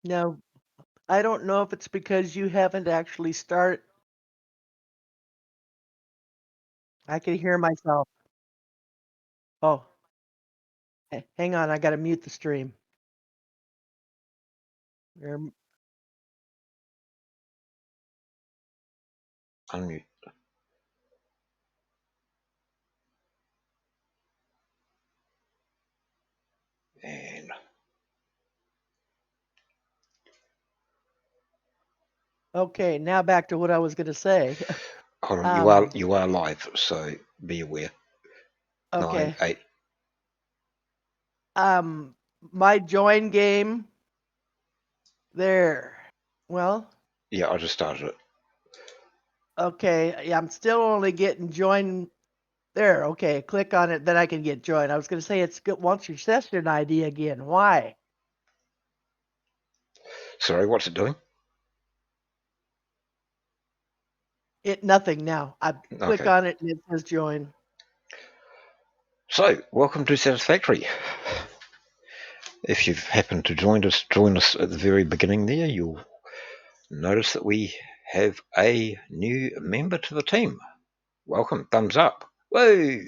No, I don't know if it's because you haven't actually start I can hear myself. Oh, hang on, I gotta mute the stream. You're Unmute. And okay, now back to what I was gonna say. hold on, you are Um, you are live, so be aware. Nine, okay. eight. Um, my join game there. Well, Yeah, I just started it. okay, yeah, I'm still only getting join there. Okay, click on it, then I can get join. I was gonna say it's good wants your session ID again. Why? Sorry, what's it doing? It nothing now. I click Okay. on it and it says join. So, welcome to Satisfactory. If you've happened to join us at the very beginning there, you'll notice that we have a new member to the team. Welcome, thumbs up. Whoa!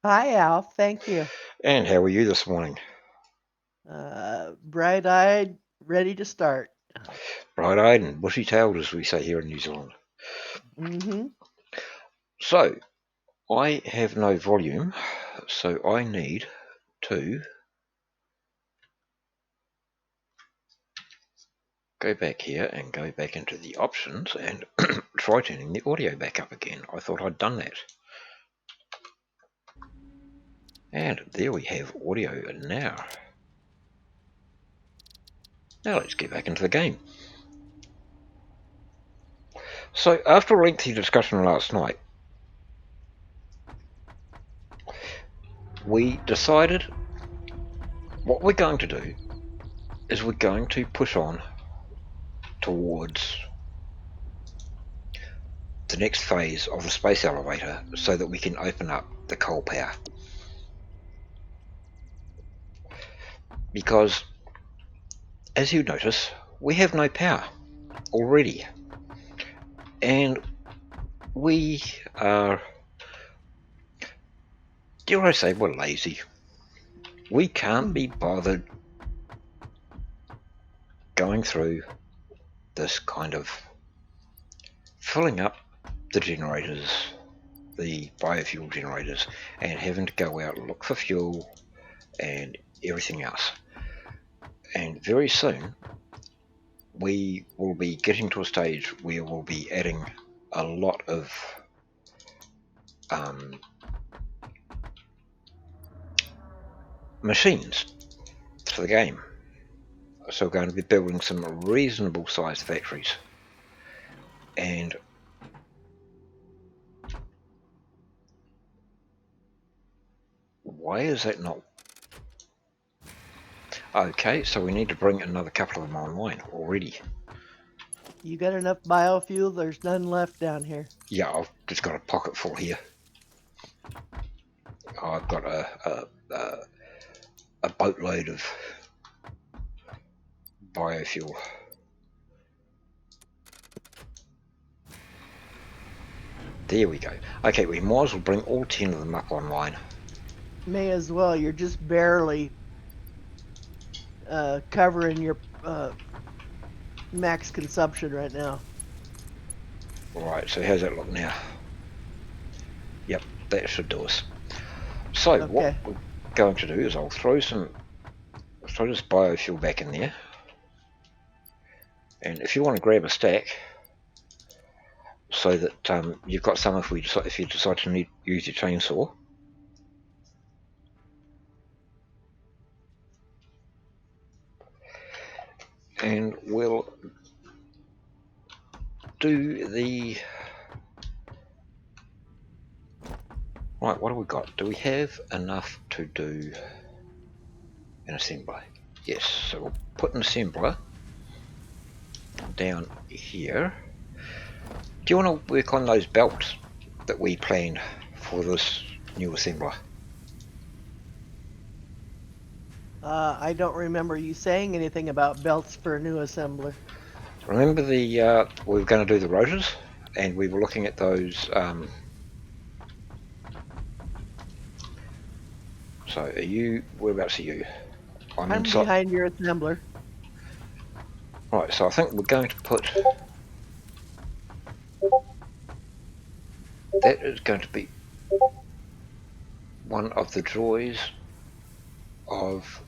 Hi Al, thank you. And how are you this morning? Bright-eyed, ready to start. Bright-eyed and bushy-tailed, as we say here in New Zealand. Mm-hmm. So, I have no volume, so I need to go back here and go back into the options and try turning the audio back up again. I thought I'd done that. And there we have audio now. Now let's get back into the game. So after a lengthy discussion last night, we decided what we're going to do is we're going to push on towards the next phase of the space elevator so that we can open up the coal power. Because, as you notice, we have no power already. And we are, dare I say, we're lazy. We can't be bothered going through this kind of filling up the generators, the biofuel generators, and having to go out and look for fuel and everything else. And very soon we will be getting to a stage where we'll be adding a lot of machines to the game. So we're going to be building some reasonable sized factories. And why is that not? Okay, so we need to bring another couple of them online already. You got enough biofuel? There's none left down here. Yeah, I've just got a pocket full here. I've got a boatload of biofuel. There we go. Okay, we might as well bring all 10 of them up online. May as well. You're just barely covering your max consumption right now. Alright, so how's that look now? Yep, that should do us. So Okay. what we're going to do is I'll throw this biofuel back in there. And if you want to grab a stack, so that you've got some if you decide to use your chainsaw. And we'll do the... Right, what have we got? Do we have enough to do an assembler? Yes, so we'll put an assembler down here. Do you want to work on those belts that we planned for this new assembler? I don't remember you saying anything about belts for a new assembler. Remember we were going to do the rotors, and we were looking at those. So are you? Whereabouts are you? I'm I'm inside. behind your assembler. Right. So I think we're going to put that is going to be one of the joys of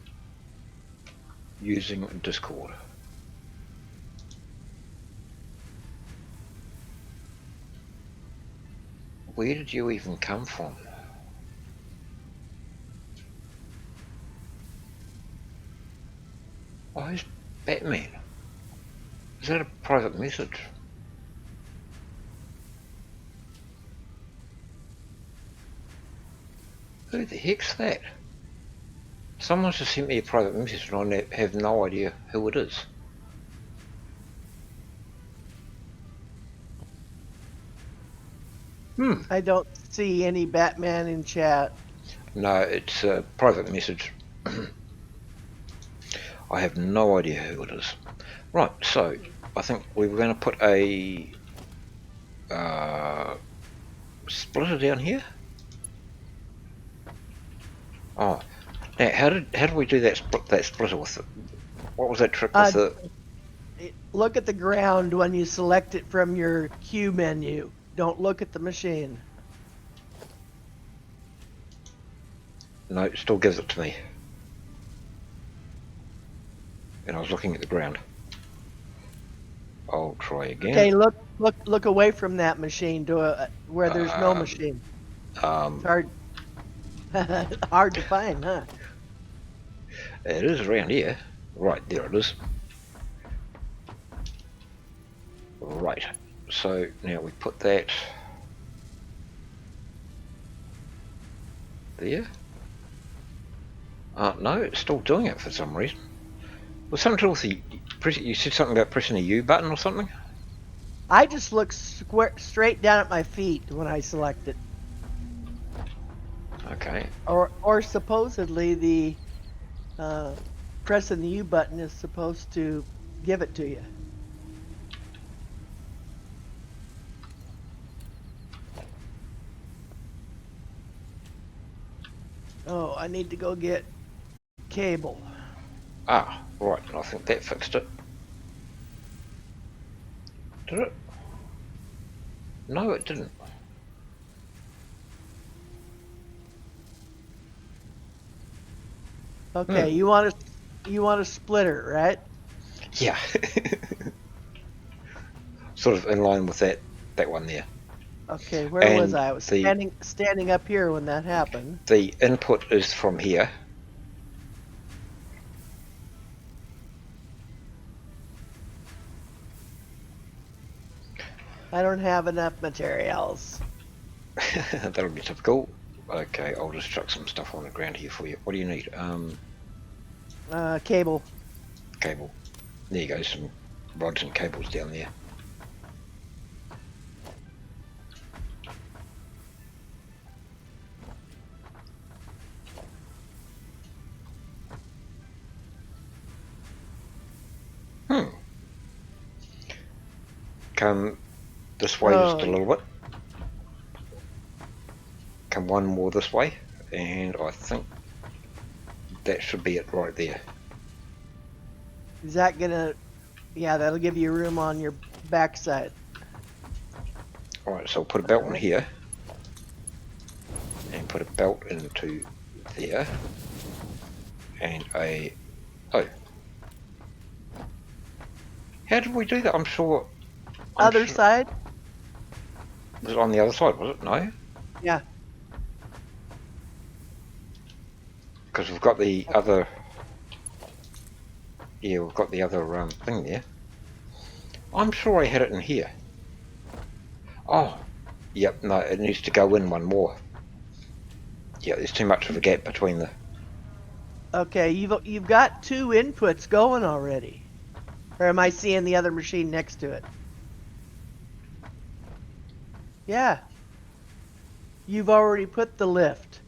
using Discord. Where did you even come from? Oh, who's Batman? Is that a private message? Who the heck's that? Someone's just sent me a private message and I have no idea who it is. I don't see any Batman in chat. No, it's a private message. I have no idea who it is. Right, so I think we were going to put a splitter down here. Oh, now how did we do that splitter with it? What was that trick with Uh, the? Look at the ground when you select it from your Q menu. Don't look at the machine. No, it still gives it to me. And I was looking at the ground. I'll try again. Okay, look away from that machine to where there's no machine. It's hard, hard to find, huh? It is around here. Right, there it is. Right, so now we put that there. No, it's still doing it for some reason. Was something to do with the you said something about pressing the U button or something? I just look straight down at my feet when I select it. Okay. Or supposedly the pressing the U button is supposed to give it to you. Oh, I need to go get cable. Ah, right, I think that fixed it. Did it? No, it didn't. Okay, you want a splitter, right? Yeah. Sort of in line with that one there. Okay, where was And I? I was the standing up here when that happened. the input is from here. I don't have enough materials. That'll be typical. Okay, I'll just chuck some stuff on the ground here for you. What do you need? Cable. Cable. There you go, some rods and cables down there. Come this way just a little bit. Come one more this way, and I think that should be it right there. Is that gonna? Yeah, that'll give you room on your backside. Alright, so I'll put a belt in here, and put a belt into there, and a... Oh. How did we do that? I'm sure... Other side? Was it on the other side, was it? No? Yeah. Because we've got the other... Yeah, we've got the other thing there. I'm sure I had it in here. Oh, yep, no, it needs to go in one more. Yeah, there's too much of a gap between the... Okay, you've got two inputs going already. Or am I seeing the other machine next to it? Yeah. You've already put the lift.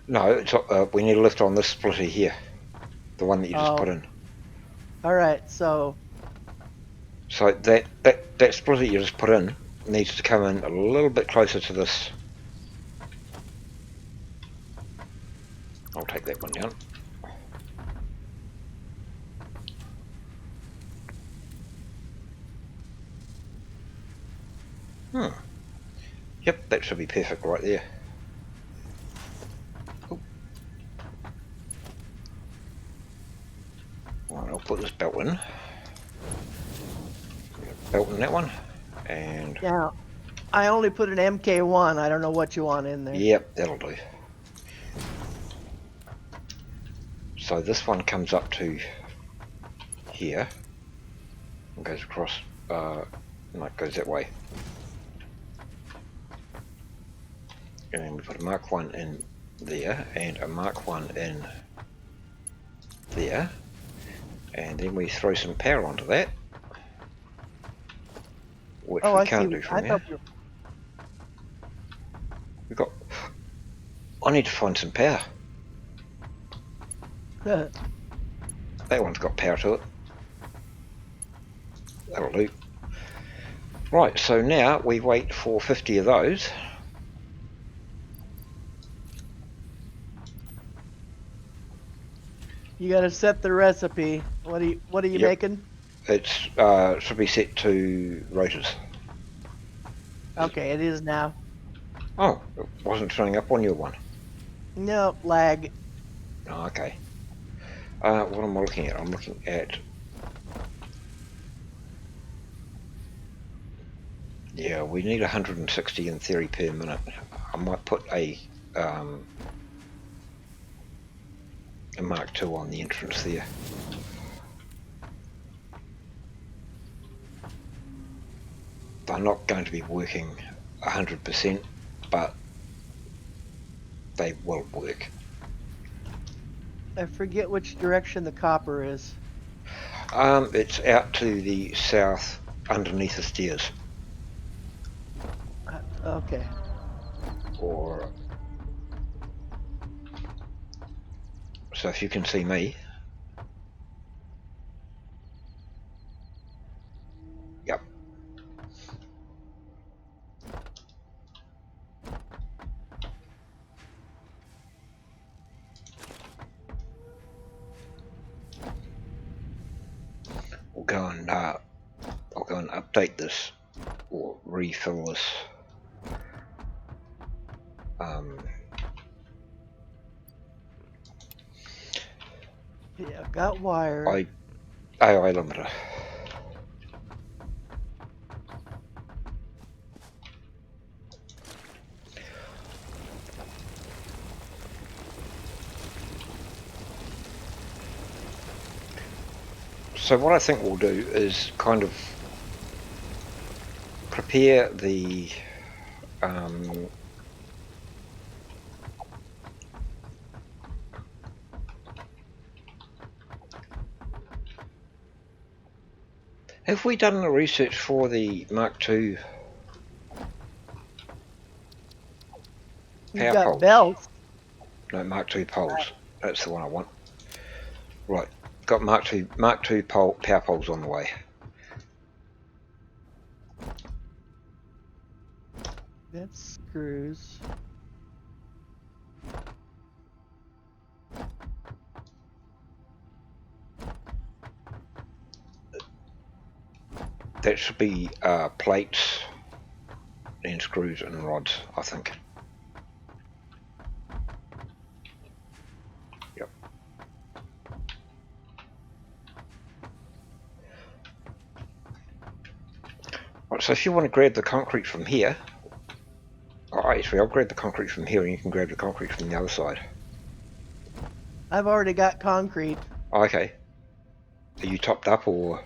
No, it's, we need a lift on this splitter here. the one that you just put Oh, in. all right. So, So that splitter you just put in needs to come in a little bit closer to this. I'll take that one down. Yep, that should be perfect right there. Oh. Right, I'll put this belt in. Belt in that one. And now I only put an MK1. I don't know what you want in there. yep, that'll do. So this one comes up to here and goes across, no, it goes that way. And then we put a Mark 1 in there and a Mark 1 in there. And then we throw some power onto that, which Oh, we I see. can't do from I there. thought we We've got, I need to find some power. were. That one's got power to it. That'll do. Right, so now we wait for 50 of those. You got to set the recipe. What are you Yep, making? it's should be set to rotors. Okay, it is now. Oh, it wasn't showing up on your one. No lag. Oh, okay. What am I looking at? I'm looking at, yeah, we need 160 in theory per minute. I might put a Mark 2 on the entrance there. They're not going to be working 100%, but they will work. I forget which direction the copper is. It's out to the south underneath the stairs. Okay. Or so if you can see me. Yep. We'll go and I'll go and update this or refill this. Yeah, I've got wire. AI limiter. So what I think we'll do is kind of prepare the have we done the research for the Mark II You've power got poles? belts. No, Mark II poles. That's the one I want. Right, got Mark II power poles on the way. That's screws. That should be plates and screws and rods, I think. Yep. Right, so if you want to grab the concrete from here, actually I'll grab the concrete from here and you can grab the concrete from the other side. I've already got concrete. Oh, okay. Are you topped up or?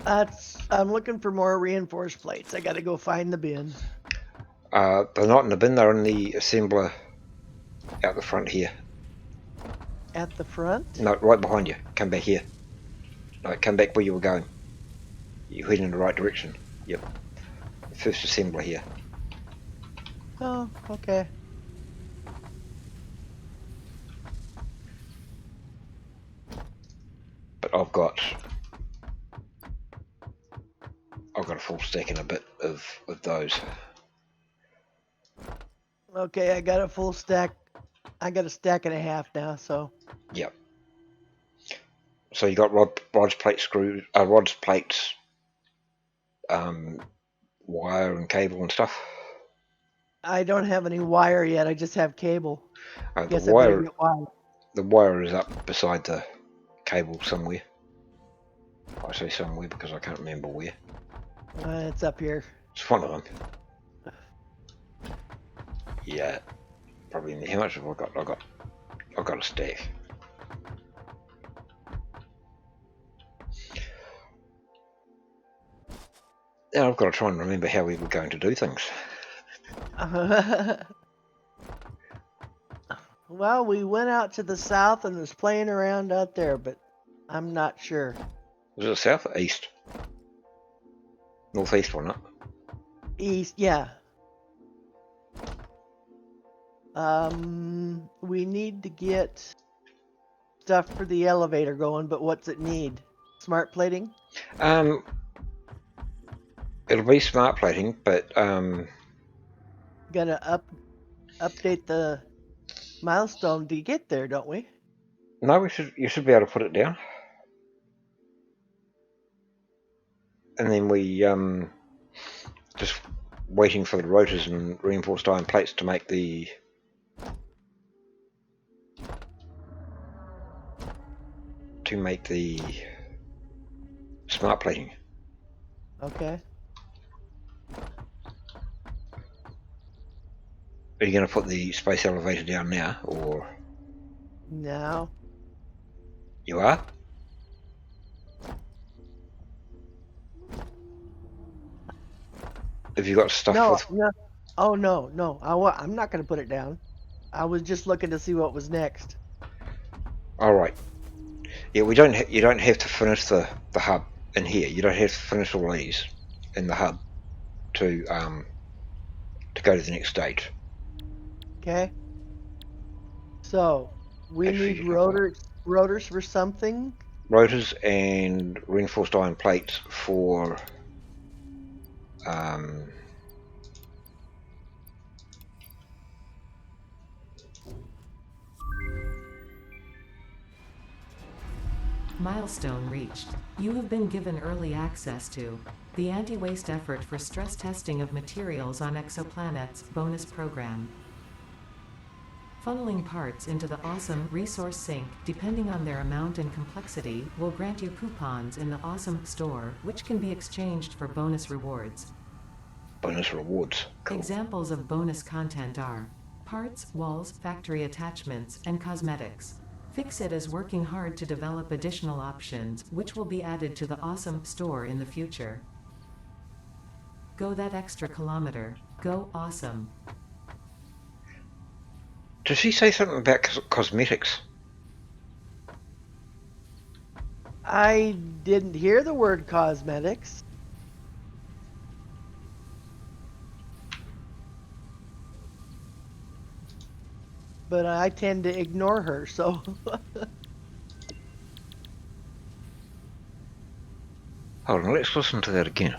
I'm looking for more reinforced plates. I got to go find the bin. They're not in the bin, they're in the assembler out the front here. At the front? No, right behind you. Come back here. No, come back where you were going. You're heading in the right direction. Yep. First assembler here. Oh, okay. but I've got a full stack and a bit of those. Okay, I got a full stack. I got a stack and a half now, so. Yep. So you got rods, plate screws, rods, plates, wire and cable and stuff. I don't have any wire yet. I just have cable. The Guess I better wire get wire. is up beside the cable somewhere. I say somewhere because I can't remember where. It's up here. It's one of them. Yeah, probably in there. How much have I got? I've got a stack. Now I've got to try and remember how we were going to do things. Well, we went out to the south and was playing around out there, but I'm not sure. Was it south or east? Northeast, wasn't it? East, yeah. We need to get stuff for the elevator going, but what's it need? Smart plating? It'll be smart plating, but Gotta update the milestone to get there, don't we? no, you should be able to put it down, and then we just waiting for the rotors and reinforced iron plates to make the smart plating. Okay. Are you going to put the space elevator down now, or Now. you are? Have you got stuff No, with? no. Oh no. I'm not gonna put it down. I was just looking to see what was next. All right. Yeah, you don't have to finish the hub in here. You don't have to finish all these in the hub to go to the next stage. Okay. So we Actually, need you know what? rotors for something. Rotors and reinforced iron plates for um, Milestone reached. You have been given early access to the Anti-Waste Effort for Stress Testing of Materials on Exoplanets bonus program. Funneling parts into the awesome resource sink, depending on their amount and complexity, will grant you coupons in the awesome store, which can be exchanged for bonus rewards. bonus rewards. Cool. Examples of bonus content are parts, walls, factory attachments, and cosmetics. Fixit is working hard to develop additional options, which will be added to the awesome store in the future. Go that extra kilometer. Go awesome. Did she say something about cosmetics? I didn't hear the word cosmetics. But I tend to ignore her, so. Hold on, let's listen to that again.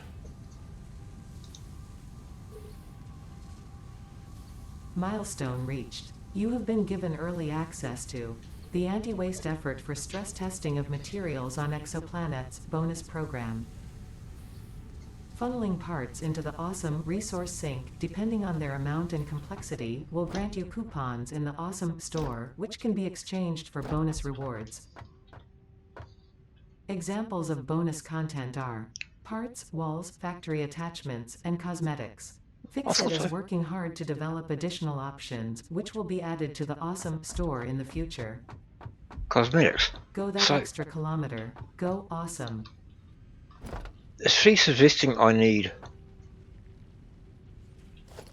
Milestone reached. You have been given early access to the Anti-Waste Effort for Stress Testing of Materials on Exoplanets bonus program. Funneling parts into the awesome resource sink, depending on their amount and complexity, will grant you coupons in the awesome store, which can be exchanged for bonus rewards. Examples of bonus content are parts, walls, factory attachments, and cosmetics. Fixit is working hard to develop additional options, which will be added to the awesome store in the future. Cosmetics. Go that extra kilometer. Go awesome. Is she suggesting I need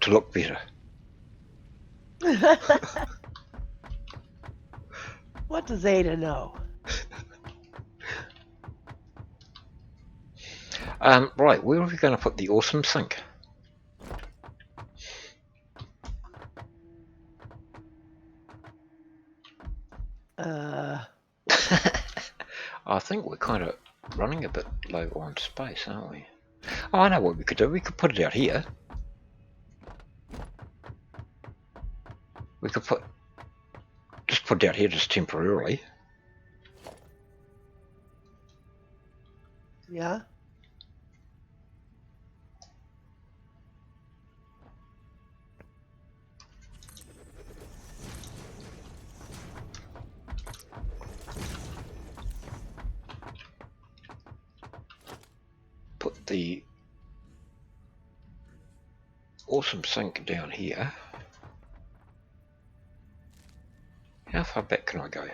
to look better? What does Ada know? Right, where are we going to put the awesome sink? I think we're kind of running a bit low on space, aren't we? Oh, I know what we could do. We could put it out here. We could just put it out here just temporarily. Yeah. Put the awesome sink down here. How far back can I go?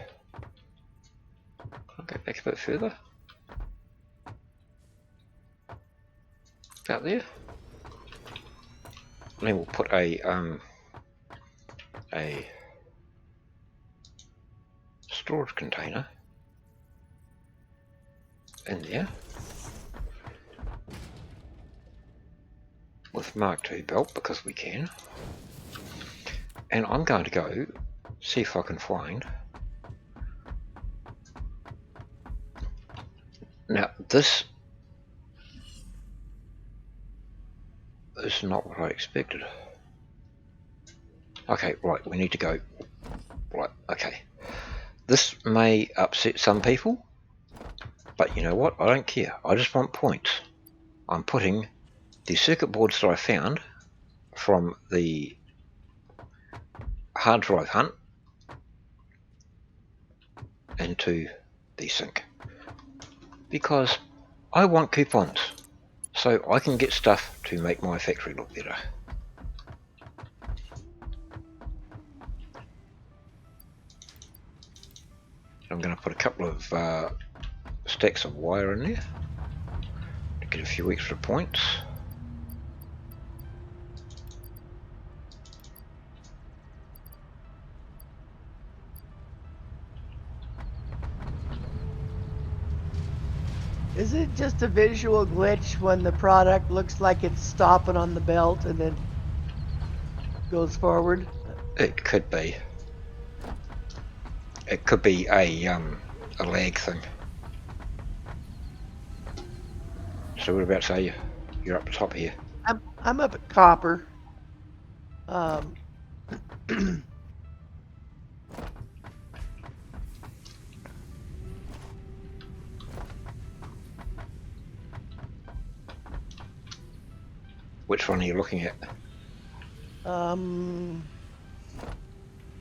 Can I go back a bit further? About there? And then we'll put a storage container in there with Mark II belt because we can. And I'm going to go see if I can find. Now this is not what I expected. Okay, right, we need to go. Right, okay. This may upset some people, but you know what? I don't care. I just want points. I'm putting the circuit boards that I found from the hard drive hunt into the sink because I want coupons so I can get stuff to make my factory look better. I'm going to put a couple of stacks of wire in there to get a few extra points. Is it just a visual glitch when the product looks like it's stopping on the belt and then goes forward? It could be. It could be a lag thing. So what about say you're up top here? I'm up at copper. Which one are you looking at?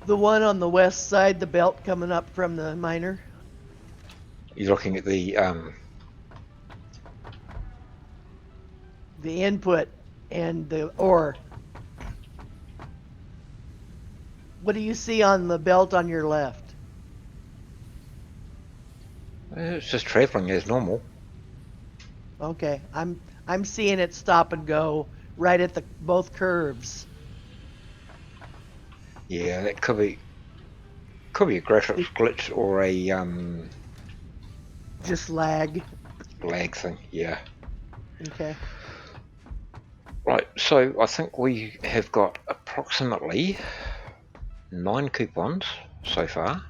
The one on the west side, the belt coming up from the miner. You're looking at the input and the ore. What do you see on the belt on your left? it's just travelling as normal. Okay, I'm seeing it stop and go right at the both curves. Yeah, that could be a graphics glitch or a Just lag. lag thing. Yeah. Okay. Right, so I think we have got approximately 9 coupons so far.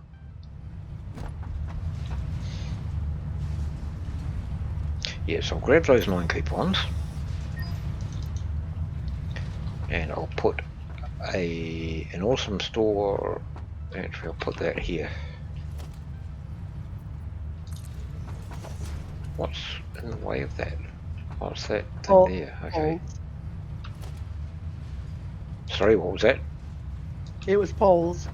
Yes, I'll grab those 9 coupons and I'll put an awesome store. Actually, I'll put that here. What's in the way of that? What's that thing there? Okay. Sorry, what was that? It was poles.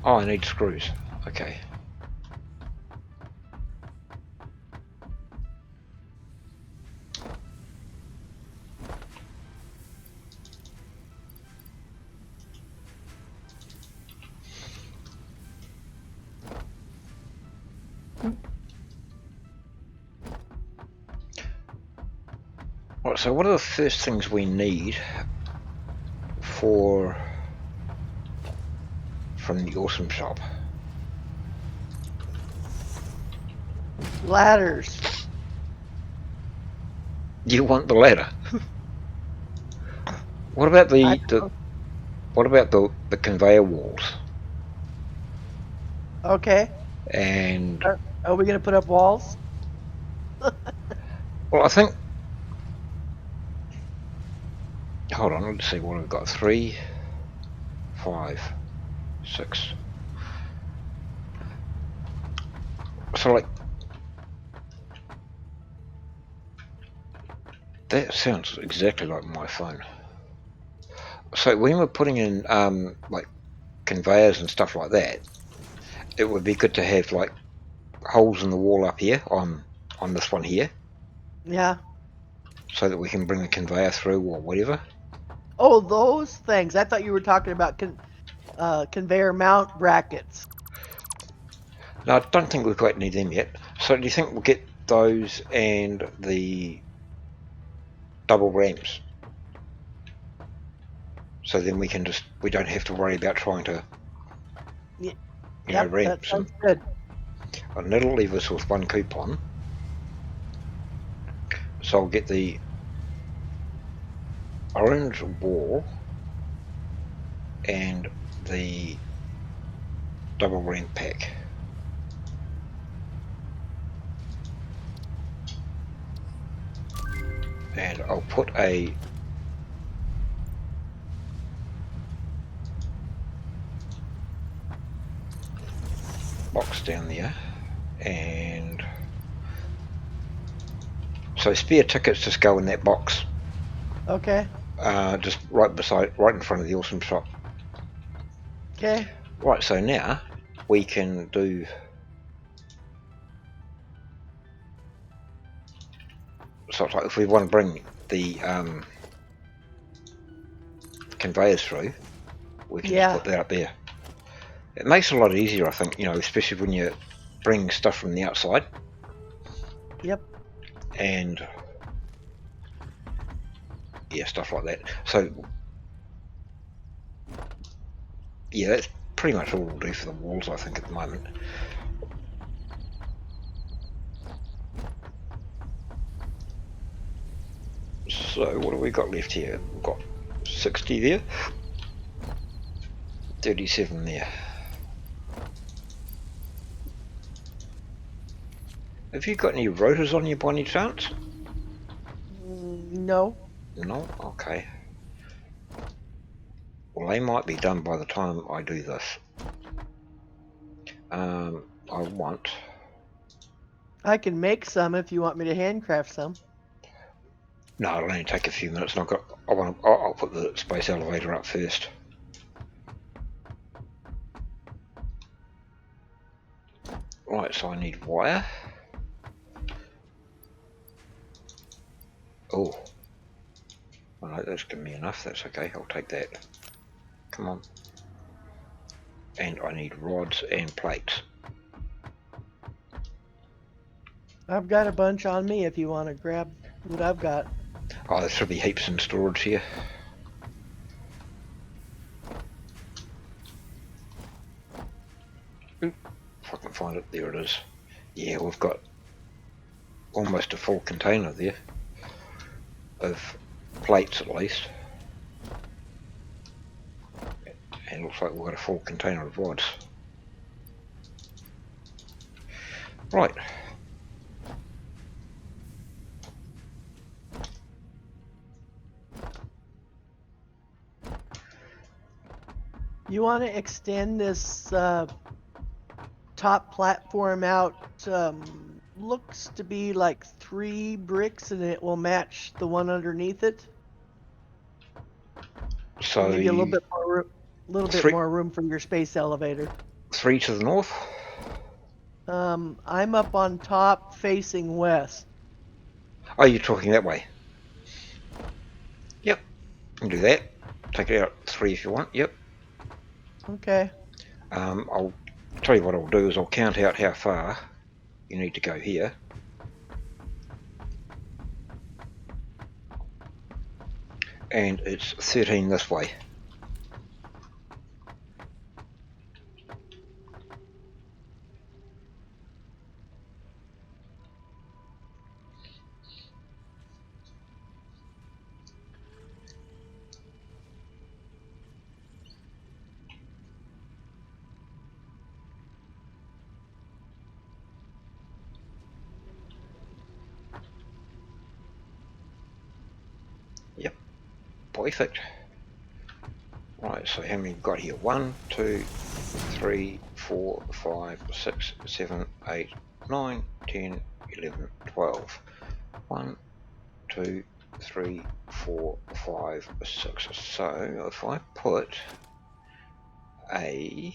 Oh, I need screws. Okay. Right, so what are the first things we need from the awesome shop? Ladders. You want the ladder? What about the conveyor walls? Okay. And Are we going to put up walls? well, I think. Hold on, let's see what we've got. 3, 5, 6. So like that sounds exactly like my phone. So when we're putting in like conveyors and stuff like that, it would be good to have like holes in the wall up here on this one here, Yeah. so that we can bring the conveyor through or whatever. Oh, those things. I thought you were talking about conveyor mount brackets. No, I don't think we quite need them yet. So do you think we'll get those and the double ramps? So then we don't have to worry about trying to, Yep, ramp that some. sounds good. And that'll leave us with one coupon. So I'll get the orange wall and the double ramp pack. And I'll put a box down there, and so spare tickets just go in that box, Okay. just right in front of the awesome shop. Okay. Right, so now we can do, so like if we want to bring the conveyors through, we can just Yeah. put that up there. It makes it a lot easier, I think, especially when you're bringing stuff from the outside. Yep. And yeah, stuff like that. So yeah, that's pretty much all we'll do for the walls, I think, at the moment. So what have we got left here? We've got 60 there, 37 there. Have you got any rotors on you by any chance? No. No? Okay. Well, they might be done by the time I do this. I want... I can make some if you want me to handcraft some. No, it'll only take a few minutes, and I'll put the space elevator up first. Right, so I need wire. Oh, well, that's giving me enough. That's okay. I'll take that. Come on. And I need rods and plates. I've got a bunch on me if you want to grab what I've got. Oh, there should be heaps in storage here. If I can find it, there it is. Yeah, we've got almost a full container there of plates at least. And it looks like we've got a full container of rods. Right. You want to extend this top platform out? Looks to be like 3 bricks, and it will match the one underneath it. So Give you a you, little bit three, more room for your space elevator. 3 to the north. I'm up on top facing west. Oh, you're talking that way. Yep, you can do that. Take it out 3 if you want. Yep. Okay. I'll tell you what I'll do is I'll count out how far you need to go here. And it's 13 this way. Perfect. Right, so how many we've got here? 1, 2, 3, 4, 5, 6, 7, 8, 9, 10, 11, 12. 1, 2, 3, 4, 5, 6. So if I put a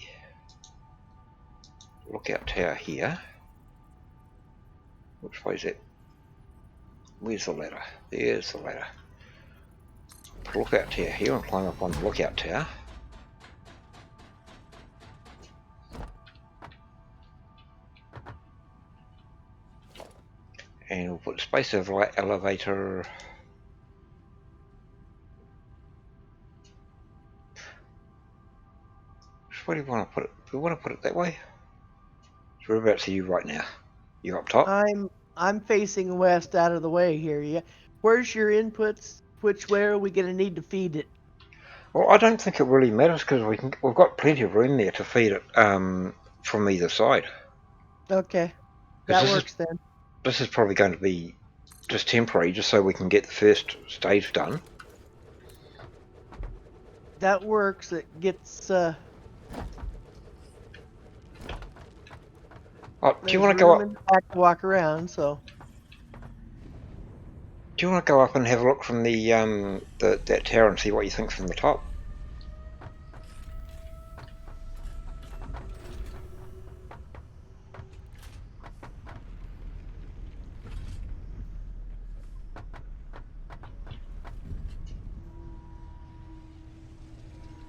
lookout tower here, which way is it? Where's the ladder? There's the ladder. Put a lookout tower here and climb up on the lookout tower. And we'll put space elevator. Where do you want to put it? Do we want to put it that way? So whereabouts are you right now? You up top? I'm facing west out of the way here. Yeah. Where's your inputs? Which way are we gonna need to feed it? Well, I don't think it really matters because we've got plenty of room there to feed it from either side. Okay, Because that works then. this is probably going to be just temporary, just so we can get the first stage done. That works. It gets. Oh, do you There's want to go room up? in the back to walk around. So Do you want to go up and have a look from the that tower and see what you think from the top?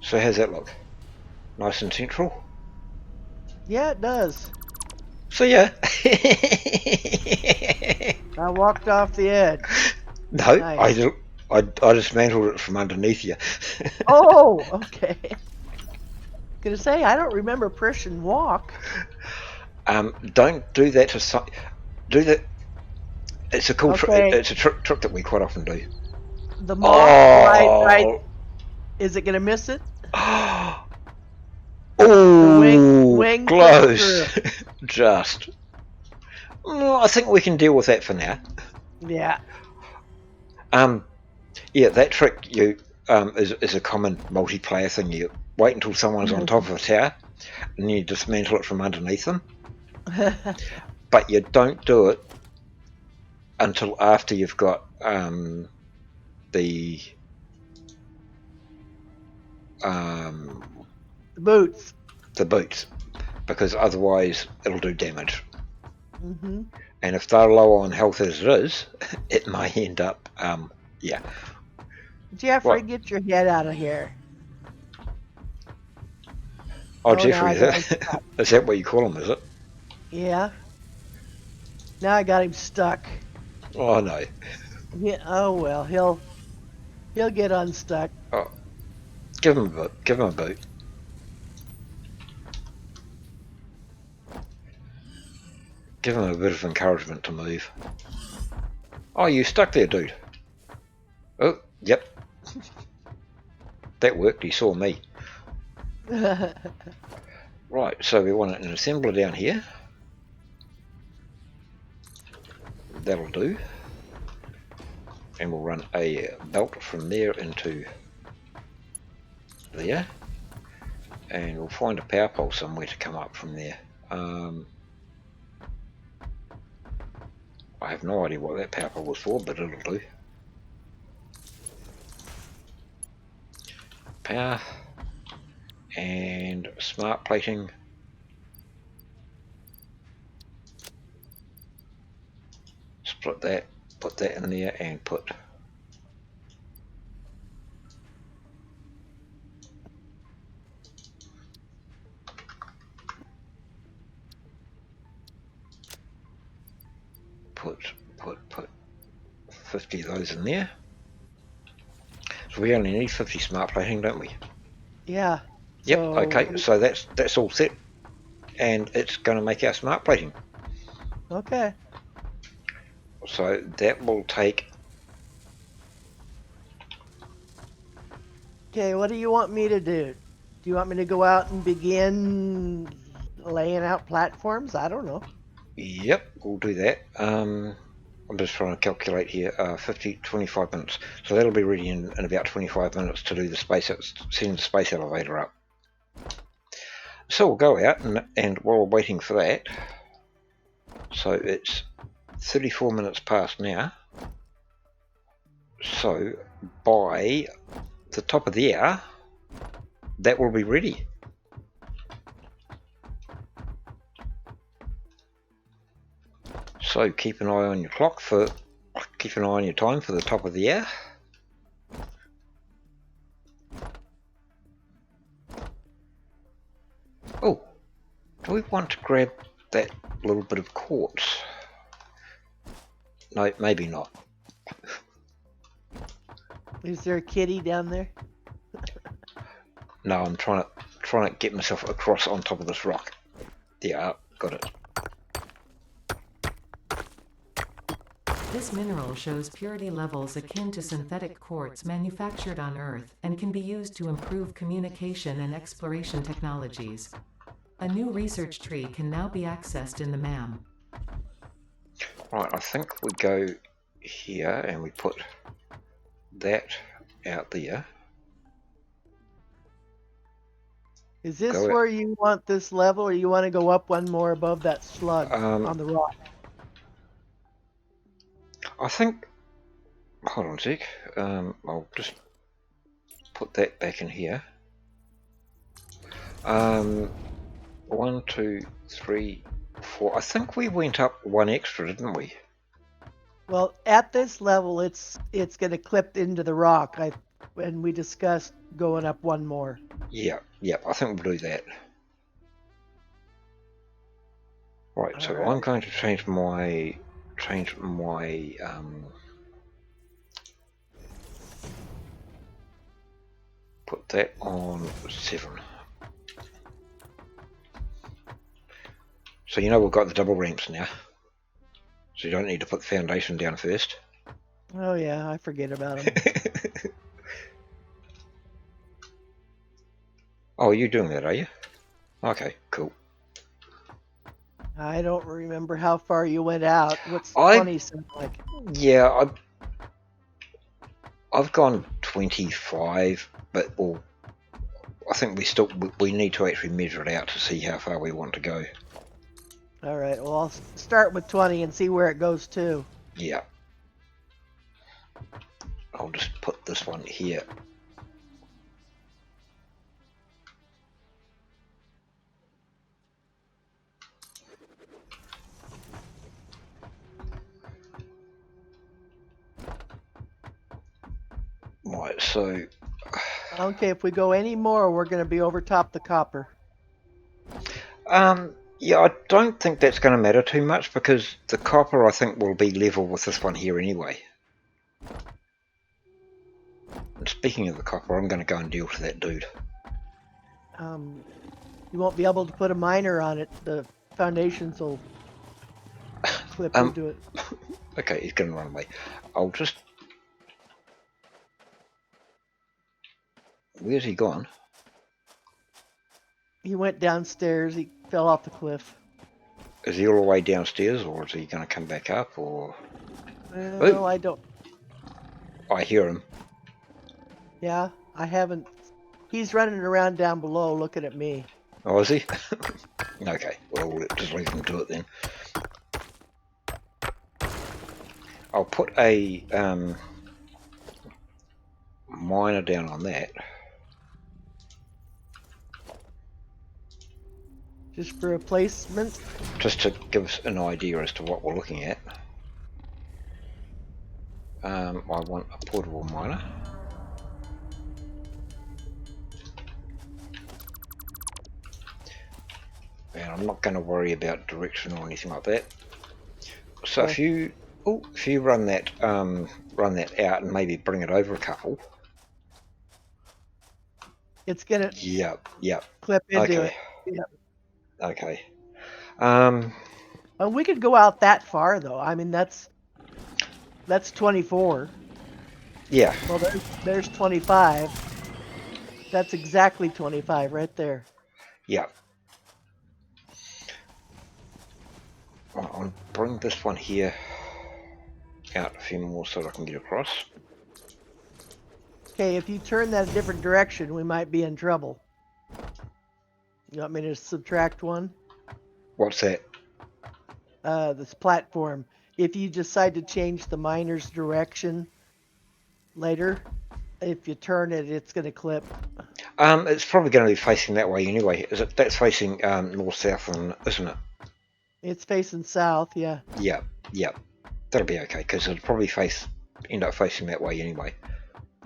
So how's that look? Nice and central. yeah, it does. So yeah. I walked off the edge. No, Nice. I dismantled it from underneath you. Oh, okay. Gonna say I don't remember pressing walk. Don't do that to do that. It's a cool trick. Okay, It's a trick that we quite often do. the moth. Right. Oh. Is it gonna miss it? The Oh, wing pushed through. close. Just. I think we can deal with that for now. Yeah. Yeah, that trick is a common multiplayer thing. You wait until someone's on top of a tower, and you dismantle it from underneath them. But you don't do it until after you've got the Boots. boots, because otherwise it'll do damage. Mm-hmm. And if they're low on health as it is, it may end up yeah. Jeffrey, What? get your head out of here. Oh, Oh, now Jeffrey, I is got him that, stuck. is that what you call him, is it? Yeah. Now I got him stuck. Oh no. Yeah. Oh well, he'll get unstuck. Oh, give him a boot. Give him a boot. Give him a bit of encouragement to move. Oh, you stuck there, dude. Oh, yep. That worked. He saw me. Right, so we want an assembler down here. That'll do. And we'll run a belt from there into there. And we'll find a power pole somewhere to come up from there. I have no idea what that power pole was for, but it'll do. Power and smart plating. Split that, put that in there, and put put 50 of those in there. So we only need 50 smart plating, don't we? Yeah. Yep. So, Okay. So that's all set, and it's going to make our smart plating. okay. So that will take. Okay, what do you want me to do? Do you want me to go out and begin laying out platforms? I don't know. Yep, we'll do that. I'm just trying to calculate here. 25 minutes. So that'll be ready in about 25 minutes to do the send the space elevator up. So we'll go out and while we're waiting for that, so it's 34 minutes past now. So by the top of the hour, that will be ready. So keep an eye on your clock keep an eye on your time for the top of the hour. Oh, do we want to grab that little bit of quartz? No, maybe not. Is there a kitty down there? No, I'm trying to get myself across on top of this rock. Yeah, got it. This mineral shows purity levels akin to synthetic quartz manufactured on Earth and can be used to improve communication and exploration technologies. A new research tree can now be accessed in the MAM. Right, I think we go here and we put that out there. Is this where you want this level, or you want to go up one more above that slug on the rock? I think, hold on a sec, I'll just put that back in here. 1, 2, 3, 4, I think we went up one extra, didn't we? Well, at this level, it's going to clip into the rock, and we discussed going up one more. Yeah, I think we'll do that. Right, so I'm going to change my put that on 7. So you know we've got the double ramps now. So you don't need to put the foundation down first. Oh yeah, I forget about them. Oh, you're doing that, are you? Okay, cool. I don't remember how far you went out. What's 20 sound like? Yeah, I've gone 25, but I think we need to actually measure it out to see how far we want to go. All right, well, I'll start with 20 and see where it goes to. Yeah. I'll just put this one here. Right, so... Okay, if we go any more, we're going to be over top the copper. Yeah, I don't think that's going to matter too much because the copper, I think, will be level with this one here anyway. And speaking of the copper, I'm going to go and deal with that dude. You won't be able to put a miner on it. The foundations will clip into it. Okay, he's going to run away. I'll just... Where's he gone? He went downstairs. He fell off the cliff. Is he all the way downstairs, or is he going to come back up, or... No, I don't. I hear him. Yeah, I haven't. He's running around down below looking at me. Oh, is he? Okay, well, we'll just leave him to it then. I'll put a miner down on that. Just for a placement? Just to give us an idea as to what we're looking at. I want a portable miner. And I'm not going to worry about direction or anything like that. So if you run that out and maybe bring it over a couple. It's gonna clip into it. Yep. Okay. Well, we could go out that far though. I mean, that's 24. Yeah. Well, there's 25. That's exactly 25 right there. Yeah. I'll bring this one here. out a few more so that I can get across. Okay, if you turn that a different direction, we might be in trouble. You want me to subtract one? What's that? This platform. If you decide to change the miner's direction later, if you turn it, it's going to clip. It's probably going to be facing that way anyway. Is it? That's facing north-south, isn't it? It's facing south, yeah. Yeah, yeah. That'll be okay because it'll probably end up facing that way anyway.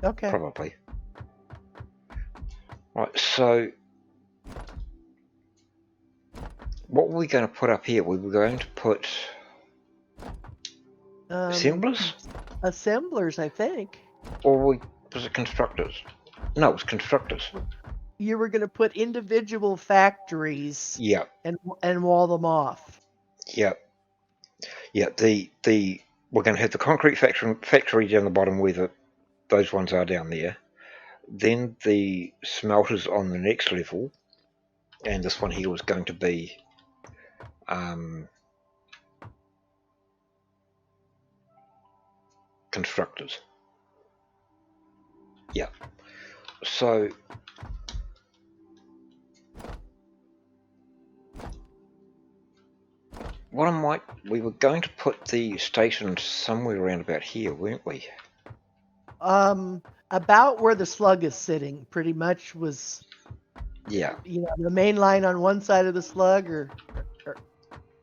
Okay. Probably. Right. So, what were we going to put up here? We were going to put assemblers, Assemblers, I think. or was it constructors? No, it was constructors. You were going to put individual factories Yeah, and wall them off. yeah, yeah. The we're going to have the concrete factory down the bottom where those ones are down there. Then the smelters on the next level, and this one here was going to be constructors. Yeah. So we were going to put the station somewhere around about here, weren't we? About where the slug is sitting, pretty much was. Yeah. The main line on one side of the slug, or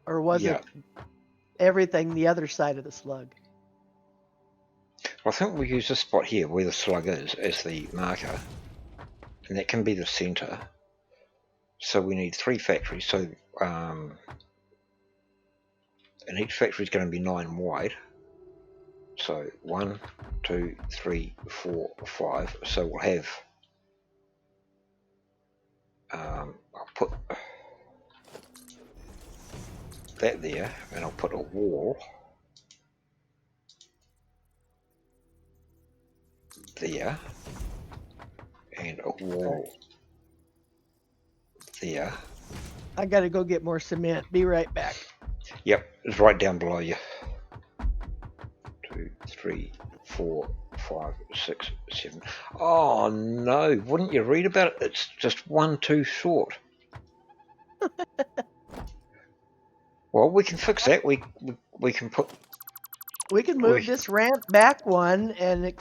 was Yeah. it everything the other side of the slug? I think we use this spot here where the slug is as the marker, and that can be the center. So we need 3 factories. So and each factory is going to be 9 wide. So 1, 2, 3, 4, 5. So we'll have. I'll put that there, and I'll put a wall there, and a wall there. I got to go get more cement. Be right back. Yep, it's right down below you. 2, 3, 4, 5, 6, 7. Oh no, wouldn't you read about it? It's just 1 too short. Well, we can fix that. We can put. We can move this ramp back one and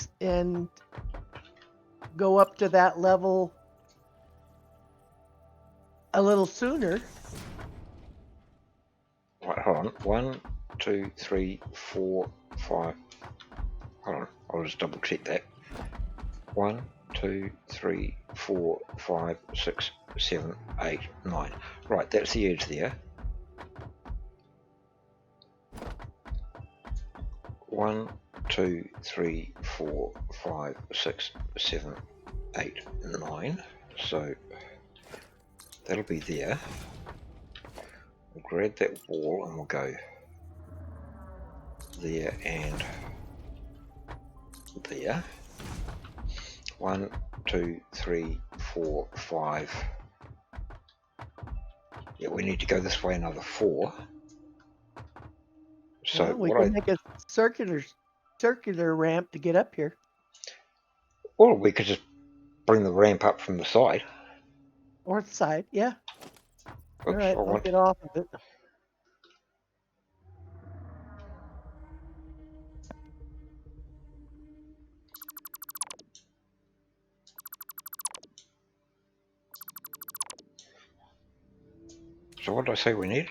go up to that level a little sooner. Right, hold on. 1, 2, 3, 4, 5. Hold on, I'll just double check that. 1, 2, 3, 4, 5, 6, 7, 8, 9. Right, that's the edge there. 1, 2, 3, 4, 5, 6, 7, 8, 9. So that'll be there. We'll grab that wall and we'll go there and there. 1, 2, 3, 4, 5. Yeah, we need to go this way another 4. So well, we can make a circular ramp to get up here. Or we could just bring the ramp up from the side. Or the side, yeah. Oops, all right, I'll get off of it. So what did I say we needed?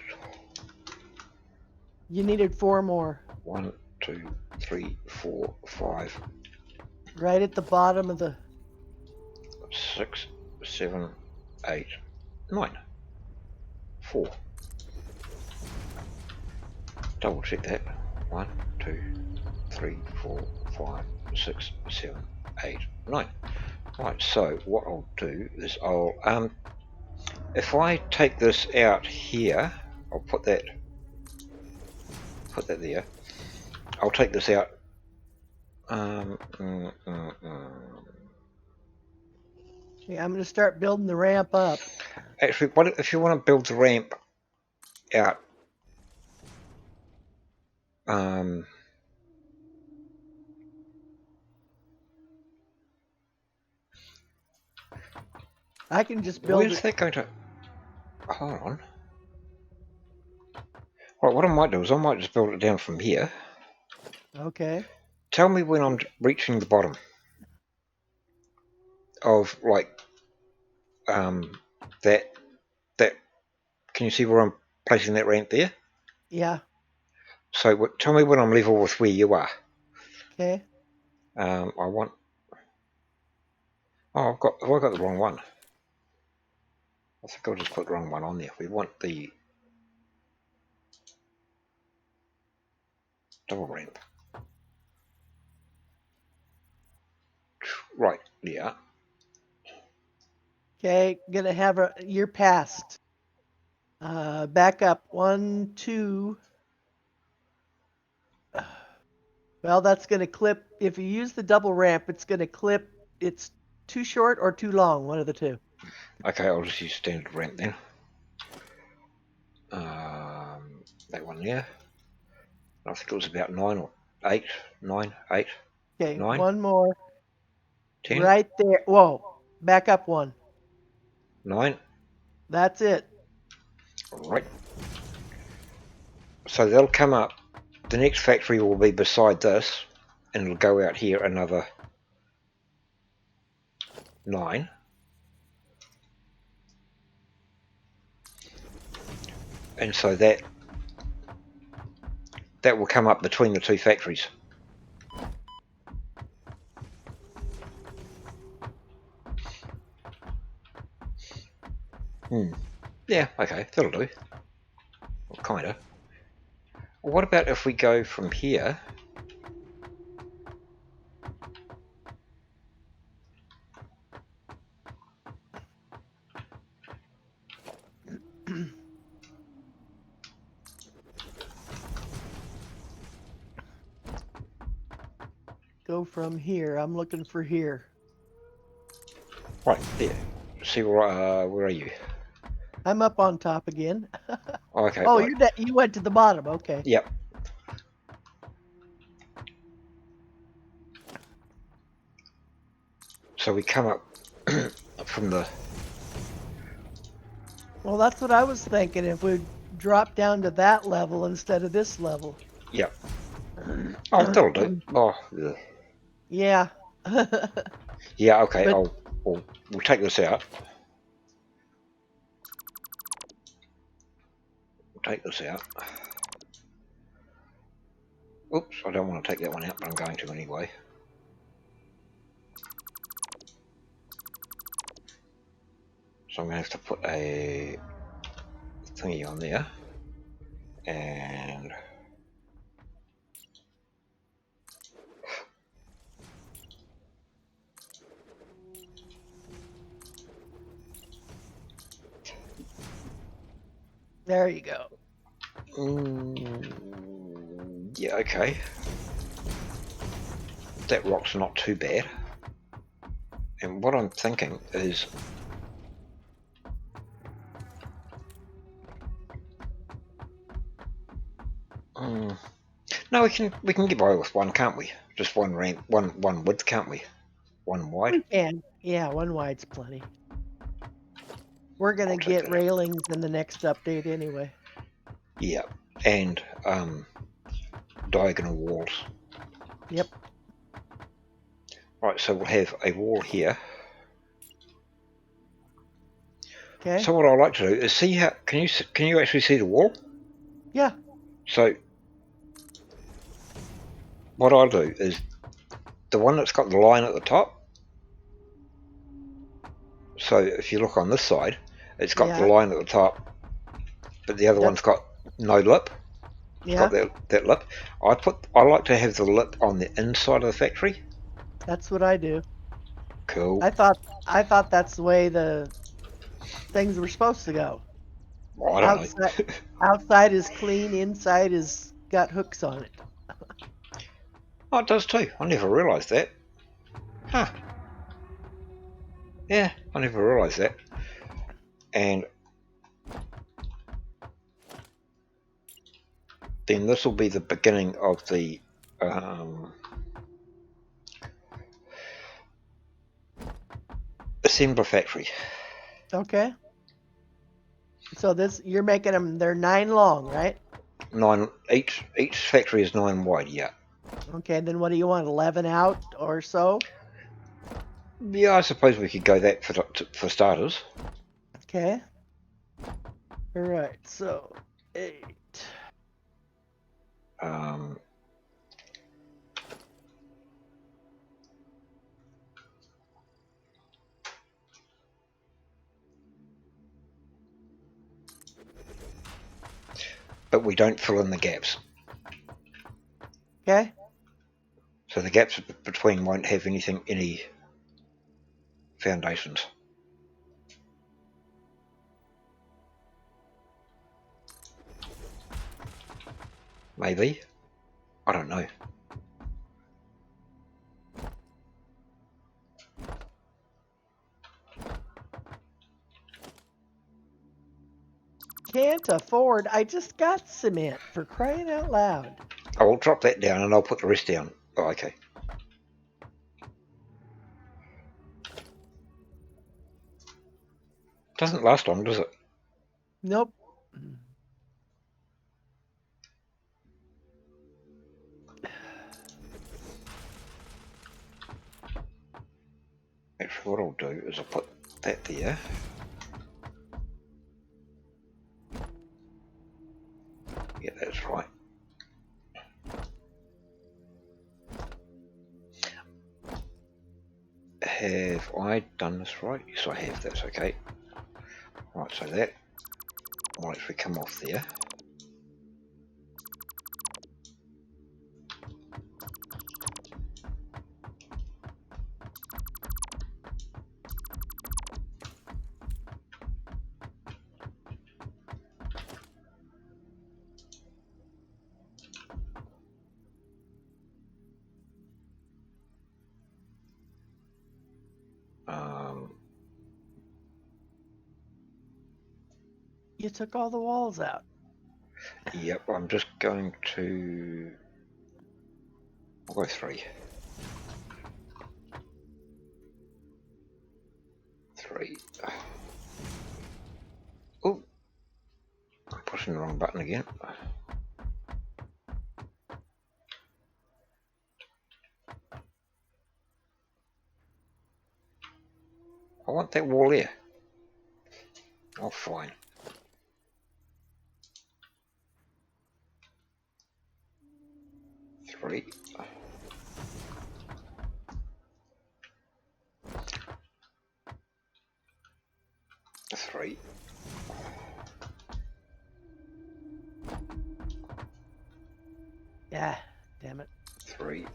You needed 4 more. 1, 2, 3, 4, 5. Right at the bottom of the 6, 7, 8, 9. 4. Double check that. 1, 2, 3, 4, 5, 6, 7, 8, 9. Right, so what I'll do is if I take this out here, I'll put that there. I'll take this out. Yeah, I'm going to start building the ramp up. Actually, if you want to build the ramp out I can just build Where's it. that going to... Hold on. Right, what I might do is I might just build it down from here. Okay. Tell me when I'm reaching the bottom of, like, that... Can you see where I'm placing that ramp there? Yeah. So tell me when I'm level with where you are. Okay. I want... Oh, have I got the wrong one? I think I'll just put the wrong one on there. We want the double ramp. Right, yeah. Okay. Gonna have a. You're past. Back up. 1, 2. Well, that's gonna clip. If you use the double ramp, it's gonna clip. It's too short or too long. One of the two. Okay, I'll just use standard ramp then. That one there. I think it was about 9 or 8, 9, 8, Okay. 9, One more. 10, Right there. Whoa. Back up 1. 9. That's it. Right. So they'll come up. The next factory will be beside this, and it'll go out here another 9. And so that will come up between the two factories. Yeah, okay, that'll do. Well, kinda. Well, what about if we go from here? Go from here. I'm looking for here. Right, there. See where are you? I'm up on top again. Okay, Oh, right. you went to the bottom. Okay. Yep. So we come up from the... Well, that's what I was thinking. If we drop down to that level instead of this level. Yep. Oh, that'll do. Oh, yeah. Yeah. Yeah, okay, But we'll take this out. We'll take this out. Oops, I don't want to take that one out, but I'm going to anyway. So I'm going to have to put a thingy on there. And... there you go. yeah, okay. That rock's not too bad. And what I'm thinking is... no, we can get by with one, can't we? Just one ramp, one width, can't we? One wide. We can. Yeah, one wide's plenty. We're gonna I'll take get that out. railings in the next update anyway. Yeah, and diagonal walls. Yep. Right, so we'll have a wall here. Okay. So what I like to do is see how can you actually see the wall? Yeah. So what I do is the one that's got the line at the top. So if you look on this side, it's got the Yeah. line at the top, but the other Yep. one's got no lip. It's Yeah. got that lip. I like to have the lip on the inside of the factory. That's what I do. Cool. I thought that's the way the things were supposed to go. Well, I don't Outside know. outside is clean, inside is got hooks on it. Oh, it does too. I never realised that. Huh. Yeah, I never realised that. And then this will be the beginning of the assembler factory. Okay. So this, you're making them, they're 9 long, right? 9 each factory is 9 wide, yeah. Okay, then what do you want, 11 out or so? Yeah, I suppose we could go that for starters. Okay. All right, so 8. Um, but we don't fill in the gaps. Okay. So the gaps between won't have any foundations. Maybe. I don't know. Can't afford. I just got cement, for crying out loud. I'll drop that down and I'll put the rest down. Oh, okay. Doesn't last long, does it? Nope. Actually, what I'll do is I'll put that there. Yeah, that's right. Have I done this right? Yes, I have. That's okay. Right, so that will actually come off there. You took all the walls out. Yep, I'm just going to... I'll go 3. 3. Oh, I'm pushing the wrong button again. I want that wall there. Oh, fine. Three. 3. Yeah, damn it. 3.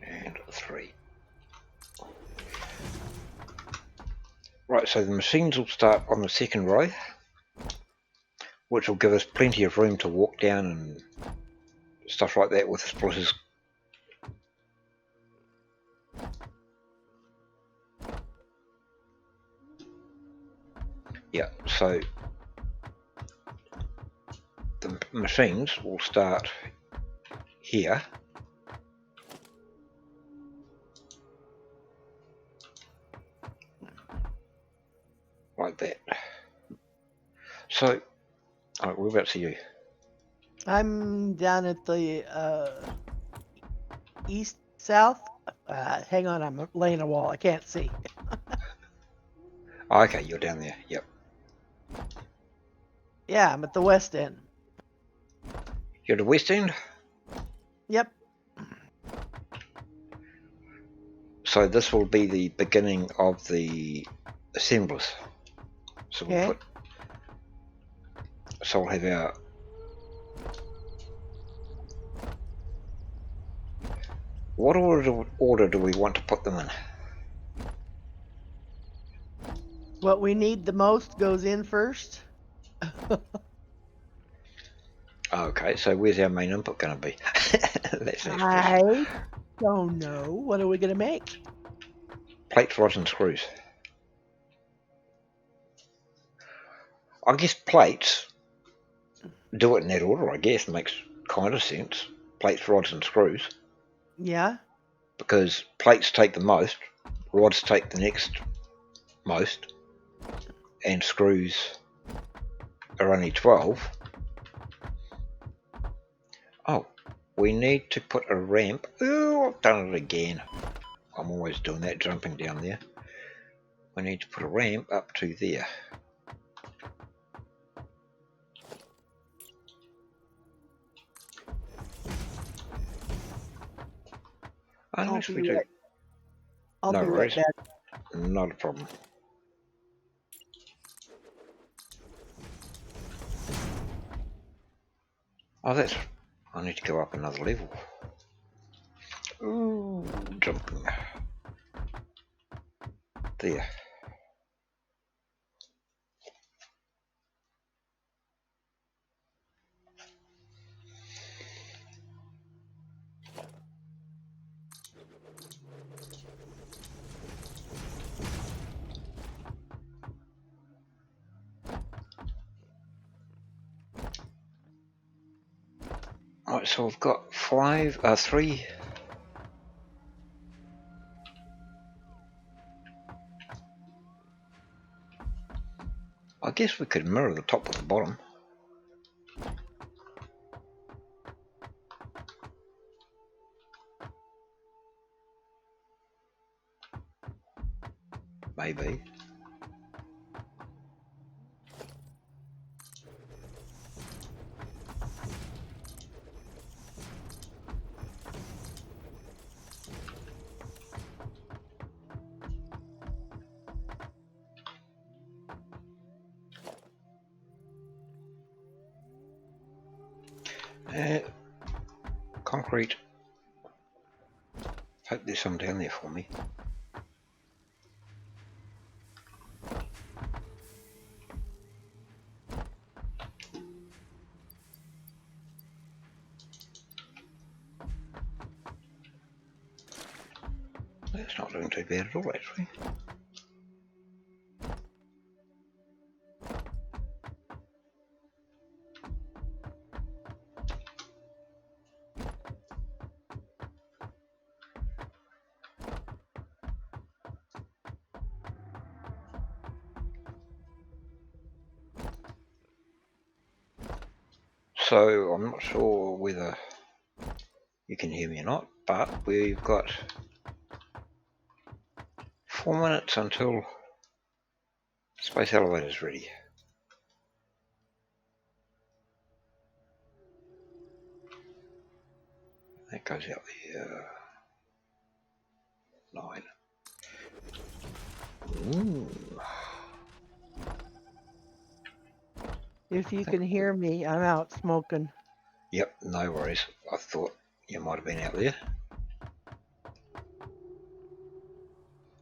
And 3. Right, so the machines will start on the second row, which will give us plenty of room to walk down and stuff like that with splitters. Yeah, so the machines will start here. Like that. So, alright, whereabouts are you? I'm down at the east, south. Hang on, I'm laying a wall. I can't see. Oh, okay, you're down there. Yep. Yeah, I'm at the west end. You're at the west end? Yep. So this will be the beginning of the assemblers. So we'll Okay. put... So we'll have our... What order do we want to put them in? What we need the most goes in first. Okay, so where's our main input going to be? That's the next question. I don't know. What are we going to make? Plates, rods and screws. I guess plates, do it in that order, I guess, makes kind of sense. Plates, rods and screws. Yeah. Because plates take the most, rods take the next most, and screws are only 12. Oh, we need to put a ramp. Oh, I've done it again. I'm always doing that, jumping down there. We need to put a ramp up to there. Unless we do. I'll No be right worries. back. Not a problem. Oh, that's... I need to go up another level. Ooh, jumping. There. Right, so we've got 3. I guess we could mirror the top with the bottom. Maybe. Concrete. Hope there's some down there for me. That's not doing too bad at all, actually. So I'm not sure whether you can hear me or not, but we've got 4 minutes until space elevator's ready. That goes out there. 9. Ooh. If you can hear me, I'm out smoking. Yep, no worries. I thought you might have been out there.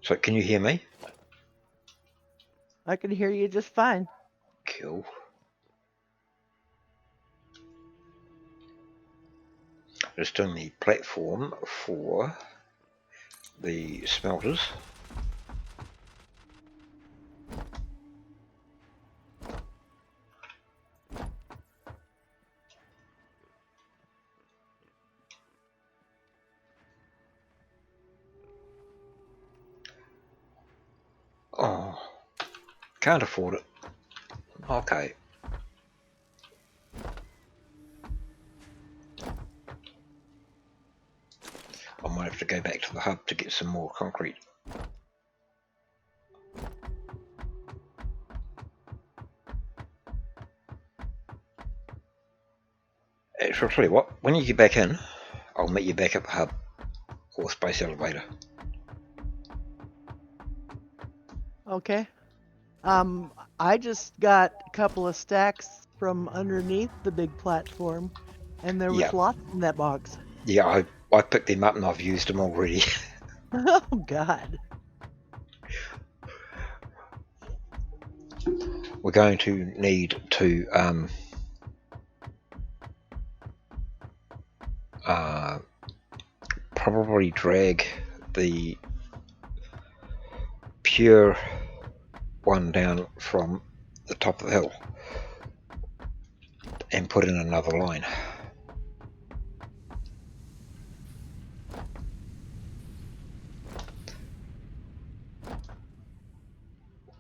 So can you hear me? I can hear you just fine. Cool. Just doing the platform for the smelters. Oh, can't afford it. Okay. I might have to go back to the hub to get some more concrete. Actually, I'll tell you what, when you get back in, I'll meet you back at the hub or space elevator. Okay. I just got a couple of stacks from underneath the big platform, and there Yeah, was lots in that box. yeah, I picked them up and I've used them already. Oh, God. We're going to need to probably drag the pure one down from the top of the hill and put in another line.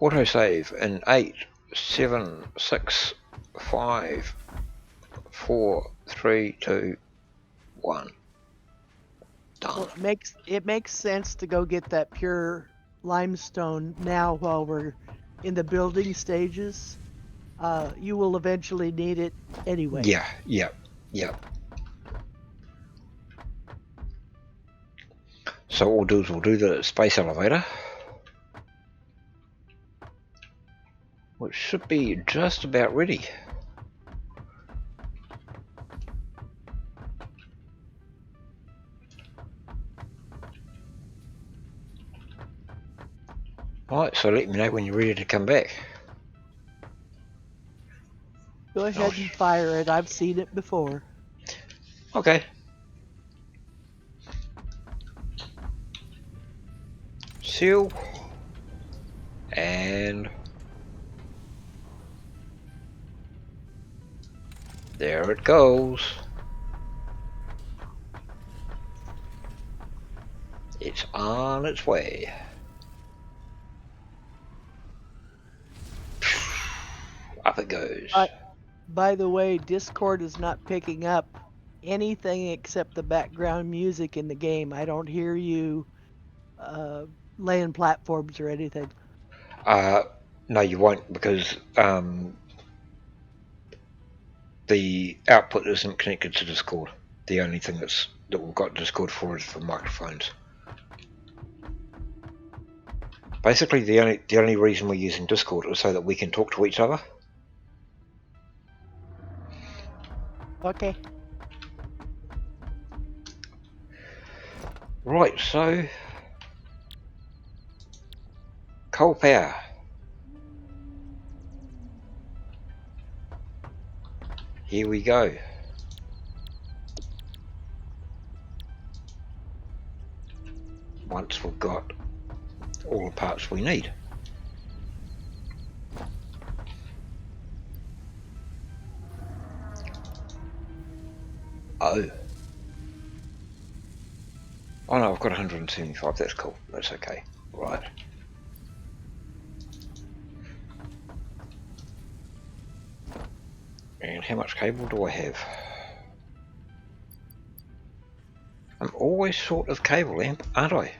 Autosave in 8, 7, 6, 5, 4, 3, 2, 1. Done. Well, it makes sense to go get that pure limestone now while we're in the building stages. You will eventually need it anyway. Yeah, yeah, yeah. So what we'll do is we'll do the space elevator, which should be just about ready. Alright, so let me know when you're ready to come back. Go ahead and fire it. I've seen it before. Okay. Seal. And there it goes. It's on its way. Up it goes. By the way, Discord is not picking up anything except the background music in the game. I don't hear you laying platforms or anything. No, you won't, because the output isn't connected to Discord. The only thing that we've got Discord for is the microphones. Basically, the only reason we're using Discord is so that we can talk to each other. Okay. Right, so coal power. Here we go. Once we've got all the parts we need. Oh. Oh no, I've got 175, that's cool, that's okay. Right. And how much cable do I have? I'm always short of cable, aren't I?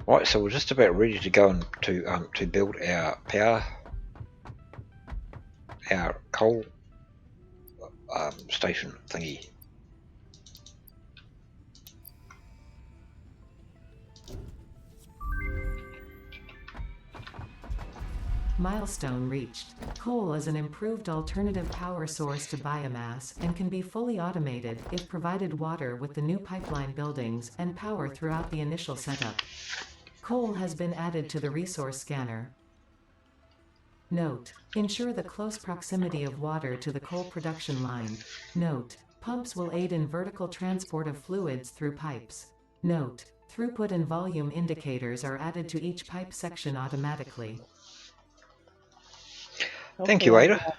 Right, so we're just about ready to go and to build our coal station thingy. Milestone reached. Coal is an improved alternative power source to biomass and can be fully automated if provided water with the new pipeline buildings and power throughout the initial setup. Coal has been added to the resource scanner. Note: ensure the close proximity of water to the coal production line. Note: pumps will aid in vertical transport of fluids through pipes. Note: throughput and volume indicators are added to each pipe section automatically. Thank Okay, you, Ada.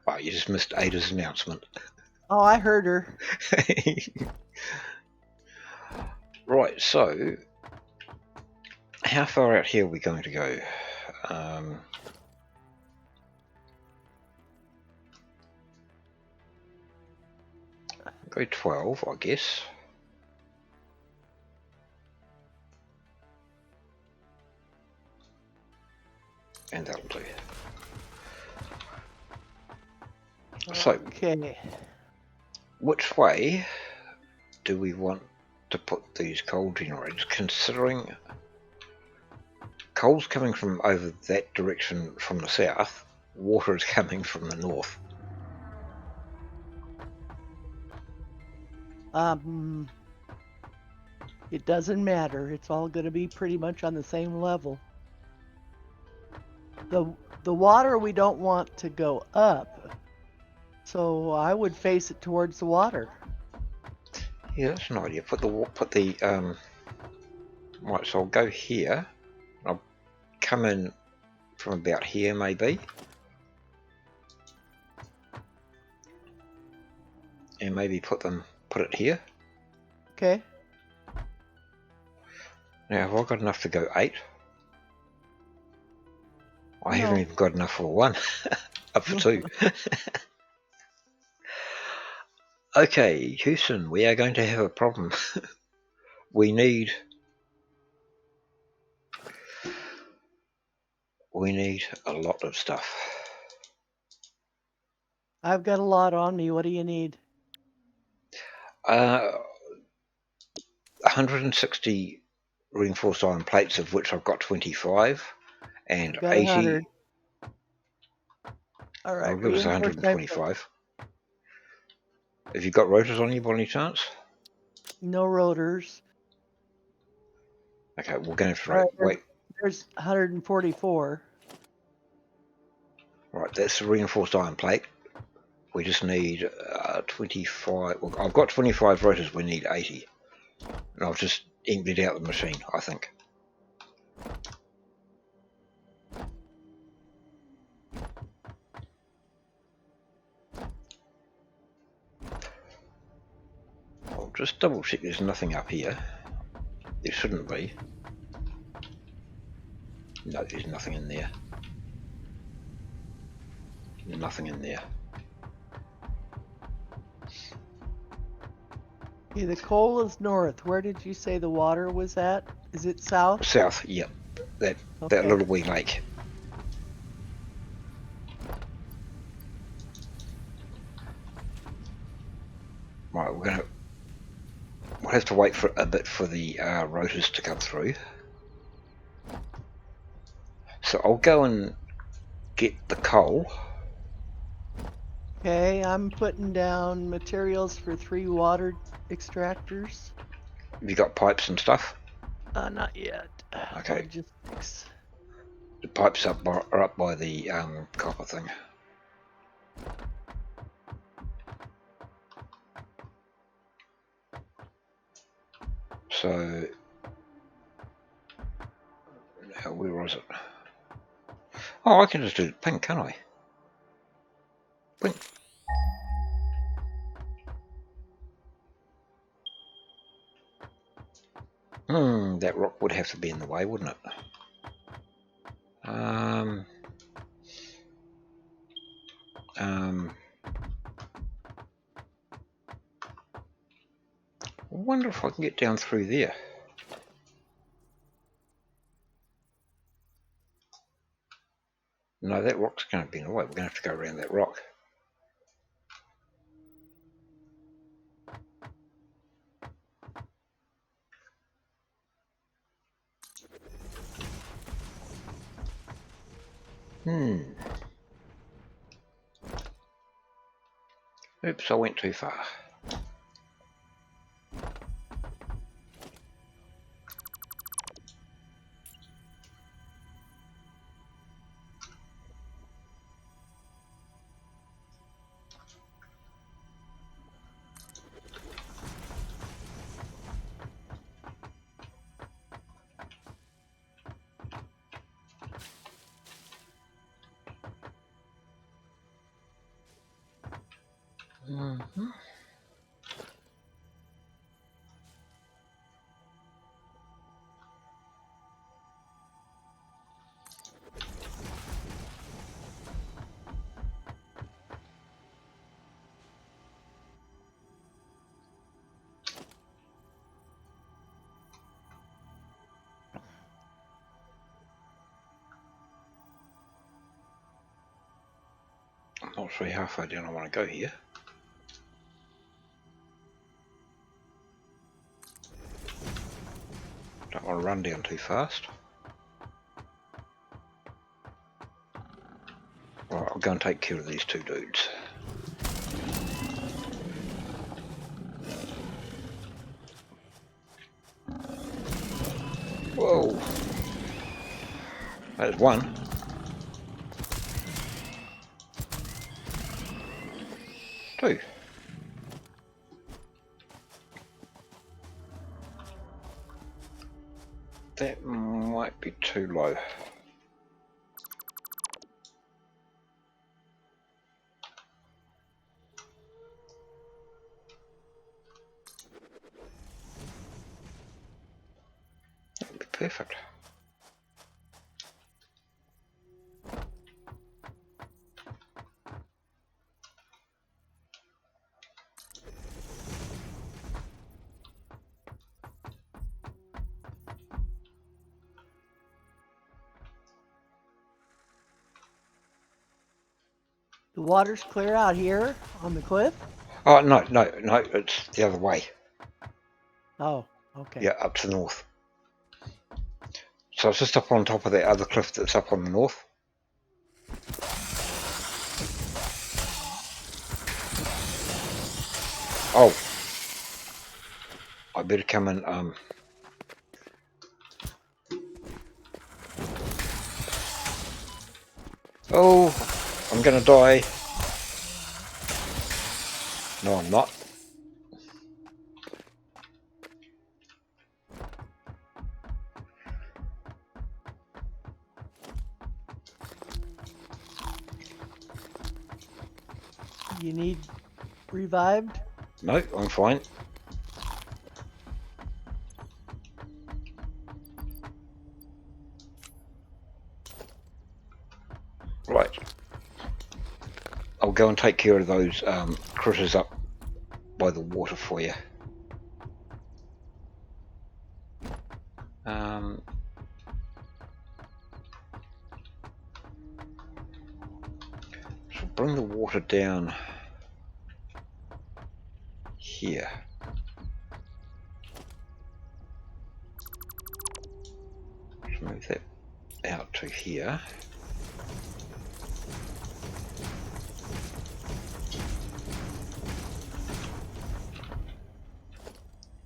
Wow, you just missed Ada's announcement. Oh, I heard her. Right, so how far out here are we going to go? Go 12, I guess. And that'll do. So, Okay. which way do we want to put these coal generators, considering coal's coming from over that direction from the south, water is coming from the north? It doesn't matter. It's all going to be pretty much on the same level. The water we don't want to go up, so I would face it towards the water. Yeah, that's an idea. Right, so I'll go here. I'll come in from about here, maybe. and maybe put it here. Okay. Now, have I got enough to go 8? I haven't No. even got enough for 1. Up for 2. Okay, Houston, we are going to have a problem. we need a lot of stuff. I've got a lot on me. What do you need? 160 reinforced iron plates, of which I've got 25, and I've got 80. 100. All I'll right, give us reinforced iron plate. 125. Have you got rotors on you by any chance? No rotors. Okay, we're going to have to All right, wait. there's 144. Right, that's the reinforced iron plate. We just need 25. Well, I've got 25 rotors. We need 80, and I've just emptied out the machine, I think. I'll just double check there's nothing up here. There shouldn't be. No, there's nothing in there. Nothing in there. Okay, the coal is north. Where did you say the water was at? Is it south? South, yep. That Okay. little wee lake. Right, we'll have to wait for a bit for the rotors to come through. So I'll go and get the coal. Okay, I'm putting down materials for 3 water extractors. Have you got pipes and stuff? Not yet. Okay. Logistics. The pipes are up by the copper thing. So now where was it? Oh, I can just do pink, can't I? Pink. That rock would have to be in the way, wouldn't it? I wonder if I can get down through there. No, that rock's going to be in the way. We're going to have to go around that rock. Oops, I went too far. I'm not sure how far down I want to go here. Don't want to run down too fast. Right, I'll go and take care of these 2 dudes. Whoa! There's 1. Two. That might be too low. Perfect. The water's clear out here on the cliff? Oh, no, it's the other way. Oh, okay. Yeah, up to the north. So it's just up on top of that other cliff that's up on the north. Oh, I better come and oh, I'm gonna die. No, I'm not. You need revived? No, I'm fine. Right. I'll go and take care of those critters up by the water for you. So bring the water down here. Let's move that out to here.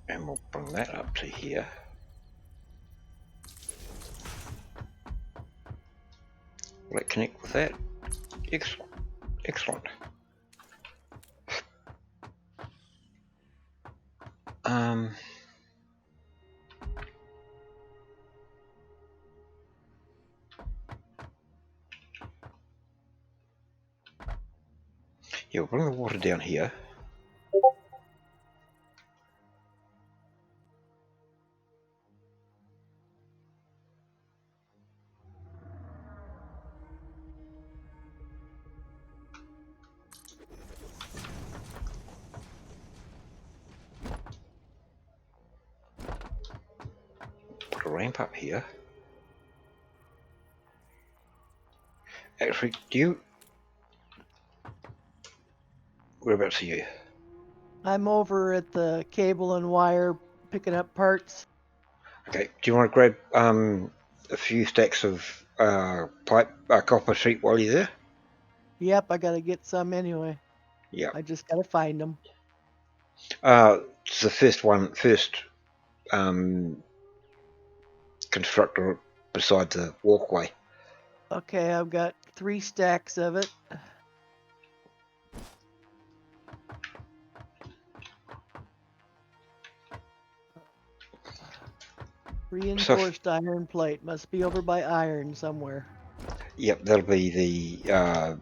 And we'll bring that up to here. Will it connect with that? Excellent. Excellent. Yeah, we'll bring the water down here. Put a ramp up here. Actually, whereabouts are you? I'm over at the cable and wire picking up parts. Okay, do you want to grab a few stacks of copper sheet while you're there? Yep, I gotta get some anyway. Yeah. I just gotta find them. It's the first constructor beside the walkway. Okay, I've got 3 stacks of it. Reinforced iron plate. Must be over by iron somewhere. Yep, that'll be the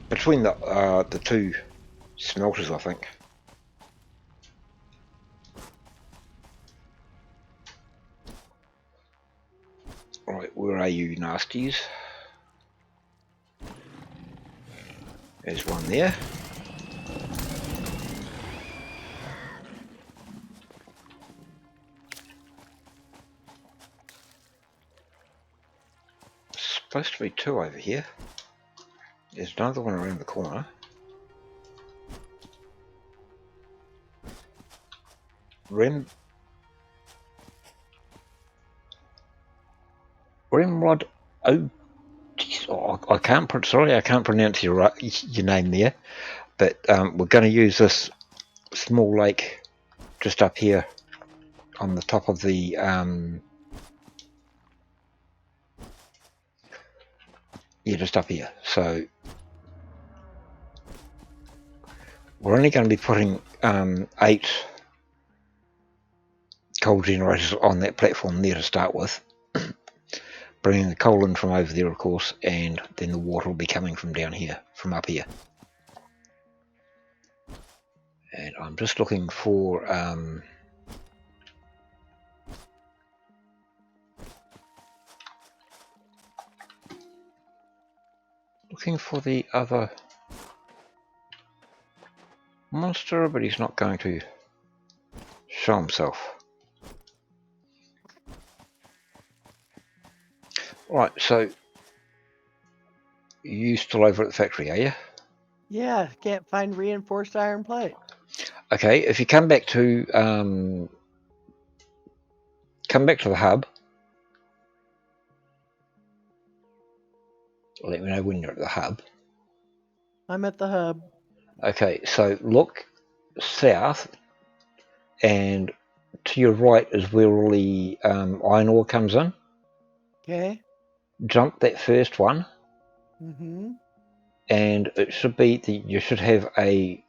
between the two smelters, I think. Right, where are you, nasties? There's one there. Supposed to be 2 over here. There's another one around the corner. Rimrod. Oh, geez, I can't pronounce your name there. But we're going to use this small lake just up here on the top of the just up here. So we're only going to be putting 8 coal generators on that platform there to start with. Bringing the coal in from over there, of course, and then the water will be coming from down here, from up here. And I'm just looking for the other monster, but he's not going to show himself. Right, so you still over at the factory, are you? Yeah, can't find reinforced iron plate. Okay, if you come back to the hub, let me know when you're at the hub. I'm at the hub. Okay, so look south, and to your right is where all the iron ore comes in. Okay. Jump that first one, Mm-hmm. and it should be you should have an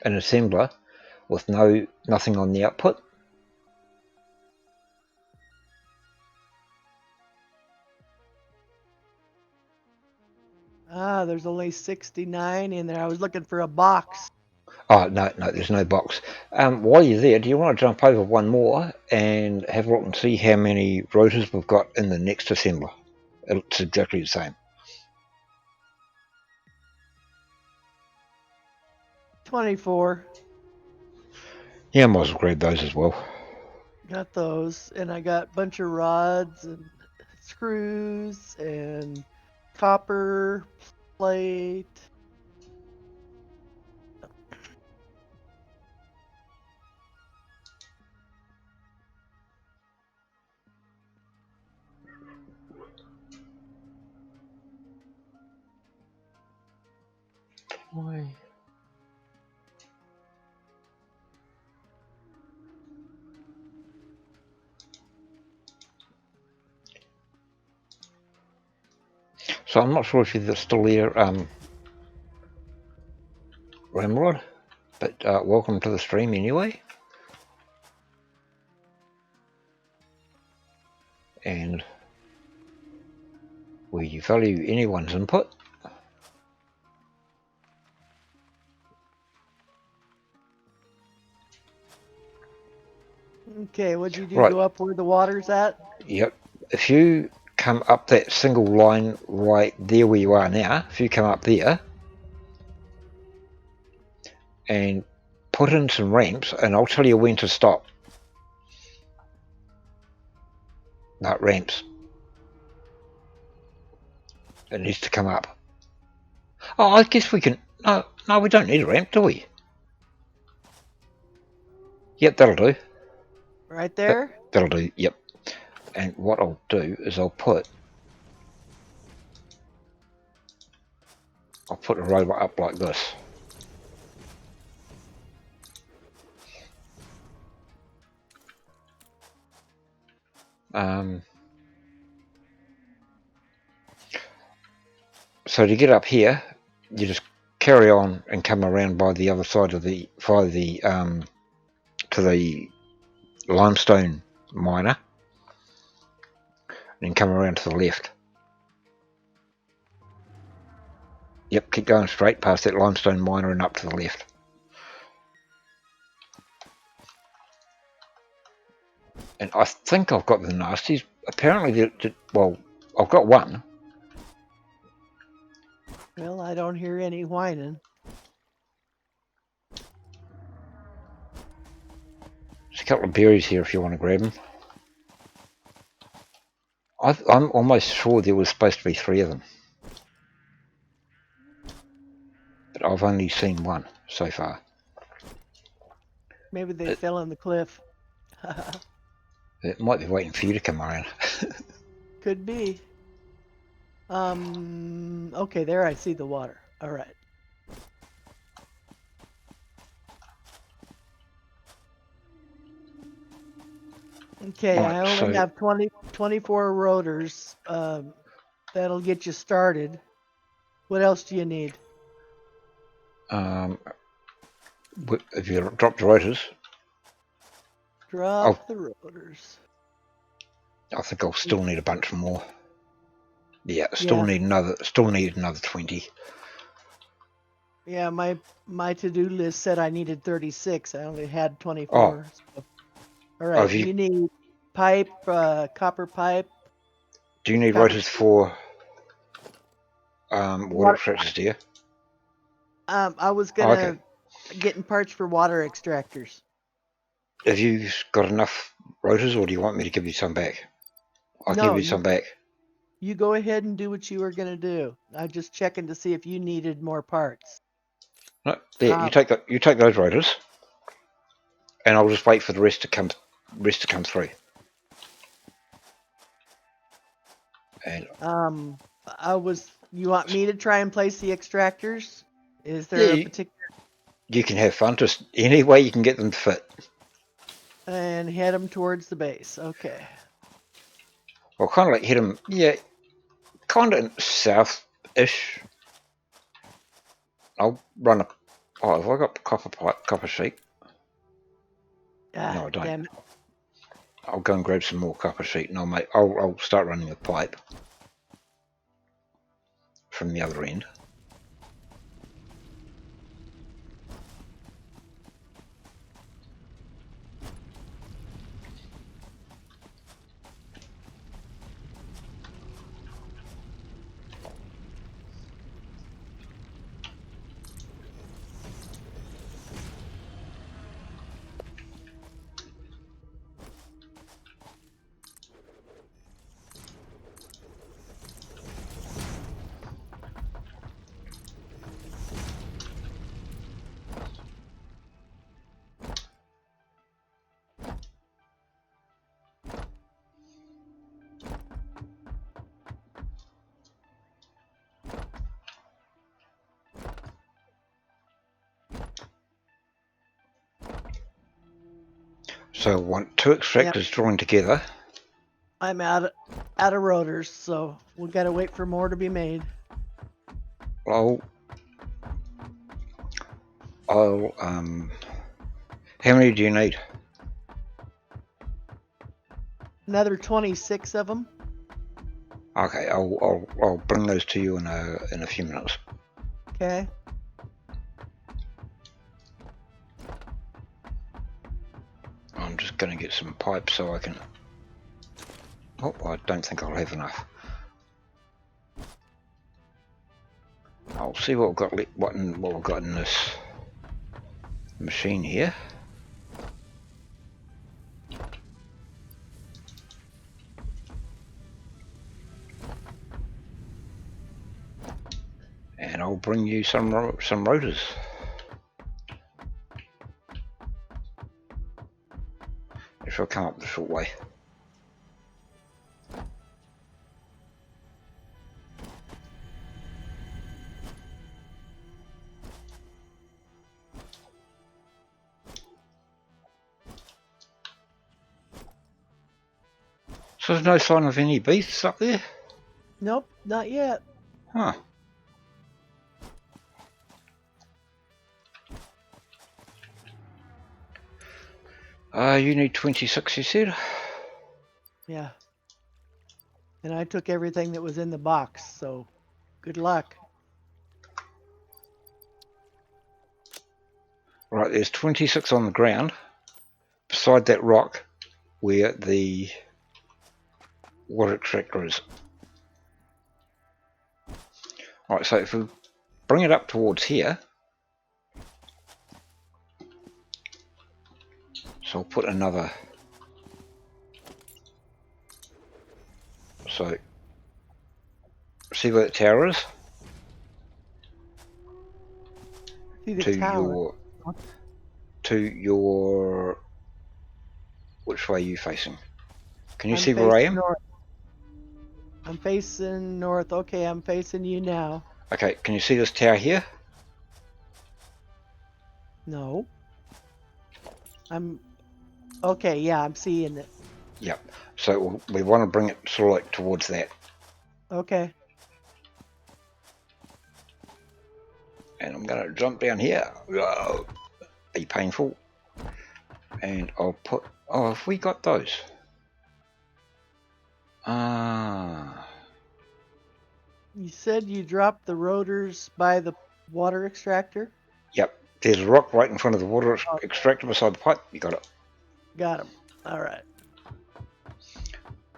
assembler with nothing on the output. Ah, there's only 69 in there. I was looking for a box. Oh, no, there's no box. While you're there, do you want to jump over one more and have a look and see how many rotors we've got in the next assembler? It's exactly the same. 24. Yeah, I might as well grab those as well. Got those. And I got a bunch of rods and screws and copper plate. Why? So I'm not sure if you're still there, Ramrod, but welcome to the stream anyway. And we value anyone's input. Okay, what'd you do? Right. Go up where the water's at? Yep. If you come up that single line right there where you are now, if you come up there and put in some ramps, and I'll tell you when to stop. Not ramps. It needs to come up. Oh, I guess we can. No, we don't need a ramp, do we? Yep, that'll do. Right there? That'll do. Yep. And what I'll do is I'll put a robot up like this. So to get up here, you just carry on and come around by the other side of the to the limestone miner, and then come around to the left. Yep, keep going straight past that limestone miner and up to the left. And I think I've got the nasties. Apparently, well, I've got one. Well, I don't hear any whining. There's a couple of berries here if you want to grab them. I'm almost sure there was supposed to be 3 of them, but I've only seen one so far. Maybe they fell in the cliff. It might be waiting for you to come around. Could be. Okay, there I see the water. All right. Okay, Right, I only so have 24 rotors. That'll get you started. What else do you need? if you drop the rotors, Drop the rotors. I think I'll still need a bunch more. Yeah, Yeah. need another 20. Yeah, my to-do list said I needed 36. I only had Oh, 24. So. All have right, you? you need pipe, copper pipe, Do you need copper rotors for water water. extractors? Do you? I was Oh, okay. gonna get in parts for water extractors. Have you got enough rotors, or do you want me to give you some back? I can give No, you some back. you go ahead and do what you were gonna do. I just checking to see if you needed more parts. No, there. You Um, take you take those rotors, and I'll just wait for the rest to come through. And you want me to try and place the extractors? Is yeah, there a particular you can have fun. Just any way you can get them to fit. and head them towards the base? Okay. Well, kind of like hit them. Yeah, kind of south-ish. I'll run a. Oh, have I got copper sheet? Ah, No, I don't. damn it. I'll go and grab some more copper sheet, and I'll start running a pipe from the other end. So I want two Yep. extractors joined together. I'm out of rotors, so we gotta wait for more to be made. I'll how many do you need? Another 26 of them. Okay, I'll bring those to you in a few minutes. Okay. I'm just going to get some pipes so I can. Oh, I don't think I'll have enough. I'll see what I've got. What I've got in this machine here. And I'll bring you some rotors. If I come up the short way. So there's no sign of any beasts up there? Nope, not yet. Huh. You need 26, you said? Yeah. And I took everything that was in the box, so good luck. Right, there's 26 on the ground. Beside that rock where the water extractor is. Right, so if we bring it up towards here, so I'll put another. So, see where the tower is? See the To tower. your. Which way are you facing? Can you I'm see where I facing am? north. I'm facing north. Okay, I'm facing you now. Okay, can you see this tower here? No. I'm okay, yeah, I'm seeing it. Yep. So we want to bring it sort of like towards that. Okay. And I'm going to jump down here. Whoa. Be painful. And I'll put. Oh, have we got those? Ah. You said you dropped the rotors by the water extractor. Yep. There's a rock right in front of the water Oh, extractor beside the pipe. You got it. got him. All right.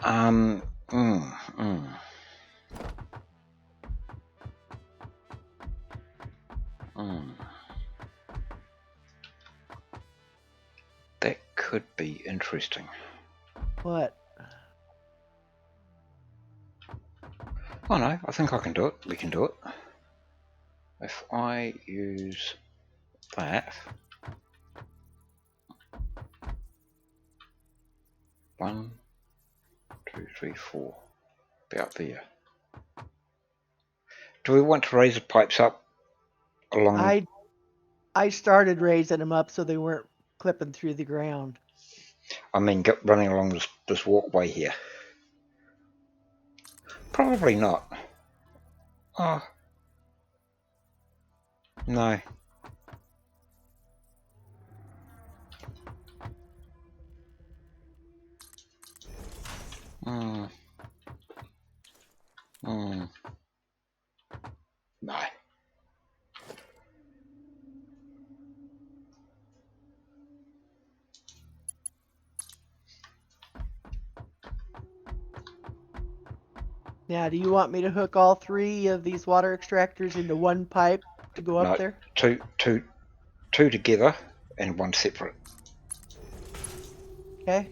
Um. Mm, mm, mm. That could be interesting. What? Oh no, I think I can do it. We can do it. If I use that. 1, 2, 3, 4. About there. Do we want to raise the pipes up along? I started raising them up so they weren't clipping through the ground. I mean, running along this walkway here. Probably not. Oh, no. Hmm. Hmm. No. Now, do you want me to hook all three of these water extractors into one pipe to go up No. there? Two together and one separate. Okay.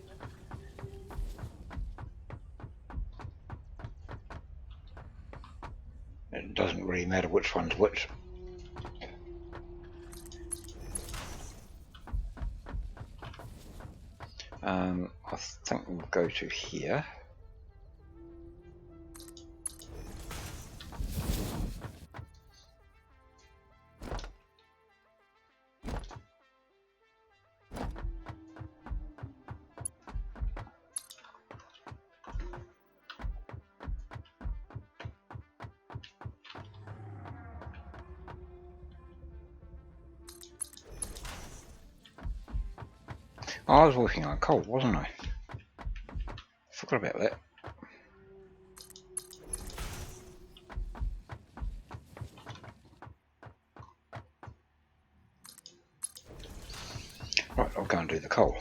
It doesn't really matter which one's which. I think we'll go to here. Oh, I was working on coal, wasn't I? Forgot about that. Right, I'll go and do the coal.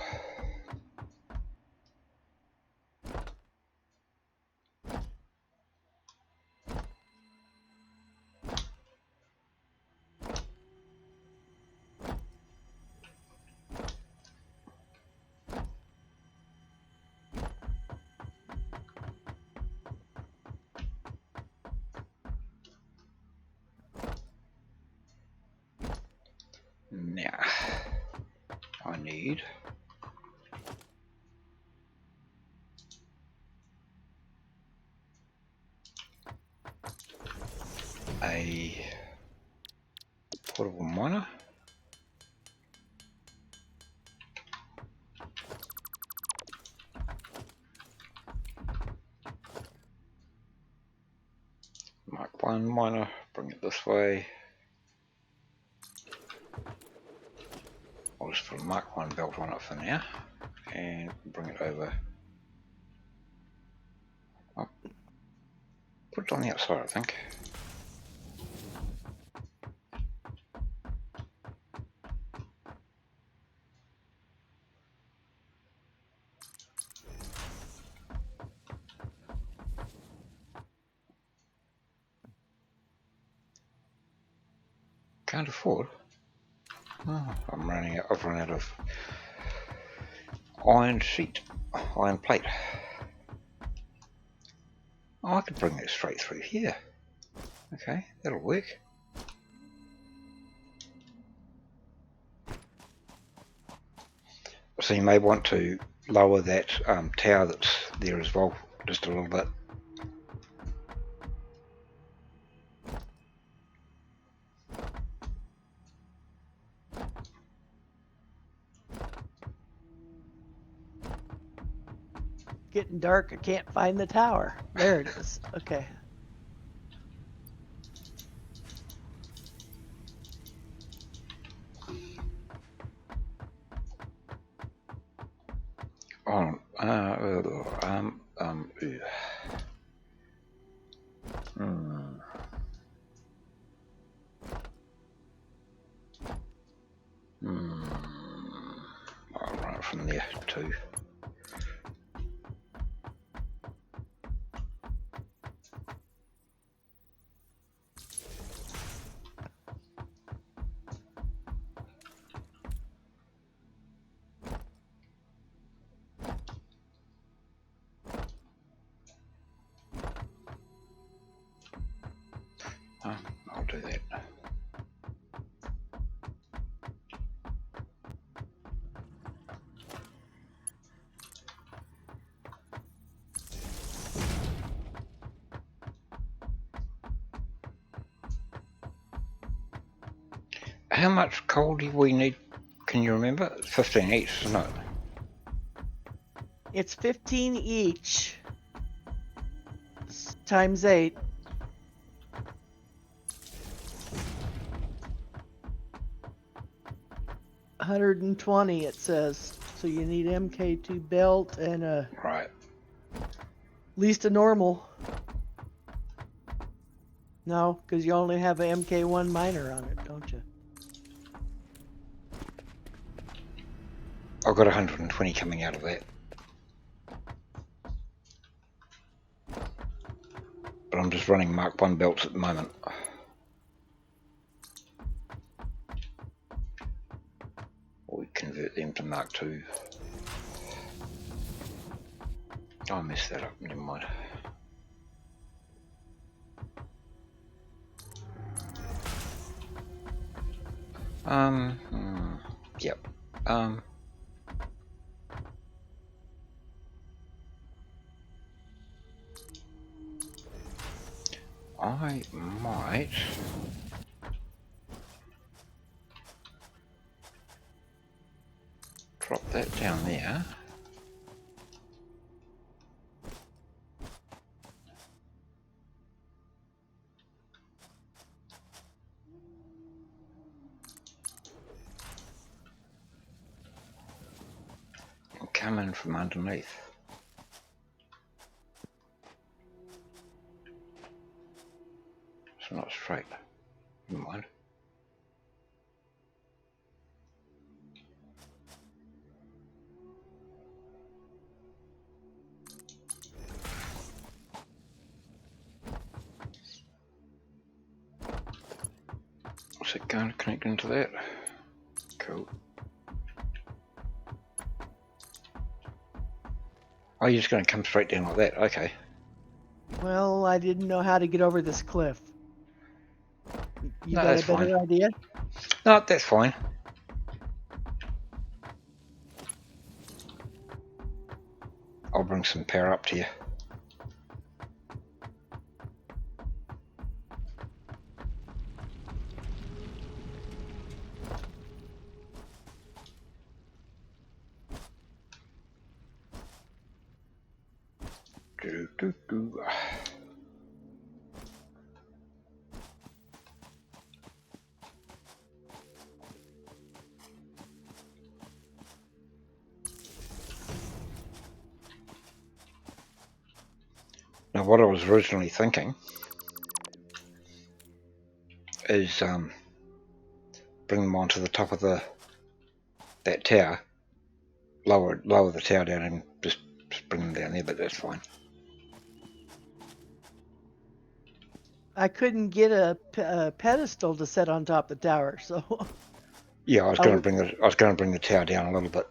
Now, I need a portable miner. Mark 1 miner, bring it this way. I'll just put a Mark 1 belt on it for now and bring it over. I'll put it on the outside, I think. Can't afford. Oh, I've run out of iron sheet, iron plate. Oh, I could bring that straight through here. Okay, that'll work. So you may want to lower that tower that's there as well, just a little bit. Getting dark. I can't find the tower. There it is. Okay. Oh, there too. I'll do that. How much coal do we need? Can you remember? 15 each, isn't it? It's 15 each. Times 8. $120 it says. So you need MK2 belt and at Right. least a normal. No, because you only have an MK1 miner on it, don't you? I've got 120 coming out of that. But I'm just running Mark 1 belts at the moment. Or we convert them to Mark 2. Oh, I messed that up, never mind. Yep. I might drop that down there. And come in from underneath. It's not straight. Never mind. What's it going to connect into that? Cool. Oh, you're just going to come straight down like that? Okay. Well, I didn't know how to get over this cliff. You No, got that's a better fine. idea? No, that's fine. I'll bring some power up to you. Do. Now, what I was originally thinking is bring them onto the top of that tower, lower the tower down, and just bring them down there. But that's fine. I couldn't get a pedestal to set on top of the tower, so Yeah, I was going to bring the tower down a little bit,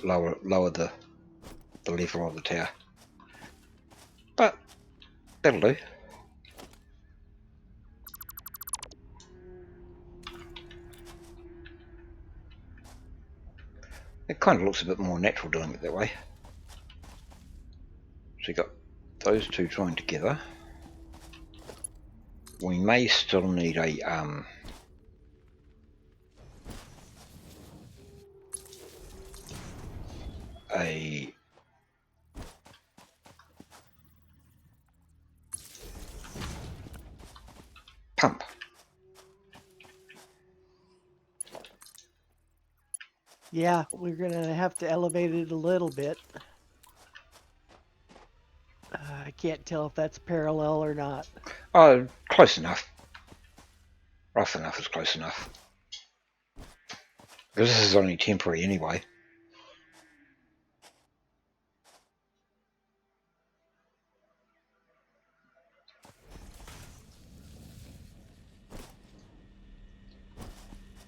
lower the level of the tower. But that'll do. It kind of looks a bit more natural doing it that way. So you got those two joined together. We may still need a pump. yeah, we're gonna have to elevate it a little bit. I can't tell if that's parallel or not. Oh, close enough. Rough enough is close enough. Because this is only temporary anyway.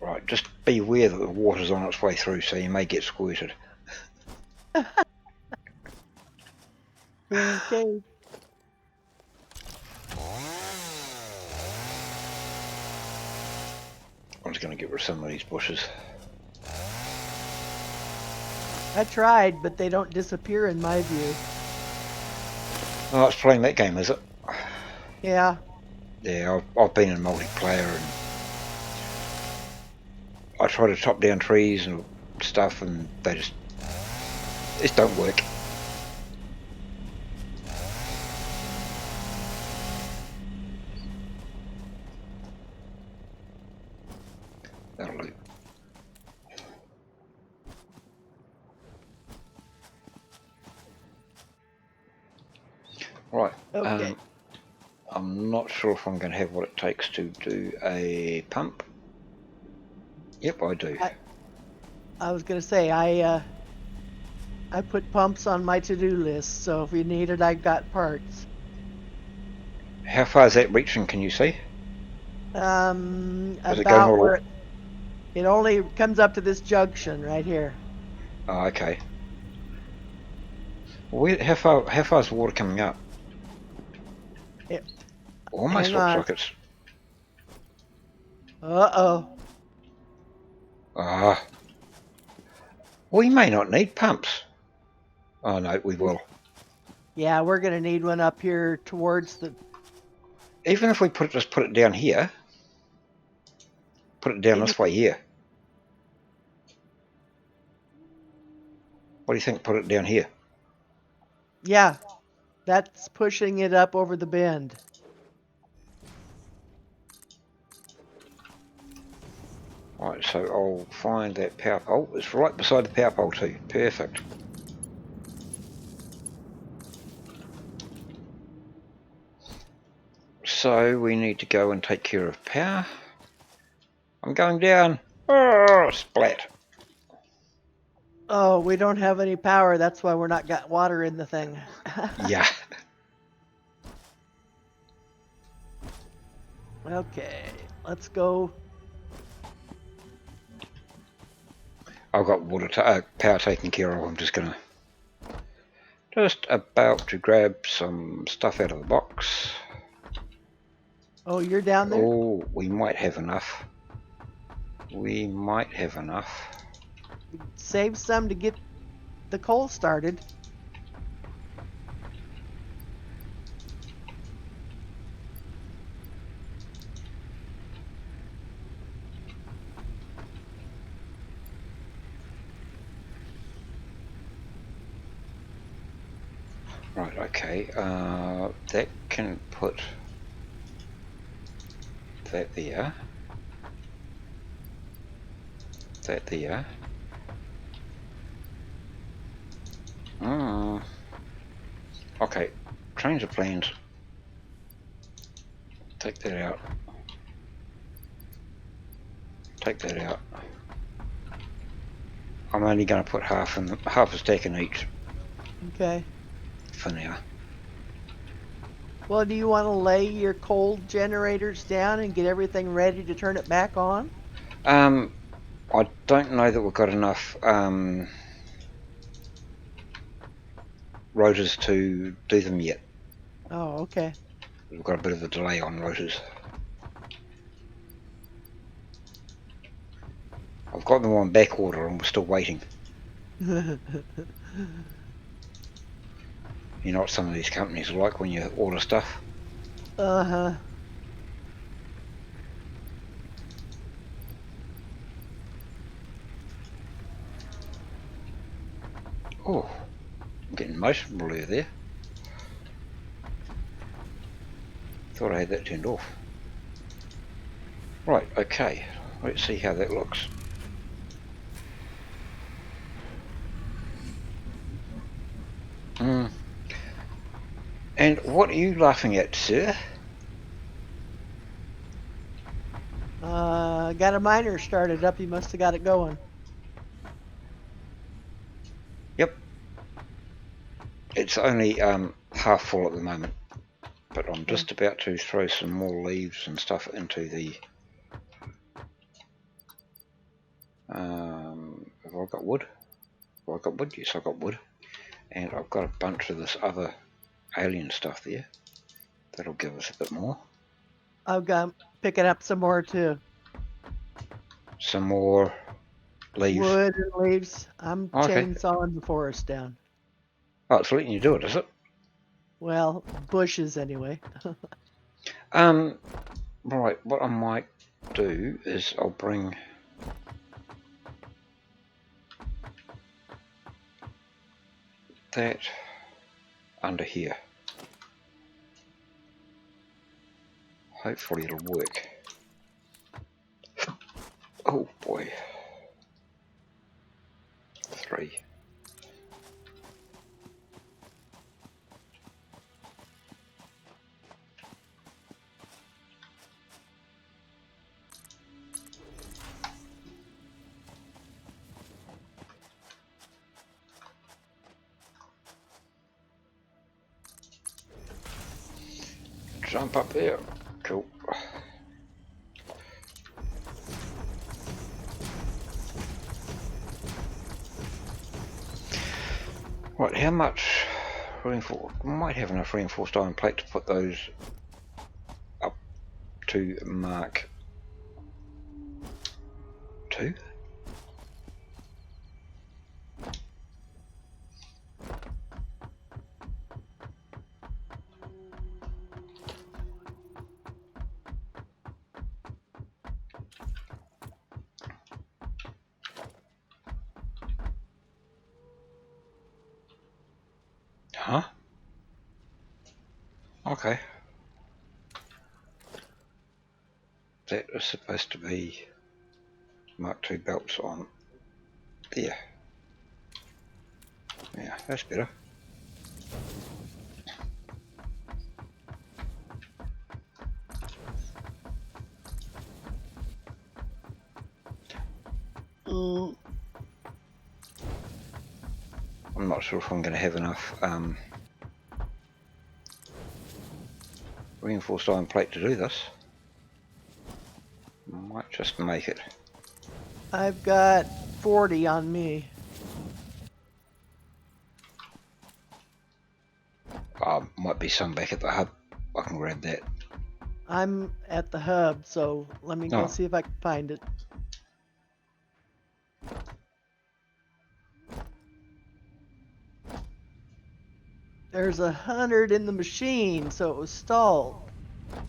Right, just be aware that the water's on its way through, so you may get squirted. Okay. I'm just going to get rid of some of these bushes. I tried, but they don't disappear in my view. Oh, it's playing that game, is it? Yeah. Yeah, I've been in multiplayer and I try to chop down trees and stuff and they just don't work. That'll do. Right. Okay. I'm not sure if I'm going to have what it takes to do a pump. Yep, I do. I was gonna say I put pumps on my to-do list, so if you need it, I've got parts. How far is that reaching, can you see? Is it going About all the way? where it only comes up to this junction right here. Oh, okay. How far is the water coming up? It, Almost hang looks on. like it's... Uh-oh. Ah. We may not need pumps. Oh no, we will. Yeah, we're gonna need one up here towards the. Even if we just put it down here. Put it down this way here. What do you think? Put it down here. Yeah, that's pushing it up over the bend. Right, so I'll find that power pole. It's right beside the power pole too. Perfect. So we need to go and take care of power. I'm going down. Oh, splat. Oh, we don't have any power. That's why we're not got water in the thing. Yeah. Okay, let's go. I've got power taken care of. I'm just about to grab some stuff out of the box. Oh, you're down there? Oh, we might have enough. We might have enough. Save some to get the coal started. Right, okay. That can put that there. That there. Okay, change of plans. Take that out. Take that out. I'm only going to put half a stack in each Okay. for now. Well, do you want to lay your coal generators down and get everything ready to turn it back on? I don't know that we've got enough rotors to do them yet. Oh, okay. We've got a bit of a delay on rotors. I've got them on back order and we're still waiting. You know what some of these companies are like when you order stuff? Uh-huh. Oh, I'm getting motion blur there. Thought I had that turned off. Right, okay. Let's see how that looks. And what are you laughing at, sir? Got a miner started up. You must have got it going. Yep. It's only half full at the moment. But I'm just about to throw some more leaves and stuff into the Have I got wood? Have I got wood? Yes, I've got wood. And I've got a bunch of this other alien stuff there. That'll give us a bit more. I've got picking up some more too. Some more leaves. Wood and leaves. I'm Okay. chainsawing the forest down. Oh, it's letting you do it, is it? Well, bushes anyway. Right, what I might do is I'll bring that under here. Hopefully it'll work. Oh boy. 3. Jump up there. Cool. Right, how much reinforced? Might have enough reinforced iron plate to put those up to Mark 2. Huh? Okay. That is supposed to be Mark 2 belts on there. Yeah, that's better. I'm not sure if I'm going to have enough reinforced iron plate to do this. Might just make it. I've got 40 on me. Might be some back at the hub. I can grab that. I'm at the hub, so let me go Oh. see if I can find it. There's 100 in the machine, so it was stalled.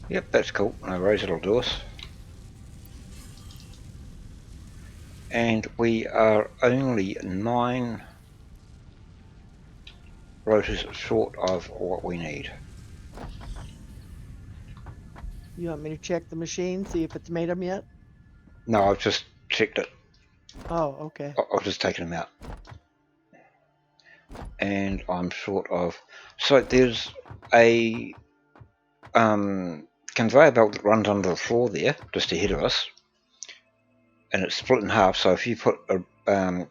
Yep, that's cool. No worries, it'll do us. And we are only 9 rotors short of what we need. You want me to check the machine, see if it's made them yet? No, I've just checked it. Oh, okay. I've just taken them out. And I'm short of... So there's a conveyor belt that runs under the floor there, just ahead of us. And it's split in half, so if you put a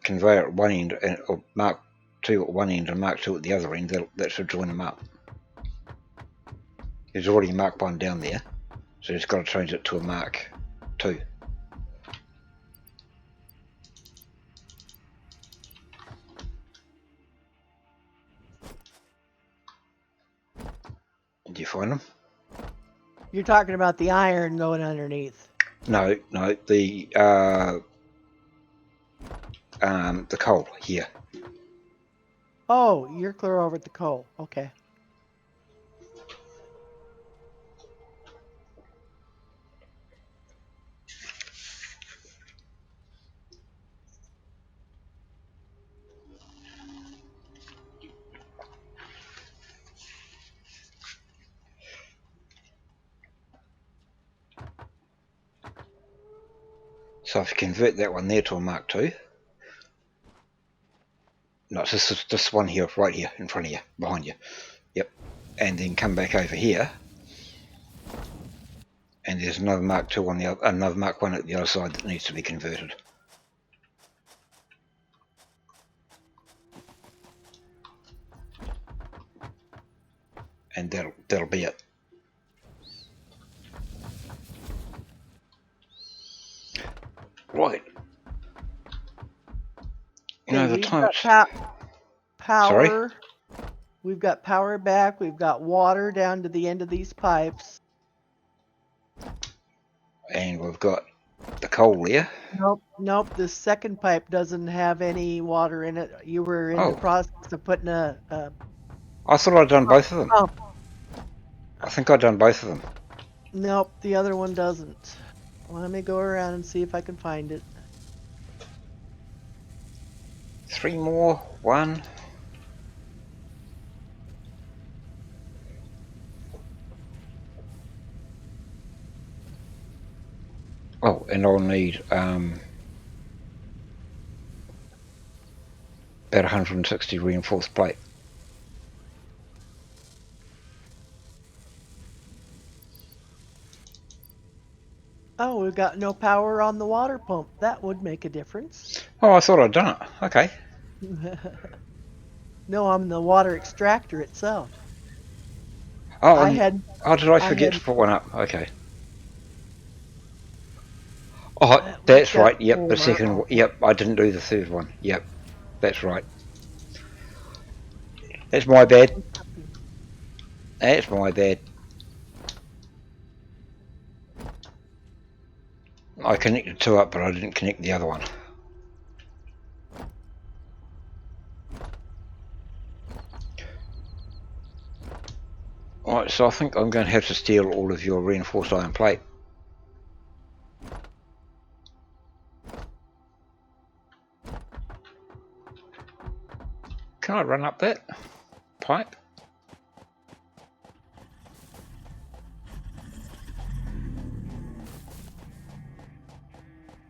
conveyor at one end, and, or Mark 2 at one end and Mark 2 at the other end, that should join them up. There's already a Mark 1 down there, so you've got to change it to a Mark 2. Did you find them? You're talking about the iron going underneath. No, the coal here. Oh, you're clear over at the coal. Okay. So if you convert that one there to a Mark 2, no, it's this one here, right here, in front of you, behind you. Yep. And then come back over here, and there's another Mark 2 on the other, another Mark 1 at the other side that needs to be converted. And that'll be it. Right. You know, Okay, the we've time got it's... Sorry? power. We've got power back. We've got water down to the end of these pipes. And we've got the coal there. Nope, nope. The second pipe doesn't have any water in it. You were in the Oh, process of putting a I thought I'd done both of them. pump. I think I'd done both of them. Nope, the other one doesn't. Let me go around and see if I can find it. 3 more, 1. Oh, and I'll need about 160 reinforced plate. Oh, we've got no power on the water pump. That would make a difference. Oh, I thought I'd done it. Okay. No, on the water extractor itself. Oh, I and had oh, did I I forget had to put one up? Okay. Oh, we've that's got right. Yep, the 4. second. Yep, I didn't do the third one. Yep, that's right. That's my bad. That's my bad. I connected 2 up, but I didn't connect the other one. Alright, so I think I'm going to have to steal all of your reinforced iron plate. Can I run up that pipe?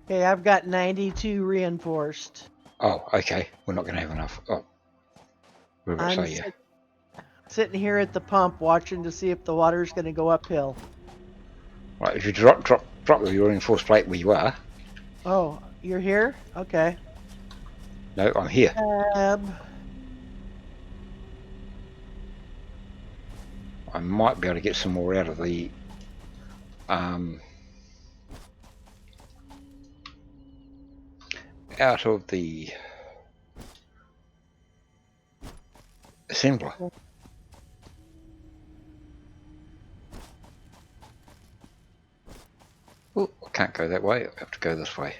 Okay, I've got 92 reinforced. Oh, okay. We're not going to have enough. Oh, we're about to I'm say yeah. sitting here at the pump watching to see if the water's going to go uphill. Right, if you drop your reinforced plate where you are. Oh, you're here? Okay. No, I'm here. I might be able to get some more out of the assembler. Oh, I can't go that way. I have to go this way.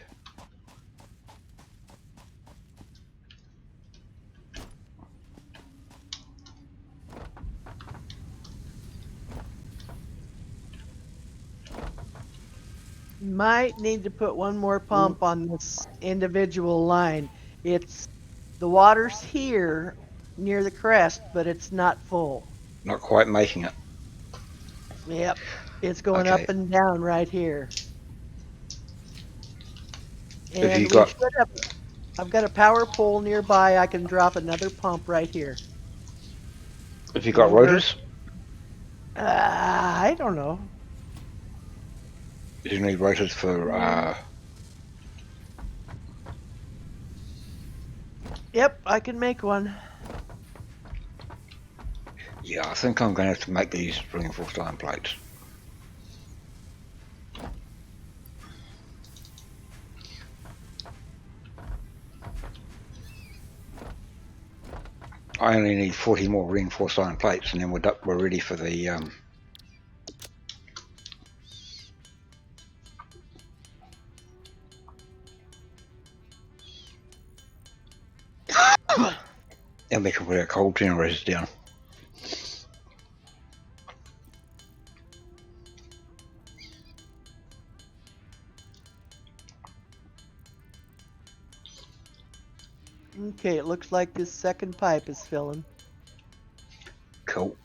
Might need to put one more pump on this individual line. It's the water's here near the crest, but it's not full. Not quite making it. Yep. It's going Okay. up and down right here. Have you And we got should have I've got a power pole nearby. I can drop another pump right here. Longer. rotors? I don't know. Do you need rotors for Yep, I can make one. yeah, I think I'm going to have to make these reinforced iron plates. I only need 40 more reinforced iron plates, and then we're ready for the and we can put our coal generators down. Okay, it looks like this second pipe is filling. Cool.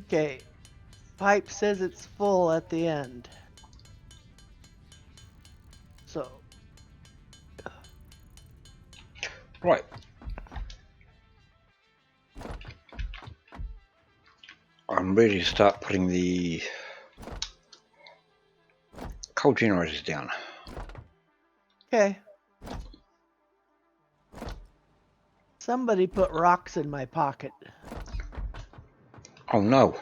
Okay, pipe says it's full at the end. So, Right. I'm ready to start putting the coal generators down. Okay. Somebody put rocks in my pocket. Oh no,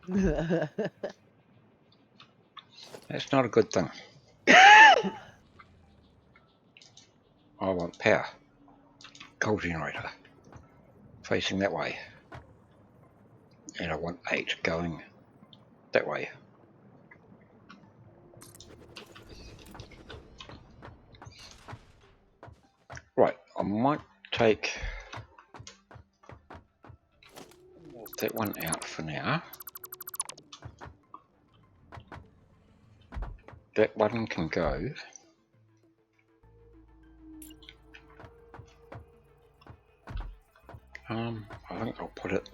that's not a good thing. I want power. Coal generator. Facing that way. And I want 8 going that way. Right, I might take that one out for now. That one can go. I think I'll put it.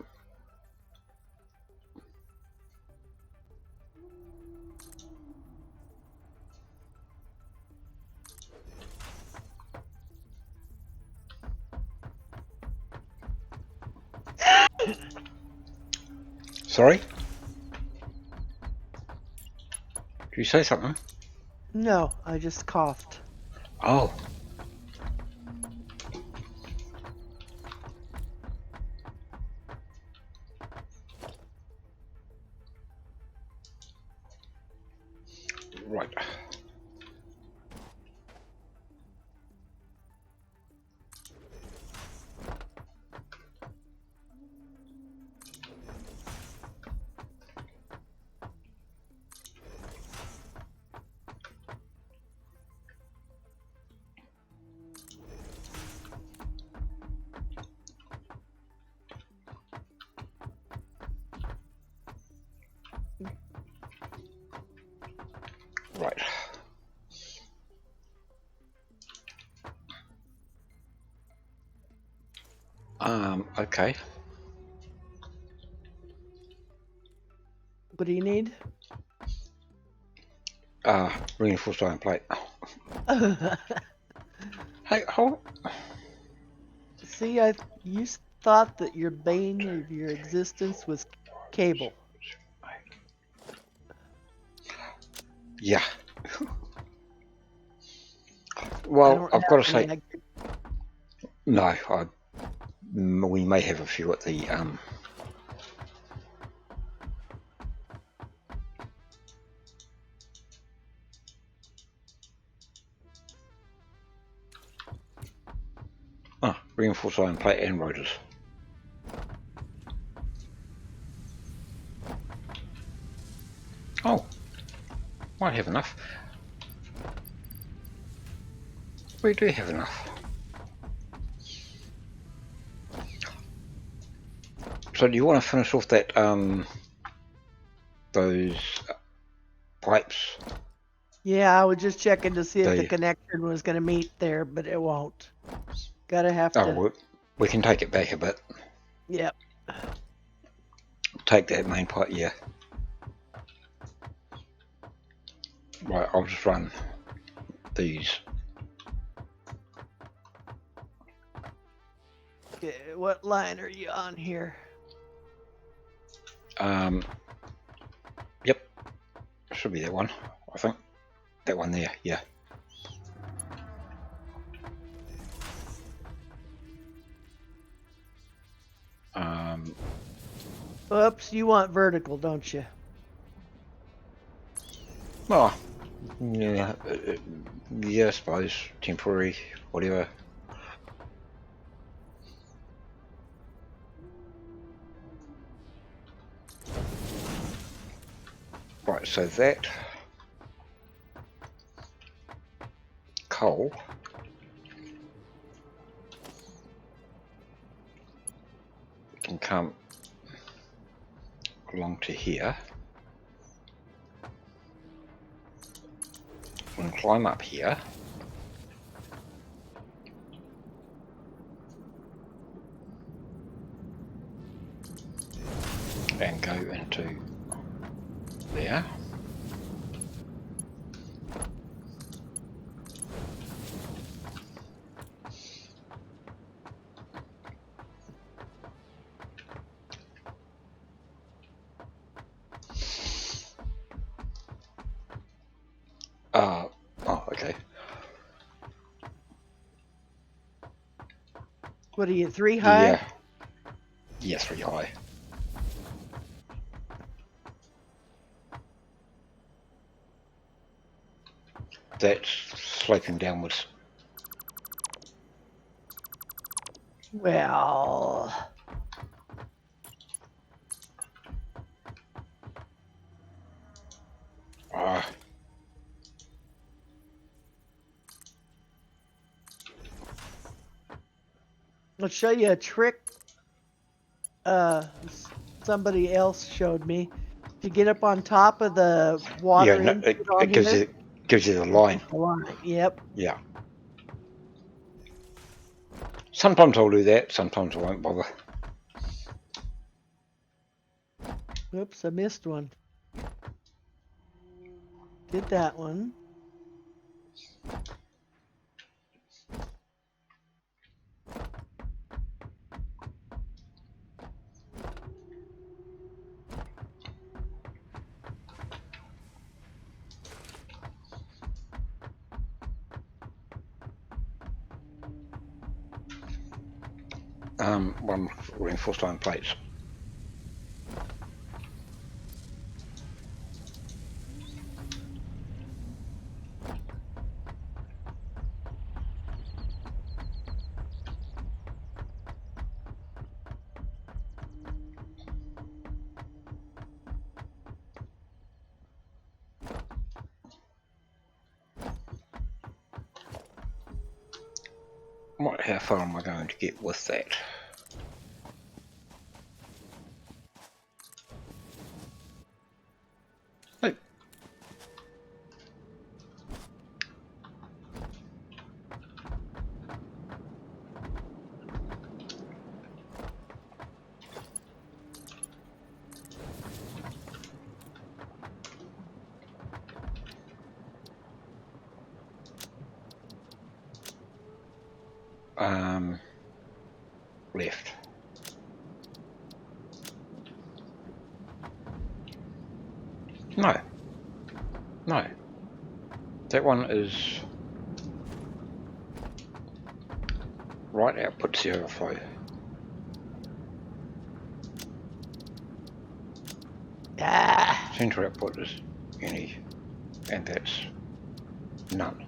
Sorry? Did you say something? No, I just coughed. Oh. Right. Right. Okay. What do you need? Reinforced iron plate. Hey, hold. See, you thought that your bane of your existence was cable. Yeah. I Well, don't I've have got to any. say, no. We may have a few at the reinforced iron plate and rotors. Oh, might have enough. We do have enough. So do you want to finish off that those pipes? Yeah, I was just checking to see if the The connection was going to meet there, but it won't. Gotta have to. we can take it back a bit. Yep. Take that main pipe, yeah. Right, I'll just run these. Okay, what line are you on here? Yep, should be that one, I think. That one there, yeah. Oops, you want vertical, don't you? Oh, yeah, yeah, I suppose. Temporary, whatever. Right, so that coal can come along to here and climb up here and go into there. Oh, okay. What are you, 3 high? Yeah. Yeah, 3 high. That's sloping downwards. Well, Ah, let's show you a trick somebody else showed me. If you get up on top of the yeah, water no, input on it gives here, you the it line. gives the line. Yep. Yeah. Sometimes I'll do that. Sometimes I won't bother. Oops, I missed one. Did that one. One reinforced iron plates. What? How far am I going to get with that? Oh, left. No, no. That one is right output zero flow. Ah. Center output is any, and that's none.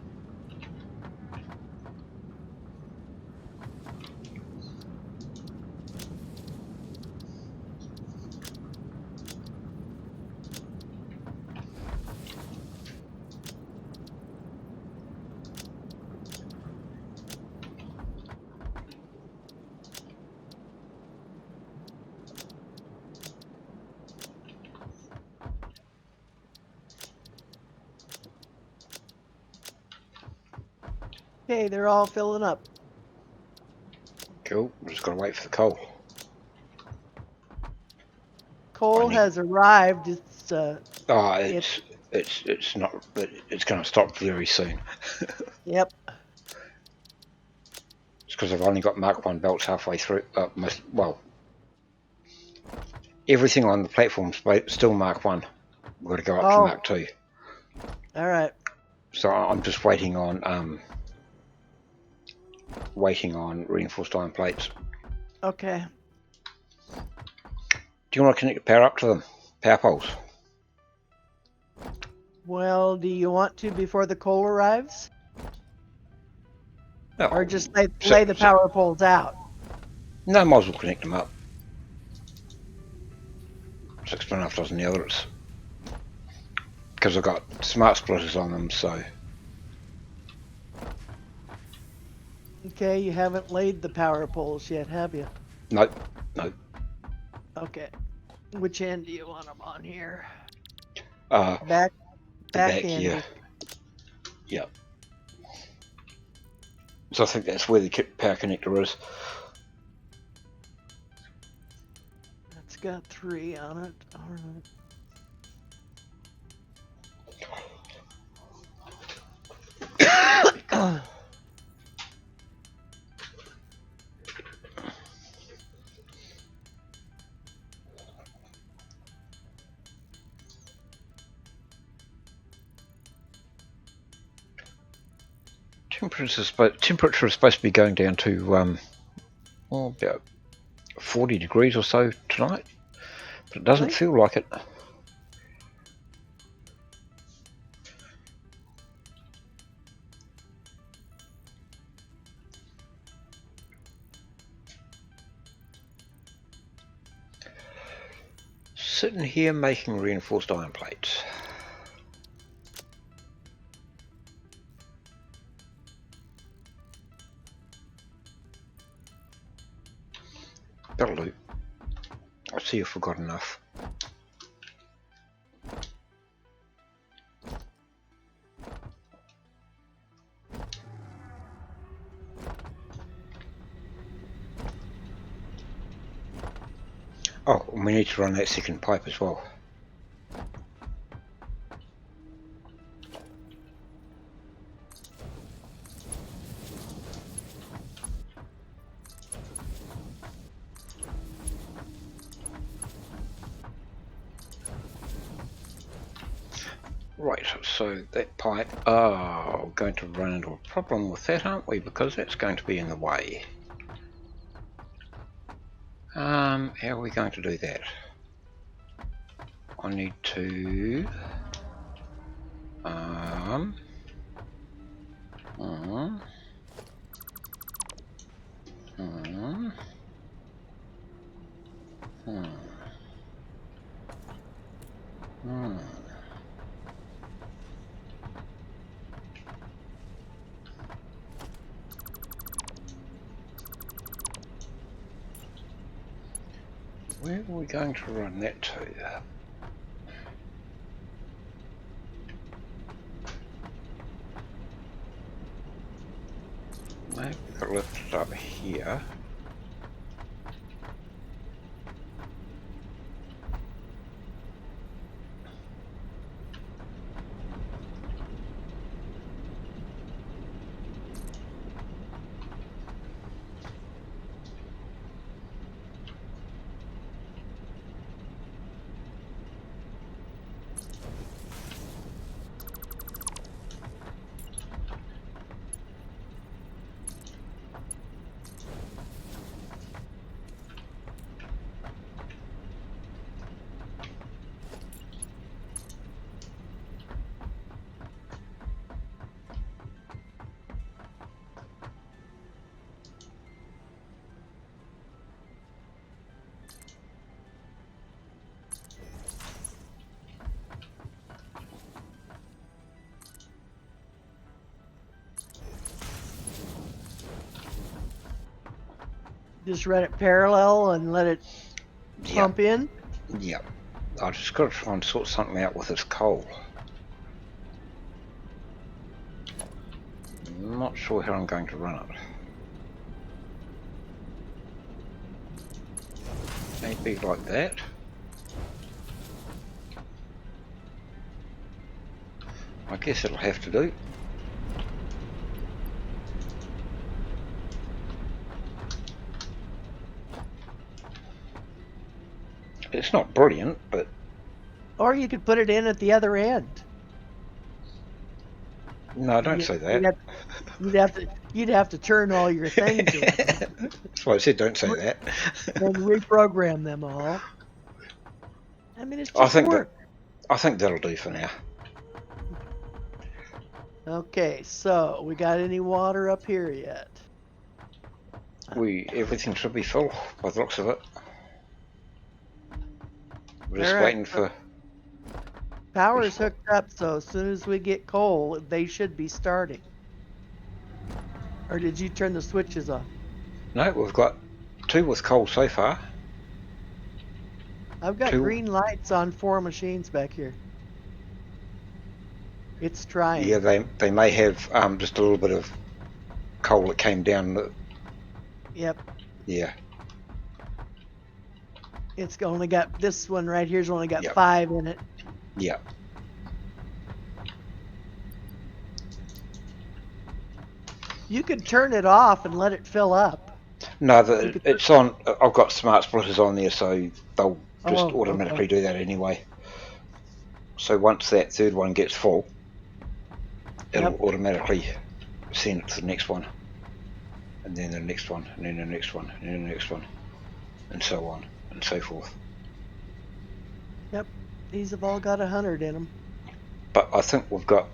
Okay, they're all filling up. Cool. Just gotta wait for the coal. I Coal need. has arrived. It's it. It's not. It's going to stop very soon. Yep. It's because I've only got Mark 1 belts halfway through. Well, everything on the platform's still Mark 1. We've got to go up to Oh, Mark 2. all right. So I'm just waiting on reinforced iron plates. Okay. Do you want to connect the power up to them? Power poles? Well, do you want to before the coal arrives, No. or just lay the power poles out? No, might as well connect them up. 6.5 dozen the others. Because I've got smart splitters on them, so. Okay, you haven't laid the power poles yet, have you? Nope. Nope. Okay. Which end do you want them on here? Uh, Back the back back end. here. Yep. So I think that's where the power connector is. That's got 3 on it. All right. Temperature is supposed to be going down to about 40 degrees or so tonight, but it doesn't Really? feel like it. Sitting here making reinforced iron plates. That'll do. I'll see if we've got enough. Oh, and we need to run that second pipe as well. Right, so that pipe, we're going to run into a problem with that, aren't we? Because that's going to be in the way. How are we going to do that? I need to... Hmm. Where are we going to run that to? Maybe we could lift it up here. Just run it parallel and let it pump in? Yep. I've just got to try and sort something out with this coal. I'm not sure how I'm going to run it. Maybe like that. I guess it'll have to do. It's not brilliant, but... Or you could put it in at the other end. No, don't say that. You'd have to turn all your things around That's why I said don't say that. and reprogram them all. I mean, it's I just think work. that'll do for now. Okay, so we got any water up here yet? Everything should be full by the looks of it. We're just All right, waiting for... Power's hooked up, so as soon as we get coal, they should be starting. Or did you turn the switches off? No, we've got 2 with coal so far. I've got 2. green lights on 4 machines back here. It's trying. Yeah, they may have just a little bit of coal that came down. Yep. Yeah. It's only got, this one right here's only got Yep. 5 in it. Yeah. You could turn it off and let it fill up. No, it's on. I've got smart splitters on there, so they'll just Oh, automatically okay. do that anyway. So once that third one gets full, it'll Yep. automatically send it to the next one, and then the next one, and then the next one, and then the next one, and so on and so forth. Yep. These have all got 100 in them. But I think we've got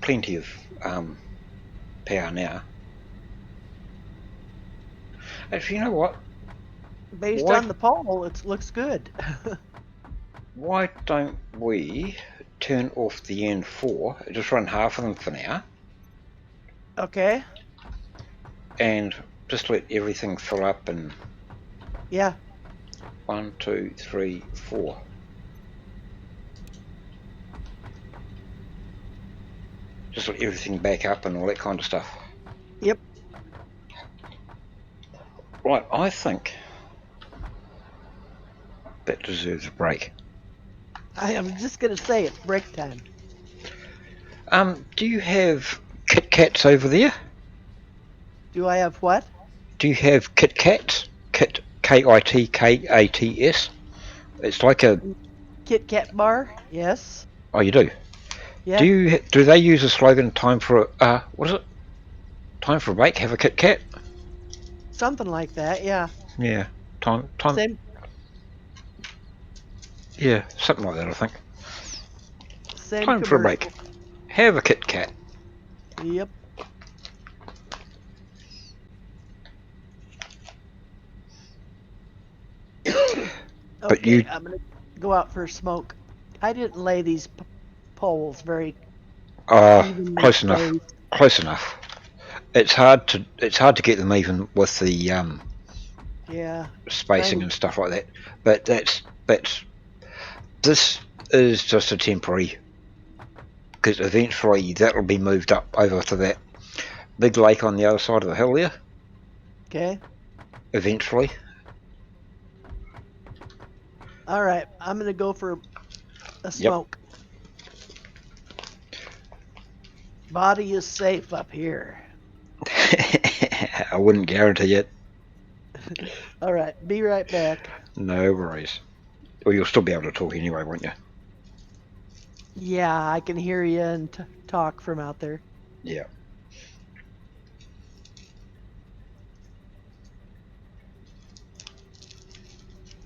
plenty of power now. Actually, you know what? Based Why on the poll, it looks good. why don't we turn off the N4, just run half of them for now, Okay. and just let everything fill up in Yeah. 1, 2, 3, 4. Just let everything back up and all that kind of stuff. Yep. Right, I think that deserves a break. I am just going to say it's break time. Do you have Kit Kats over there? Do I have what? Do you have Kit Kats? Kit, Kitkats. It's like a. Kit Kat bar? Yes. Oh, you do. Yeah. Do they use a slogan? Time for a what is it? Time for a break. Have a Kit Kat. Something like that. Yeah. Yeah. Time. Same. Yeah, something like that. I think. Same Time for a break. commercial. Have a Kit Kat. Yep. But you. Okay. I'm going to go out for a smoke. I didn't lay these poles very evenly Close enough. spaced. Close enough. It's hard to get them even with the Yeah. spacing Trying and stuff like that. But this is just a temporary, because eventually that'll be moved up over to that big lake on the other side of the hill there. Okay. Eventually. All right. I'm going to go for a Yep. smoke. Body is safe up here. I wouldn't guarantee it. All right. Be right back. No worries. Well, you'll still be able to talk anyway, won't you? Yeah, I can hear you and talk from out there. Yeah.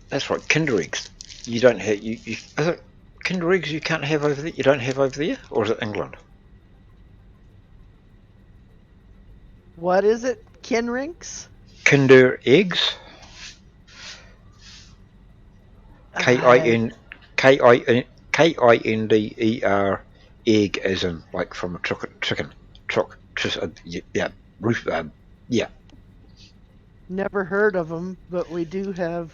That's right. Kinder eggs. You don't have you. Is it Kinder eggs you can't have over there? You don't have over there, or is it England? What is it? Kinrinks? Kinder eggs. K I I N K I N Kinder egg, as in like from a chicken. Yeah, roof. Yeah. never heard of them, but we do have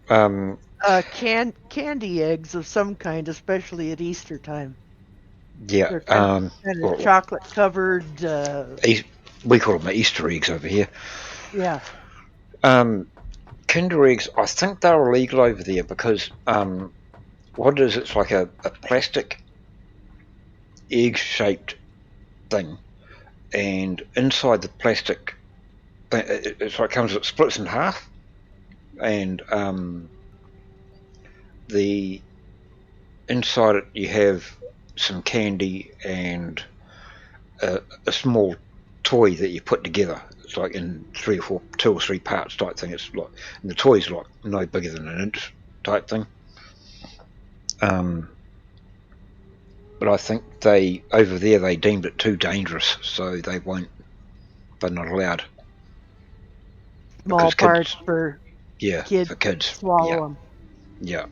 Um. candy eggs of some kind, especially at Easter time. Yeah. They're kind of Well, chocolate covered. we call them Easter eggs over here. Yeah. Um. Kinder eggs. I think they're illegal over there because what it is, it's like a plastic egg shaped thing, and inside the plastic thing, it's like it splits in half, and the inside it you have some candy and a small toy that you put together. It's like in 2 or 3 parts type thing. It's like, and the toy's like no bigger than an inch type thing. Um, but I think they over there they deemed it too dangerous, so they won't. They're not allowed Small because parts kids. for Yeah, kids for to kids. Yeah, swallow them. yeah.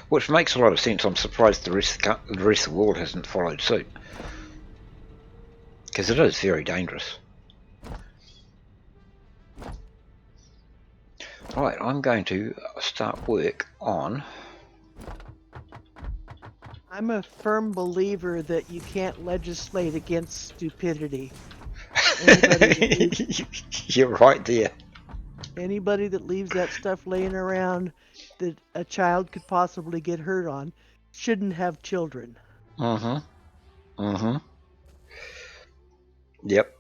Which makes a lot of sense. I'm surprised the rest of the world hasn't followed suit, because it is very dangerous. Right, I'm going to start work on. I'm a firm believer that you can't legislate against stupidity. Anybody that leaves, You're right there. anybody that leaves that stuff laying around that a child could possibly get hurt on shouldn't have children. Mm-hmm. Mm-hmm. Yep.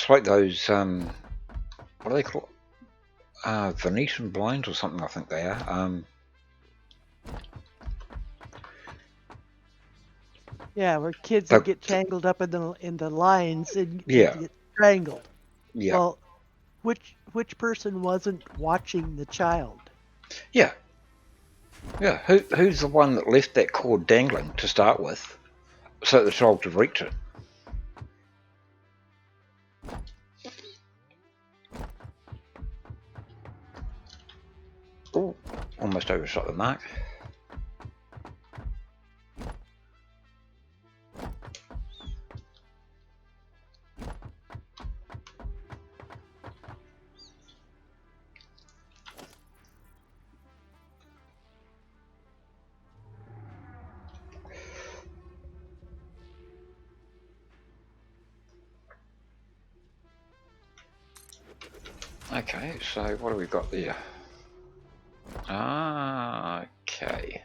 It's like those, what do they call it? Venetian blinds or something, I think they are. Yeah, where kids They, would get tangled up in the lines and yeah, get strangled. yeah, Well, which person wasn't watching the child? yeah, yeah. Who's the one that left that cord dangling to start with, so that the child could reach it? Oh, almost overshot the mark. Okay, so what have we got there? Okay.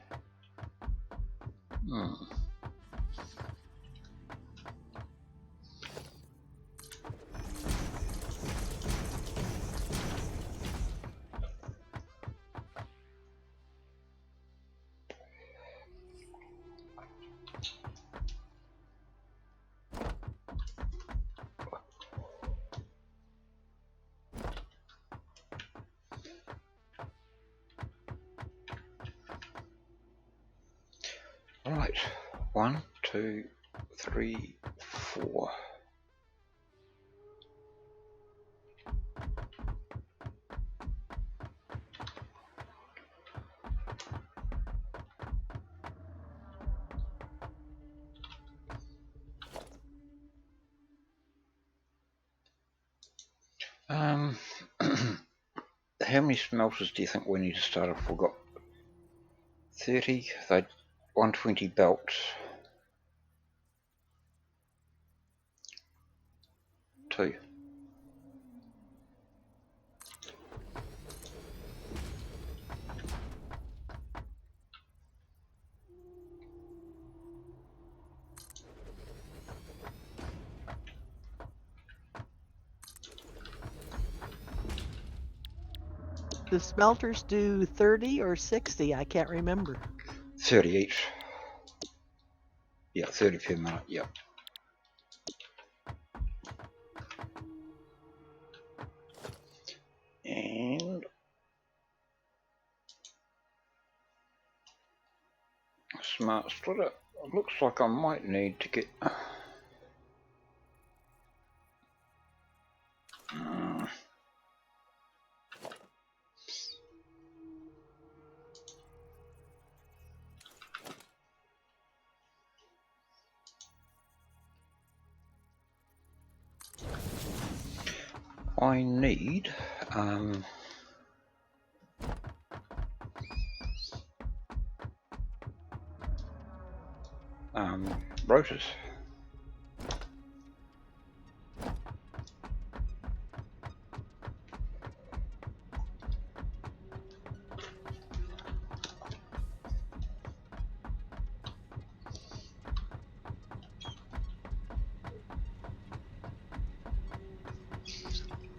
Right, 1, 2, 3, 4. How many smelters do you think we need to start off? We've got 30, they 120 belts, 2. The smelters do 30 or 60, I can't remember. 30 each. Yeah, 30 per minute, yeah. And smart splitter. It looks like I might need to get I need rotors.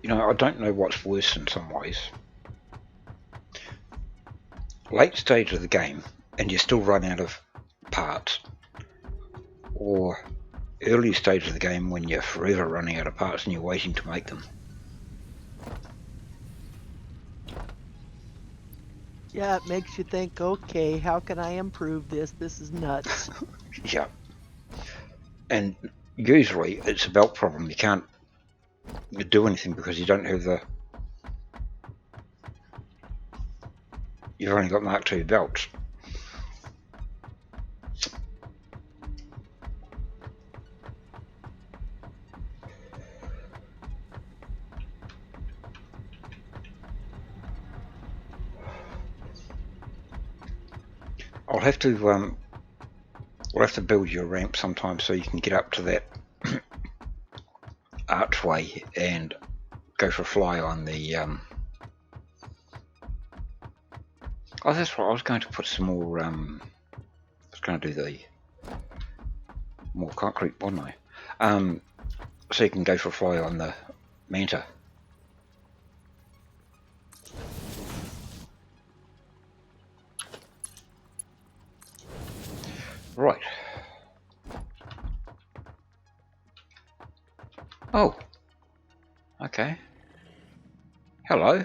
You know, I don't know what's worse in some ways. Late stage of the game and you still run out of parts, or early stage of the game when you're forever running out of parts and you're waiting to make them. Yeah, it makes you think, okay, how can I improve this? This is nuts. Yeah. And usually it's a belt problem. You can't do anything because you don't have the... You've only got Mark II belts. I'll have to we'll have to build you a ramp sometime so you can get up to that archway and go for a fly on the oh, that's right, I was going to put some more I was going to do the more concrete, wasn't I? So you can go for a fly on the Manta. Right. Oh. Okay. Hello.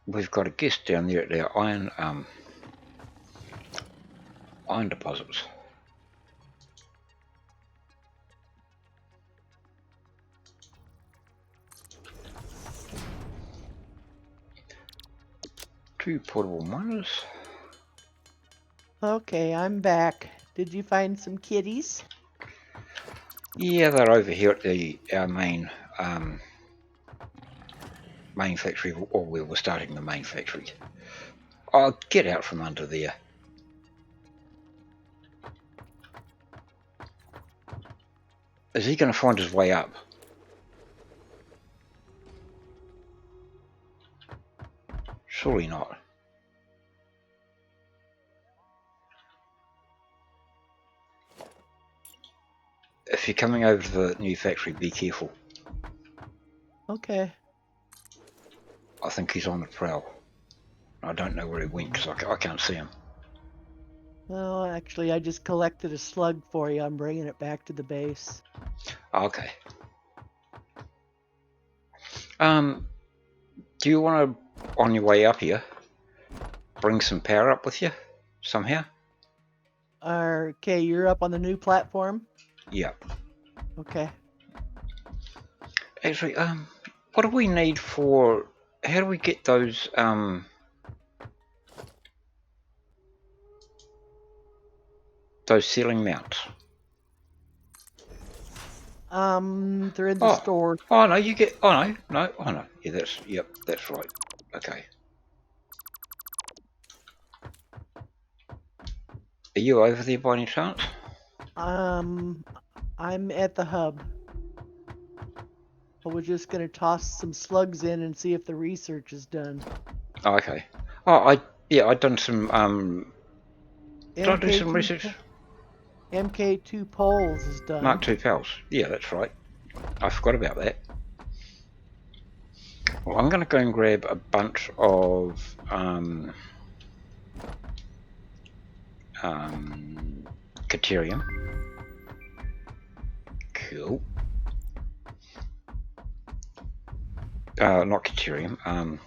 We've got a guest down there at our iron deposits. Two portable miners. Okay, I'm back. Did you find some kitties? Yeah, they're over here at our main factory, or we were starting the main factory. I'll get out from under there. Is he going to find his way up? Surely not. If you're coming over to the new factory, be careful. Okay. I think he's on the prowl. I don't know where he went because I can't see him. Well, actually, I just collected a slug for you. I'm bringing it back to the base. Okay. Do you want to, on your way up here, bring some power up with you somehow? Okay, you're up on the new platform? Yeah. Okay. Actually, what do we need for? How do we get those ceiling mounts? They're in the store. Oh no, you get. Oh no. Yeah, that's right. Okay. Are you over there by any chance? I'm at the hub. I was just gonna toss some slugs in and see if the research is done. Oh, okay. Oh, I'd done some. Did I do some MK2 research? MK2 poles is Mark done. II pals. Yeah, that's right. I forgot about that. Well, I'm going to go and grab a bunch of Caterium. Cool. Not Caterium.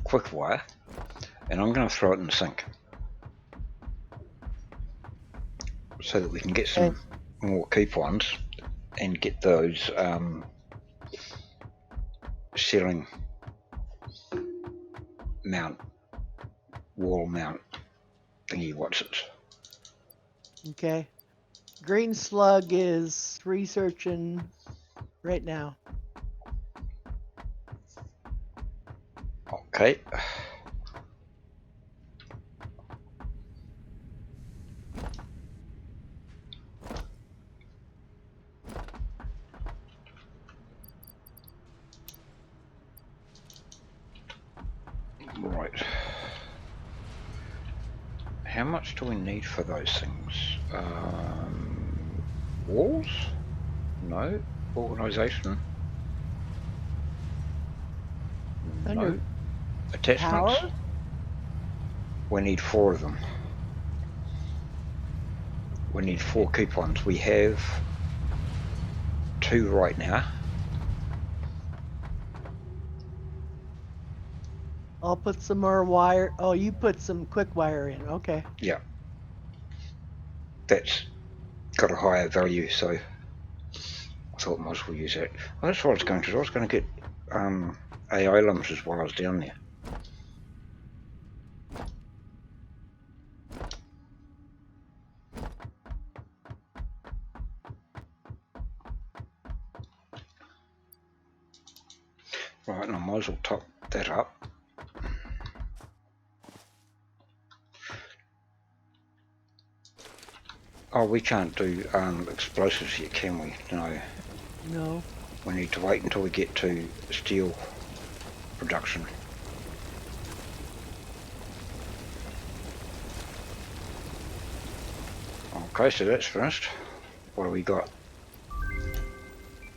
Quick wire, and I'm going to throw it in the sink so that we can get some more coupons and get those ceiling mount, wall mount thingy. What's it? Okay. Green slug is researching right now. Okay. Right. How much do we need for those things? Walls? No. Organisation? No. Attachments? Power? We need 4 of them. We need 4 coupons. We have 2 right now. I'll put some more wire. Oh, you put some quick wire in. Okay. Yeah. That's got a higher value, so I thought I might as well use that. Well, that's what I was going to do. I was going to get AI limiters while I was down there. Right, and I might as well top that up. Oh, we can't do explosives yet, can we? No. No. We need to wait until we get to steel production. Okay, so that's finished. What do we got?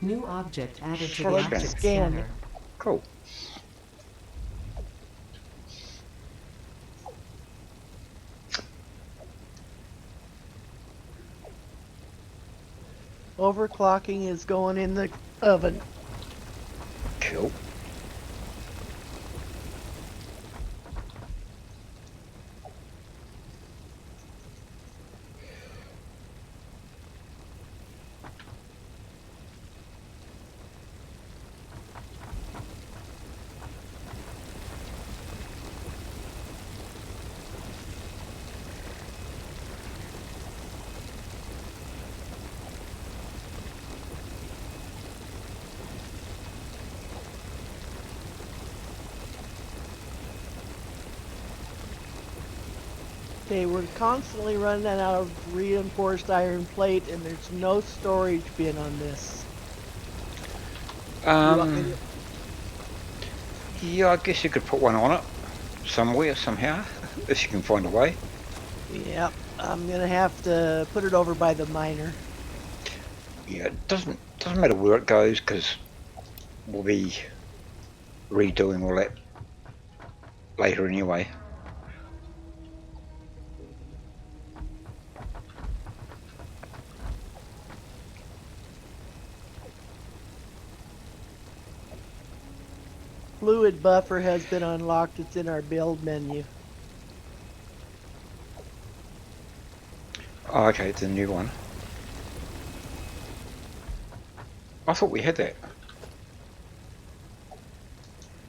New object added to the Select object scan. scanner. Cool. Overclocking is going in the oven. Cool. Okay, we're constantly running out of reinforced iron plate, and there's no storage bin on this. You want me Yeah, I guess you could put one on it somewhere, somehow, if you can find a way. Yep, I'm gonna have to put it over by the miner. Yeah, it doesn't matter where it goes because we'll be redoing all that later anyway. Fluid buffer has been unlocked. It's in our build menu. Oh, okay, it's a new one. I thought we had that.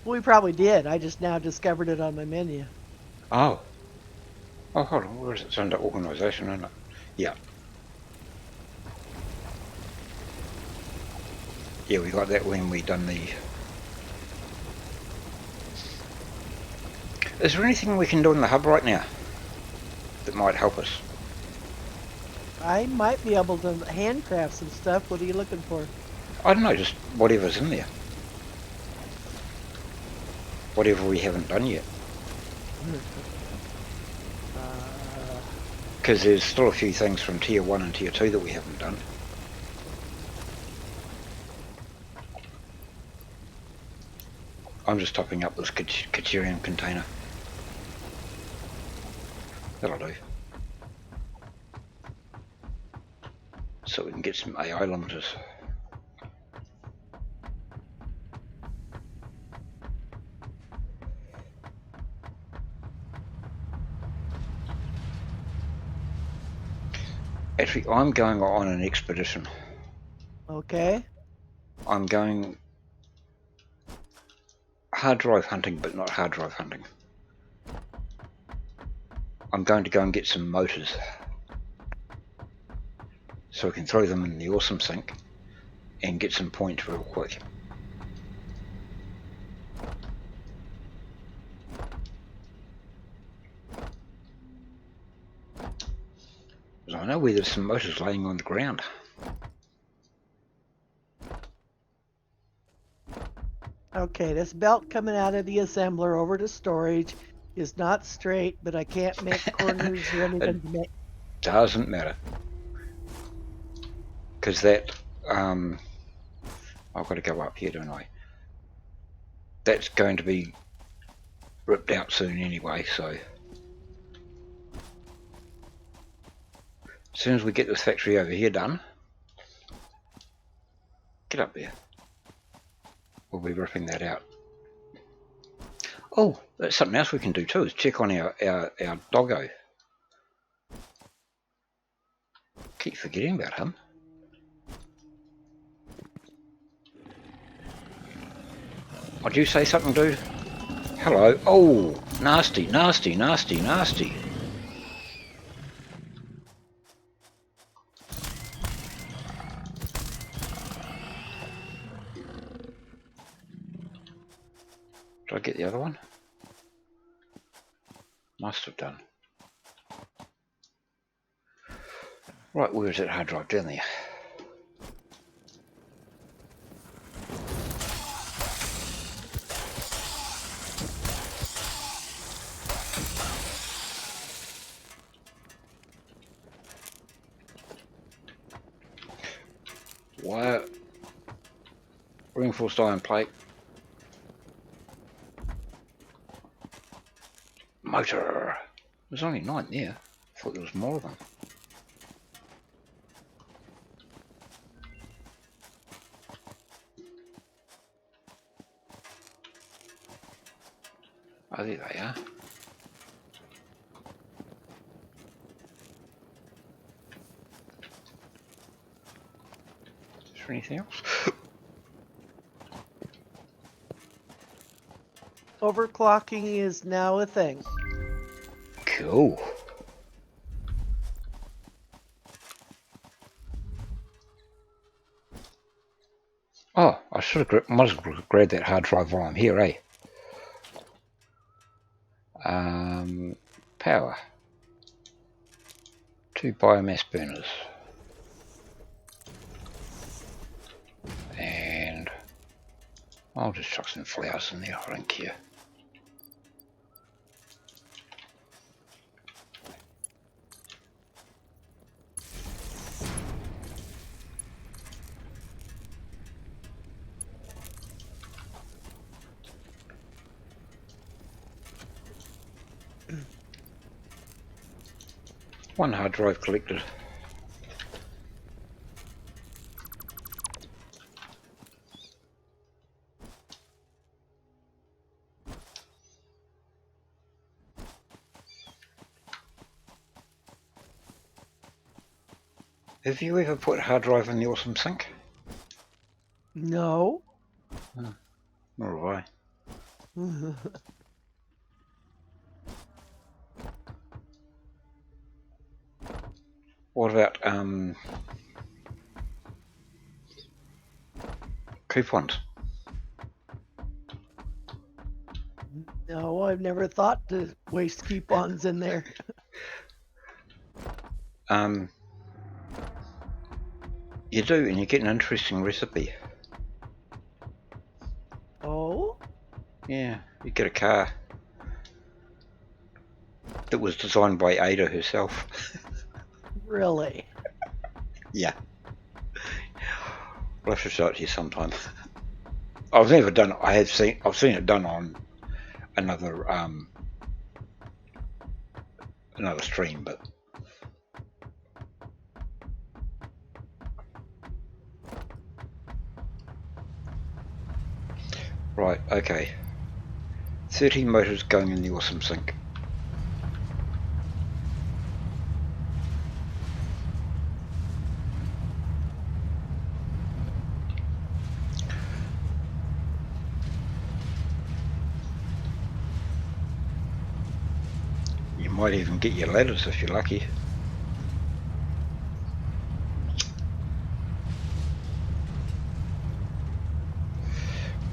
We probably did. I just now discovered it on my menu. Oh. Oh, hold on. Where is it? It's under organisation, isn't it? Yeah. Yeah, we got that when we done the... Is there anything we can do in the hub right now that might help us? I might be able to handcraft some stuff. What are you looking for? I don't know, just whatever's in there. Whatever we haven't done yet. Because there's still a few things from tier 1 and tier 2 that we haven't done. I'm just topping up this Katerium container. That'll do. So we can get some AI limiters. Actually, I'm going on an expedition. Okay. I'm going hard drive hunting, but not hard drive hunting. I'm going to go and get some motors so we can throw them in the awesome sink and get some points real quick. Because I know where there's some motors laying on the ground. Okay, this belt coming out of the assembler over to storage is not straight, but I can't make corners or anything to make. Doesn't matter. Because that, I've got to go up here, don't I? That's going to be ripped out soon anyway, so. As soon as we get this factory over here done, get up there. We'll be ripping that out. Oh, that's something else we can do too, is check on our doggo. Keep forgetting about him. Would you say something, dude? Hello. Oh, nasty, nasty, nasty, nasty. Did I get the other one? Must have done. Right, where is that hard drive? Down there. Wire. Reinforced iron plate. Motor. There's only 9 there. I thought there was more of them. Oh, there they are. Is there anything else? Overclocking is now a thing. Cool. Oh, I should have might as well grab that hard drive while I'm here, eh? Power. 2 biomass burners. And I'll just chuck some flowers in there, I don't care. One hard drive collected. Have you ever put a hard drive in the awesome sink? No. Nor have I. What about coupons? No, I've never thought to waste coupons in there. You do, and you get an interesting recipe. Oh? Yeah, you get a car that was designed by Ada herself. Really? Yeah. I'll have to show it to you sometime. I've never done it. I've seen it done on another stream, but right, okay. 13 motors going in the awesome sink. You might even get your ladders if you're lucky.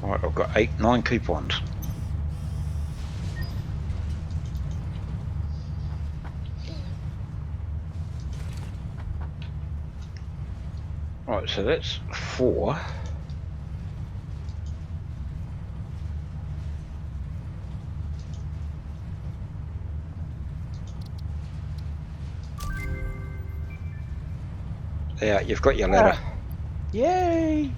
Right, I've got 9 coupons. Right, so that's 4. Yeah, you've got your ladder. Yay!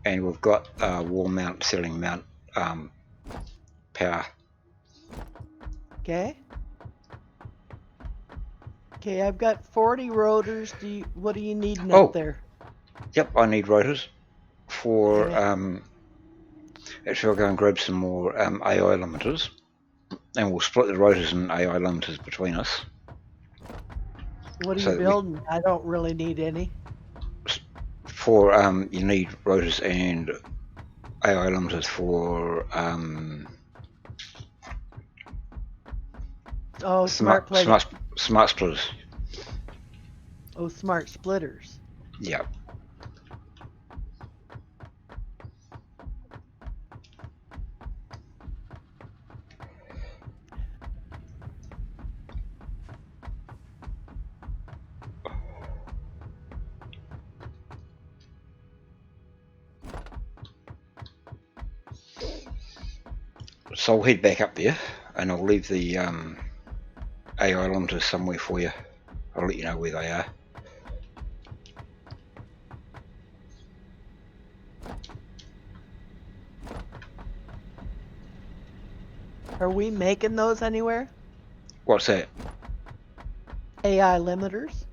And we've got wall mount, ceiling mount power. Okay. Okay, I've got 40 rotors. What do you need up there? Yep, I need rotors for Okay. actually I'll go and grab some more AI limiters, and we'll split the rotors and AI limiters between us. What are you building? I don't really need any. For you need rotors and AI limiters for smart plating. Smart splitters. Oh, smart splitters. Yeah. So I'll head back up there, and I'll leave the AI limiters somewhere for you. I'll let you know where they are. Are we making those anywhere? What's that? AI limiters?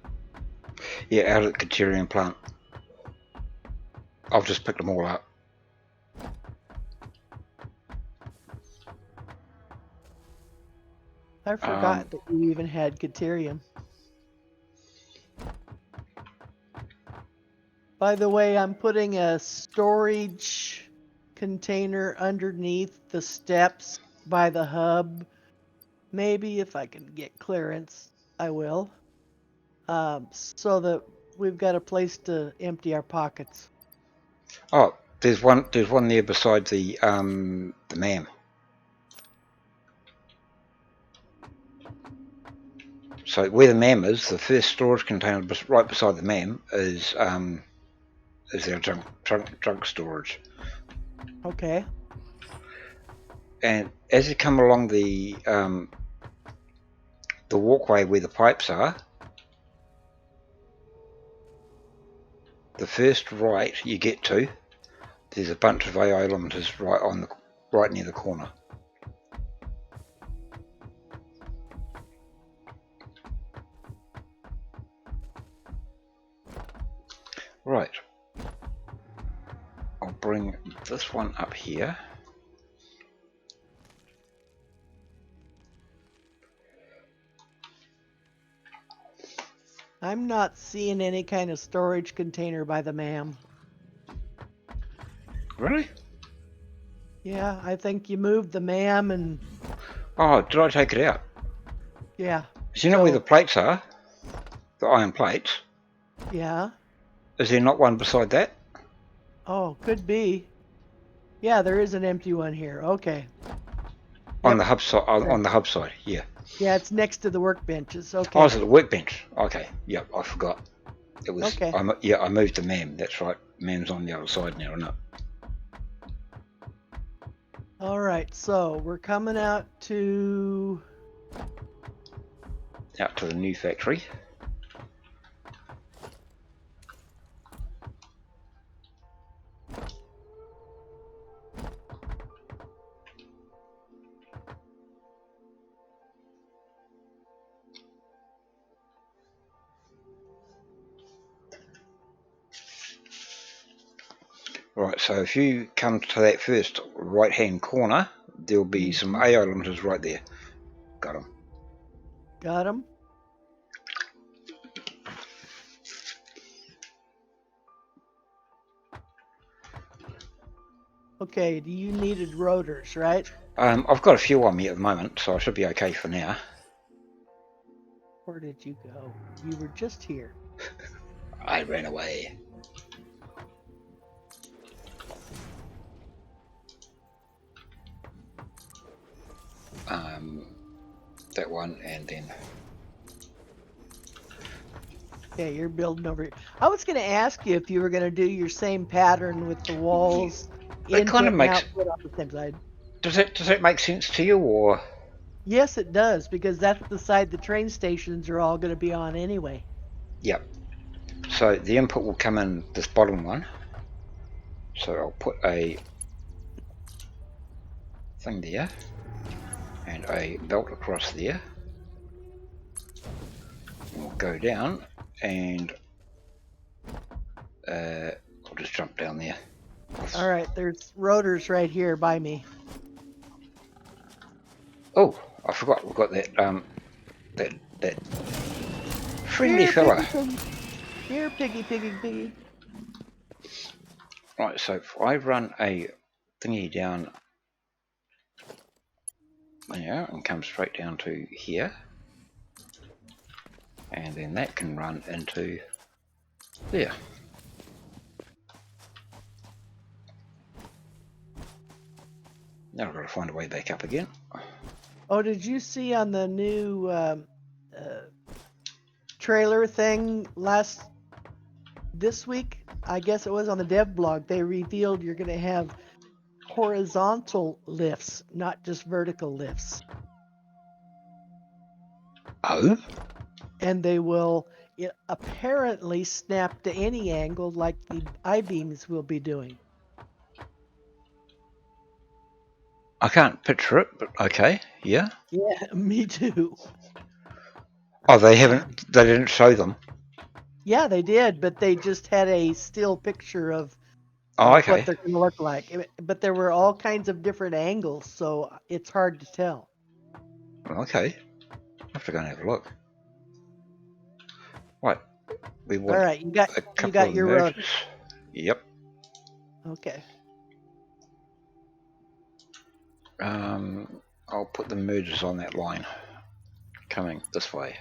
Yeah, out at the Caterian plant. I've just picked them all up. I forgot that you even had Caterium. By the way, I'm putting a storage container underneath the steps by the hub. Maybe if I can get clearance, I will. So that we've got a place to empty our pockets. Oh, there's one there beside the MAM. So where the MAM is, the first storage container right beside the MAM is our junk storage. Okay. And as you come along the walkway where the pipes are, the first right you get to, there's a bunch of AI limiters right near the corner. Right. I'll bring this one up here. I'm not seeing any kind of storage container by the MAM. Really? Yeah, I think you moved the MAM and Oh, did I take it out? yeah. Do you know where the plates are? The iron plates? Yeah. Is there not one beside that? Oh, could be. Yeah, there is an empty one here. Okay. On Yep. the hub side. On the hub side. Yeah. Yeah, it's next to the workbenches. Oh, Okay. is it the workbench? Okay. Yep. I forgot. It was. Okay. I moved the MAM. That's right. MAM's on the other side now, isn't it? All right. So we're coming out to. Out to the new factory. Right, so if you come to that first right-hand corner, there'll be some AI limiters right there. Got them. Got them. Okay. You needed rotors, right? I've got a few on me at the moment, so I should be okay for now. Where did you go? You were just here. I ran away. That one, and then Okay, you're building over here. I was going to ask you if you were going to do your same pattern with the walls, it kind input of and makes. output on the same side. Does that make sense to you, or? Yes, it does, because that's the side the train stations are all going to be on anyway. Yep. So the input will come in this bottom one. So I'll put a thing there and a belt across there. We'll go down and I'll just jump down there. All right, there's rotors right here by me. Oh, I forgot we've got that that friendly fella. Here, piggy. Right, so if I run a thingy down there and come straight down to here, and then that can run into there. Now I've got to find a way back up again. Oh, did you see on the new trailer thing this week? I guess it was on the dev blog. They revealed you're going to have horizontal lifts, not just vertical lifts. Oh? And they will apparently snap to any angle like the I-beams will be doing. I can't picture it, but okay, yeah. Yeah, me too. Oh, they didn't show them. Yeah, they did, but they just had a still picture of Oh, what okay, they're going to look like. But there were all kinds of different angles, so it's hard to tell. okay. I have to go and have a look. Right, we All want right, a you couple got of your merges. rotors. Yep. Okay. I'll put the merges on that line coming this way.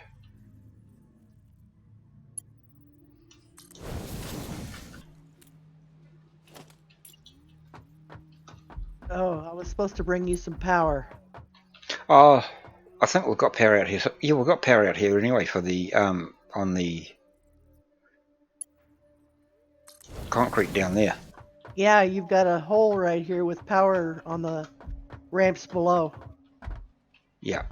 Oh, I was supposed to bring you some power. Oh, I think we've got power out here. So, yeah, we've got power out here anyway for the on the concrete down there. Yeah, you've got a hole right here with power on the ramps below. Yeah.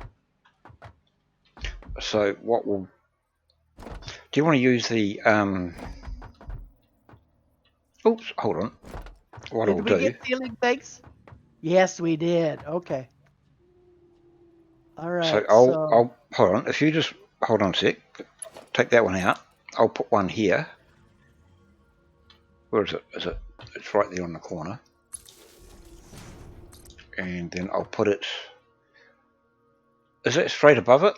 So what will? Do you want to use the? Oops, hold on. What I'll Did we do. get ceiling fakes? Yes, we did. Okay. All So right. I'll hold on. If you just hold on a sec, take that one out. I'll put one here. Where is it? Is it? It's right there on the corner. And then I'll put it. Is it straight above it?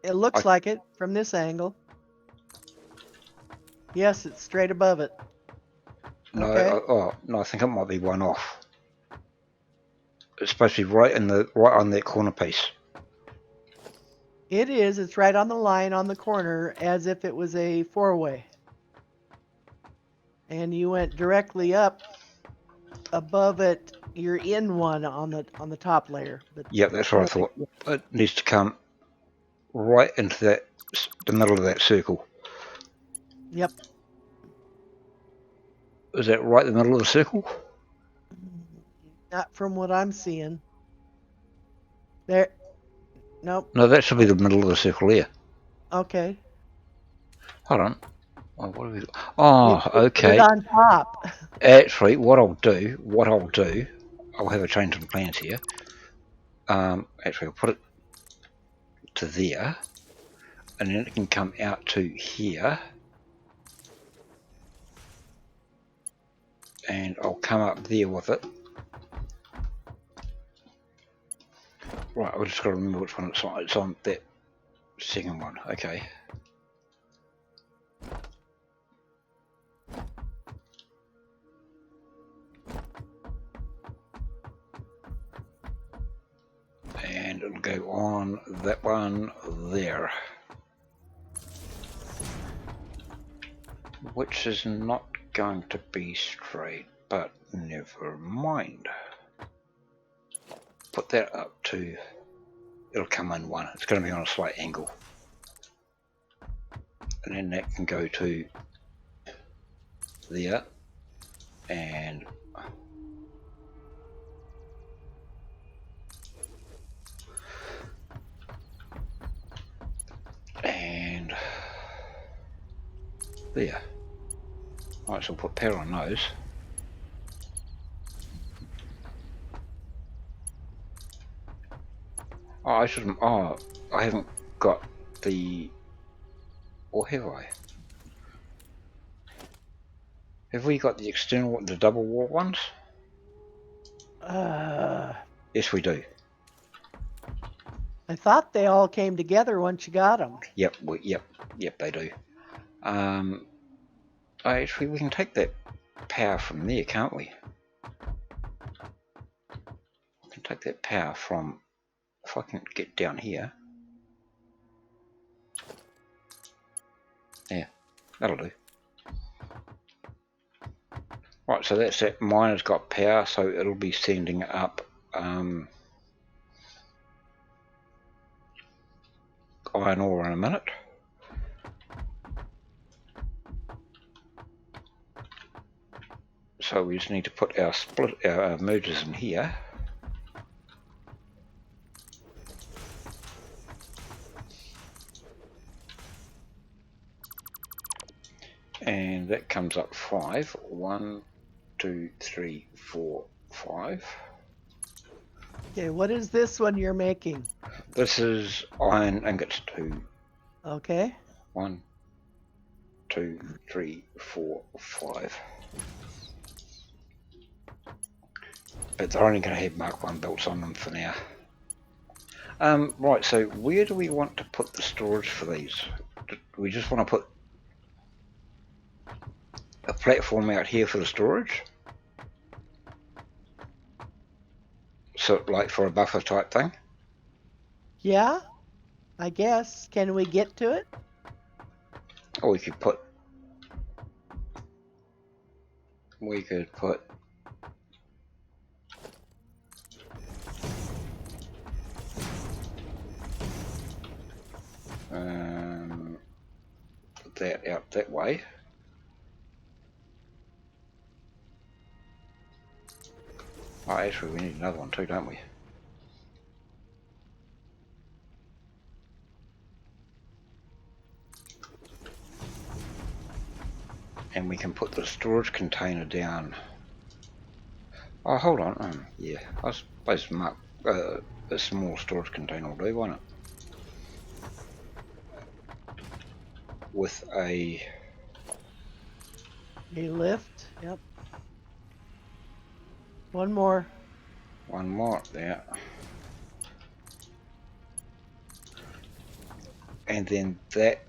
It looks like it from this angle. Yes, it's straight above it. No. Okay. Oh no, I think it might be one off. It's supposed to be right on that corner piece. It is. It's right on the line on the corner as if it was a four-way. And you went directly up above it. You're in one on the top layer. But Yep, that's what I thought. It needs to come right into the middle of that circle. Yep. Is that right in the middle of the circle? Not from what I'm seeing. There. Nope. No, that should be the middle of the circle here. Okay. Hold on. Oh, what have we got? Oh, Put it okay. on top. Actually, what I'll do, I'll have a change in plans here. Actually, I'll put it to there, and then it can come out to here, and I'll come up there with it. Right, I've just got to remember which one it's on. It's on that second one. Okay. And it'll go on that one there. Which is not going to be straight, but never mind. Put that up to, it'll come in one. It's going to be on a slight angle. And then that can go to there. And there. Alright, so I'll put power on those. Oh, I shouldn't. Oh, I haven't got the. Or have I? Have we got the external, the double wall ones? Yes, we do. I thought they all came together once you got them. Yep, yep, they do. Actually, we can take that power from there, can't we? We can take that power from. If I can get down here. Yeah, that'll do. Right, so that's it. Mine has got power, so it'll be sending up iron ore in a minute. So we just need to put our mergers in here. And that comes up 5. 1, 2, 3, 4, 5. Okay, what is this one you're making? This is iron ingots 2. Okay. 1, 2, 3, 4, 5. But they're only going to have Mark 1 belts on them for now. Right, so where do we want to put the storage for these? Do we just want to put a platform out here for the storage? So, like for a buffer type thing? Yeah, I guess. Can we get to it? Or we could put that out that way. Oh, actually, we need another one too, don't we? And we can put the storage container down. Oh, hold on. Yeah, I suppose a small storage container will do, won't it? With a lift. Yep. One more. one more there. And then that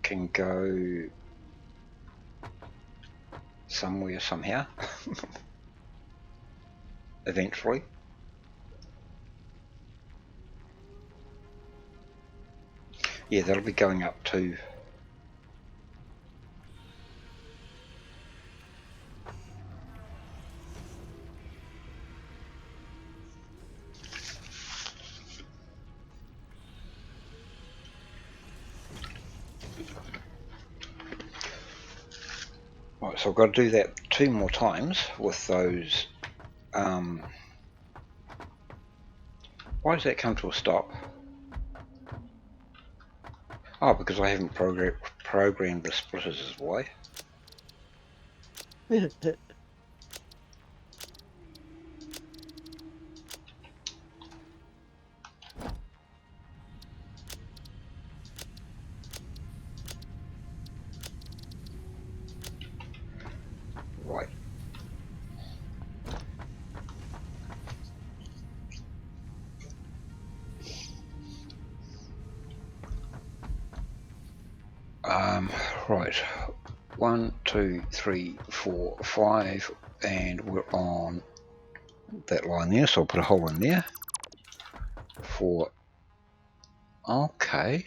can go somewhere, somehow. Eventually. Yeah, that'll be going up too. Right, so I've got to do that 2 more times with those. Why does that come to a stop? Oh, because I haven't programmed the splitters is why. Right. Right. 1, 2, 3, 4, 5, and we're on that line there, so I'll put a hole in there for. Okay.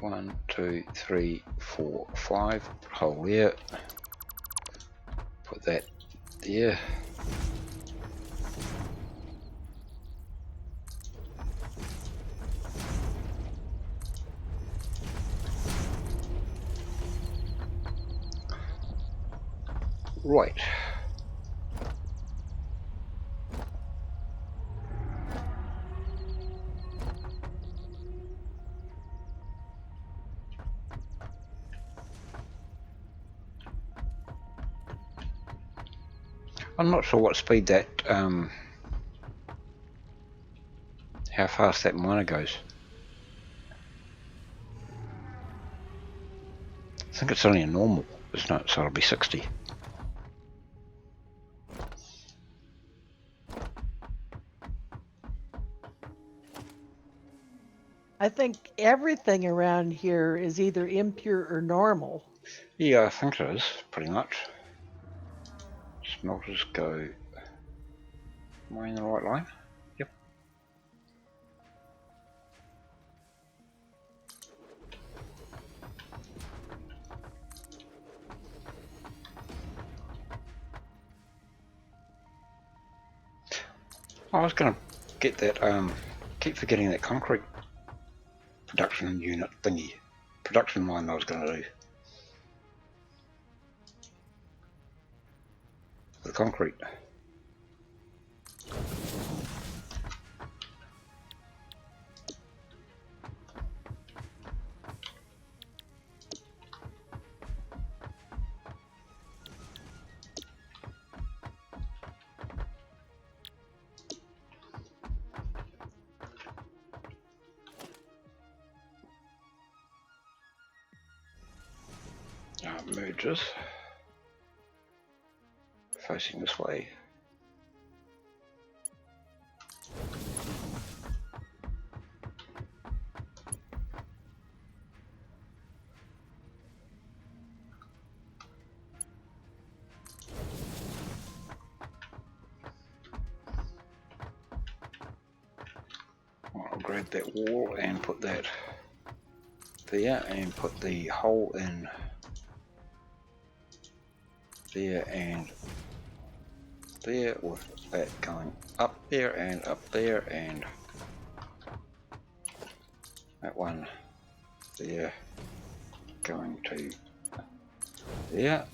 1, 2, 3, 4, 5. Hole there. Put that there. Right. I'm not sure what speed that, how fast that miner goes. I think it's only a normal, isn't it? So it'll be 60. I think everything around here is either impure or normal. Yeah, I think it is, pretty much. Smelters go. Am I in the right line? Yep. I was going to get that, keep forgetting that concrete production unit thingy. Production line I was going to do. The concrete. edges facing this way. I'll grab that wall and put that there and put the hole in there and there, with that going up there and that one there going to there.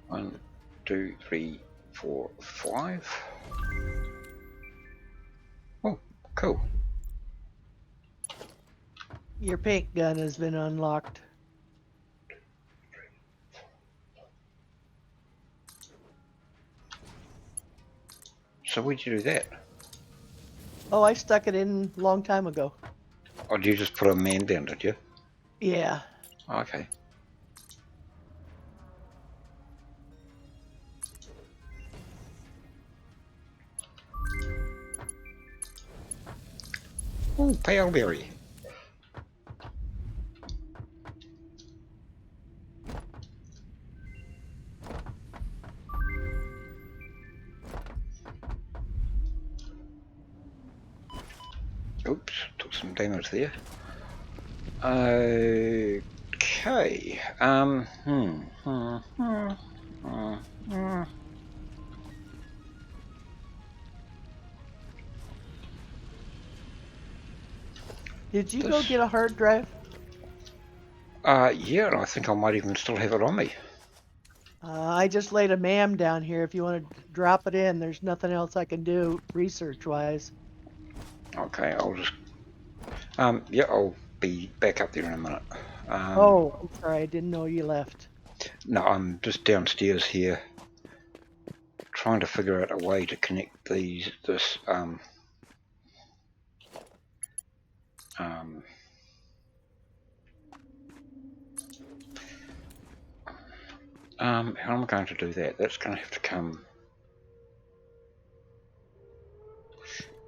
One, two, three, four, five. Oh, cool. Your paint gun has been unlocked. So where'd you do that? Oh, I stuck it in a long time ago. Or did you just put a man down, did you? Yeah. Okay. Oh, paleberry. Oops, took some damage there. Okay. Did you go get a hard drive? Yeah, and I think I might even still have it on me. I just laid a MAM down here. If you want to drop it in, there's nothing else I can do research-wise. Okay, I'll just... yeah, I'll be back up there in a minute. Oh, I'm sorry. I didn't know you left. No, I'm just downstairs here trying to figure out a way to connect how am I going to do that? That's going to have to come...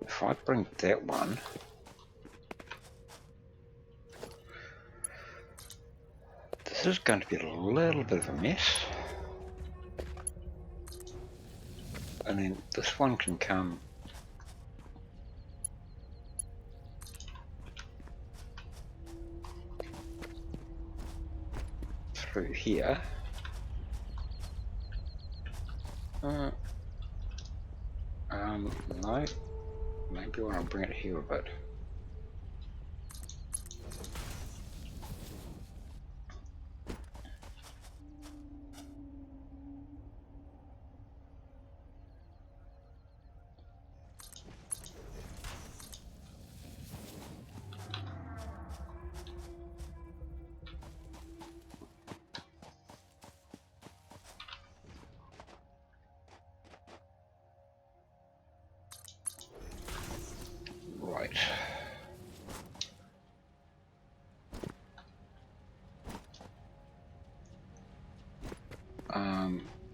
If I bring that one... This is going to be a little bit of a mess. And then this one can come through here. No. Maybe I want to bring it here a bit. Right.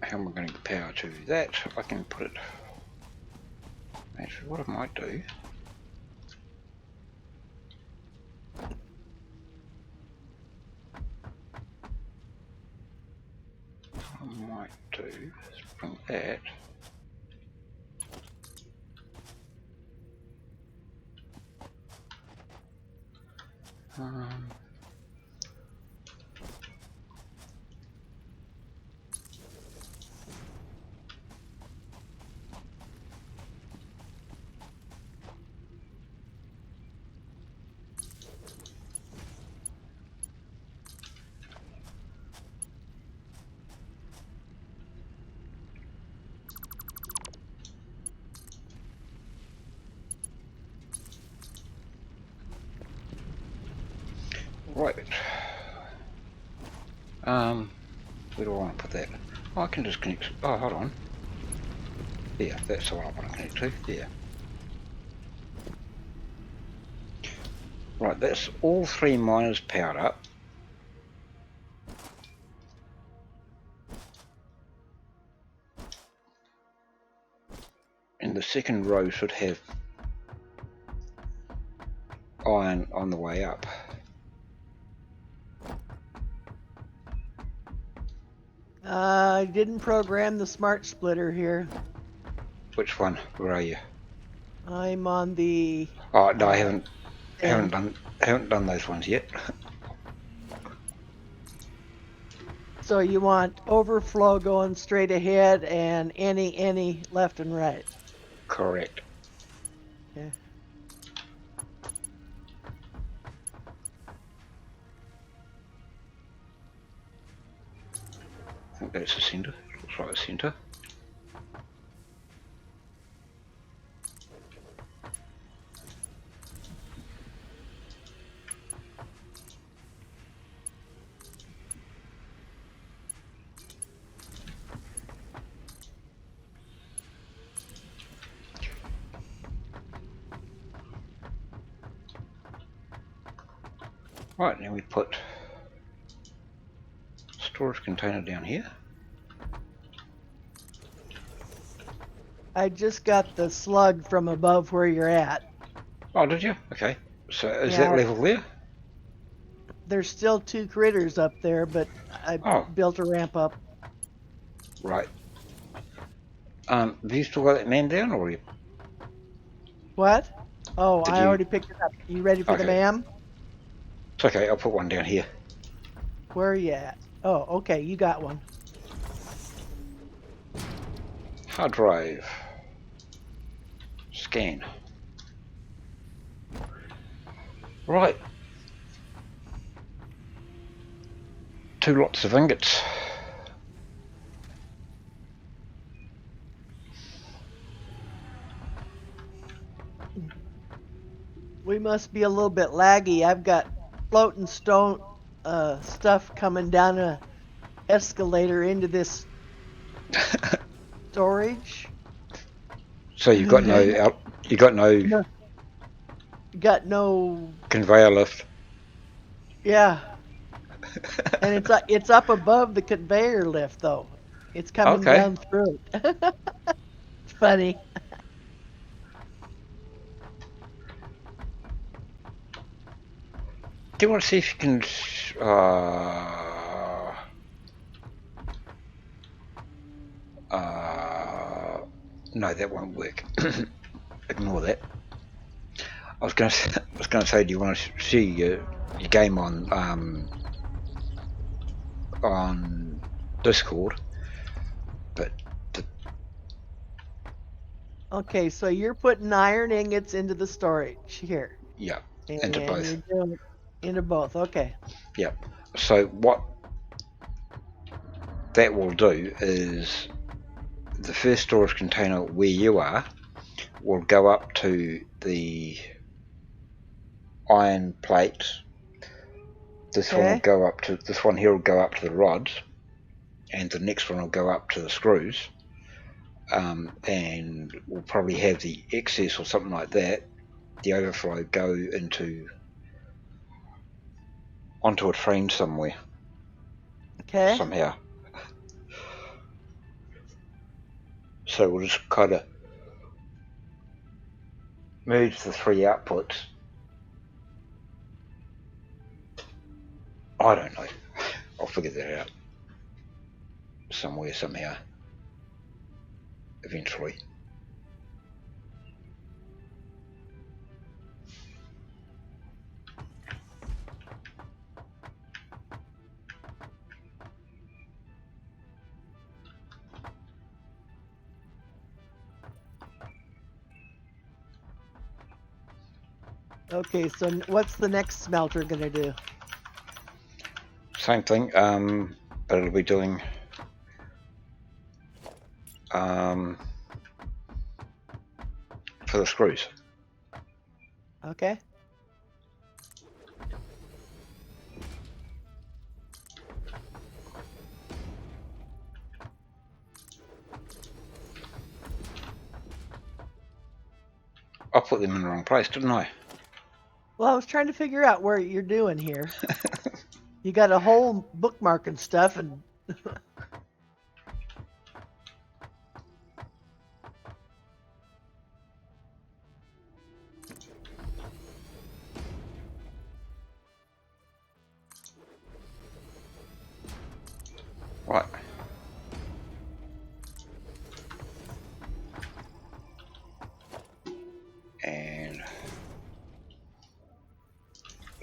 How am I going to get power to that? I can put it... Actually, what I might do... is bring that... Right. Where do I want to put that? Oh, I can just connect. Oh, hold on. Yeah, that's the one I want to connect to. Yeah. Right, that's all 3 miners powered up. And the second row should have iron on the way up. I didn't program the smart splitter here. Which one? Where are you? I'm on the Oh no, I haven't thing. done those ones yet. So you want overflow going straight ahead and any left and right. Correct. Okay. I think that's the centre. Looks like the centre. Right, now we put storage container down here. I just got the slug from above where you're at. Oh, did you? Okay. So is that Yeah, level there? there's still 2 critters up there, but I Oh, built a ramp up. right. Have you still got that man down, or What? Oh, did I you? already picked it up. You ready for the Okay, ma'am? it's okay. I'll put one down here. Where are you at? Oh, okay, you got one. Hard drive. Scan. Right. 2 lots of ingots. We must be a little bit laggy. I've got floating stone stuff coming down a escalator into this storage. So you've got no No, got no, conveyor lift. yeah, and it's up above the conveyor lift though. It's coming Okay. down through it. It's funny. Do you want to see if you can? No, that won't work. Ignore that. I was going to say, do you want to see your game on Discord? But the, Okay, so you're putting iron ingots into the storage here, yeah, into and both. you're doing it into both. Okay. Yeah. So what that will do is the first storage container where you are will go up to the iron plates. This one will Okay. go up to this one here will go up to the rods, and the next one will go up to the screws. And we'll probably have the excess or something like that, the overflow, go onto a train somewhere Okay. somehow. So we'll just kind of merge the 3 outputs. I don't know. I'll figure that out somewhere somehow eventually. Okay, so what's the next smelter gonna do? Same thing, but it'll be doing for the screws. Okay. I put them in the wrong place, didn't I? Well, I was trying to figure out what you're doing here. You got a whole bookmark and stuff, and Right. And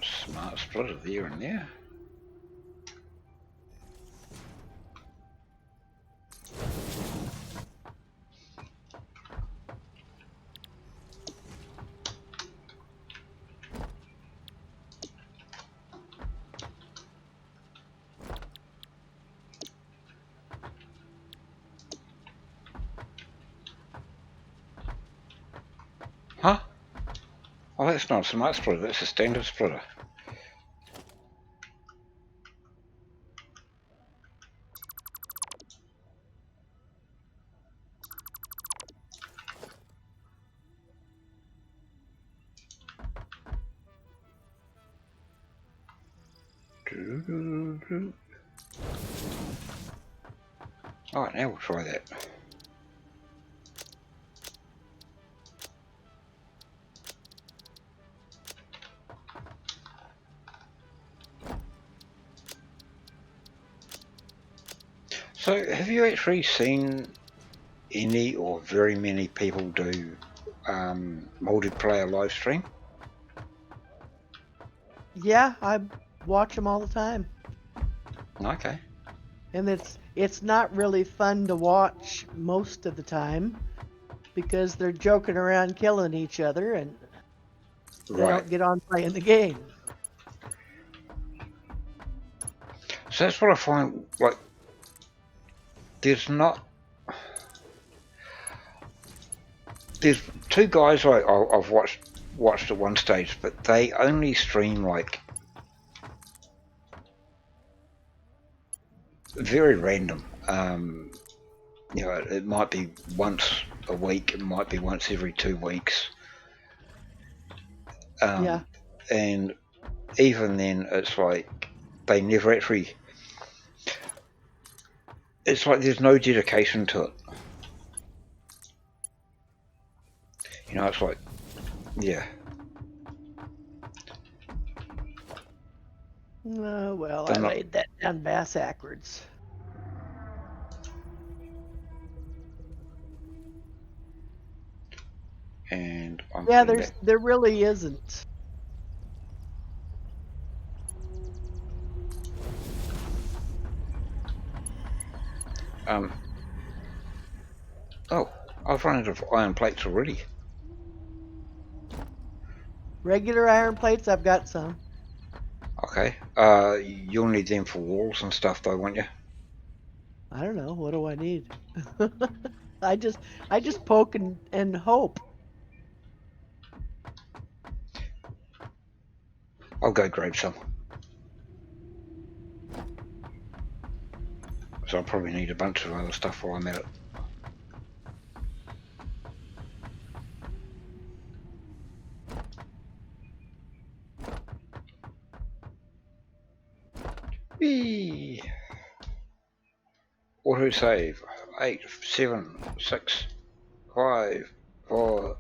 smart splitter there and there. Huh? Oh, that's not a smart splitter, that's a standard splitter. Alright, now we'll try that. So, have you actually seen any or very many people do multiplayer live stream? yeah, I watch them all the time. Okay. And it's not really fun to watch most of the time because they're joking around killing each other and they Right. don't get on playing the game. So that's what I find, like, there's not... There's two guys I've watched at one stage, but they only stream, like, very random. You know, it might be once a week, it might be once every 2 weeks. Yeah. And even then, it's like they never actually... It's like there's no dedication to it. You know, it's like, yeah. Oh, well, They're I not... laid that down backwards. And I'm Yeah, putting back... there really isn't. Oh, I've run out of iron plates already. Regular iron plates, I've got some. Okay. You'll need them for walls and stuff though, won't you? I don't know. What do I need? I just I just poke and hope. I'll go grab some. So I'll probably need a bunch of other stuff while I'm at it. Whee! Auto save. 8, 7, 6, 5, 4,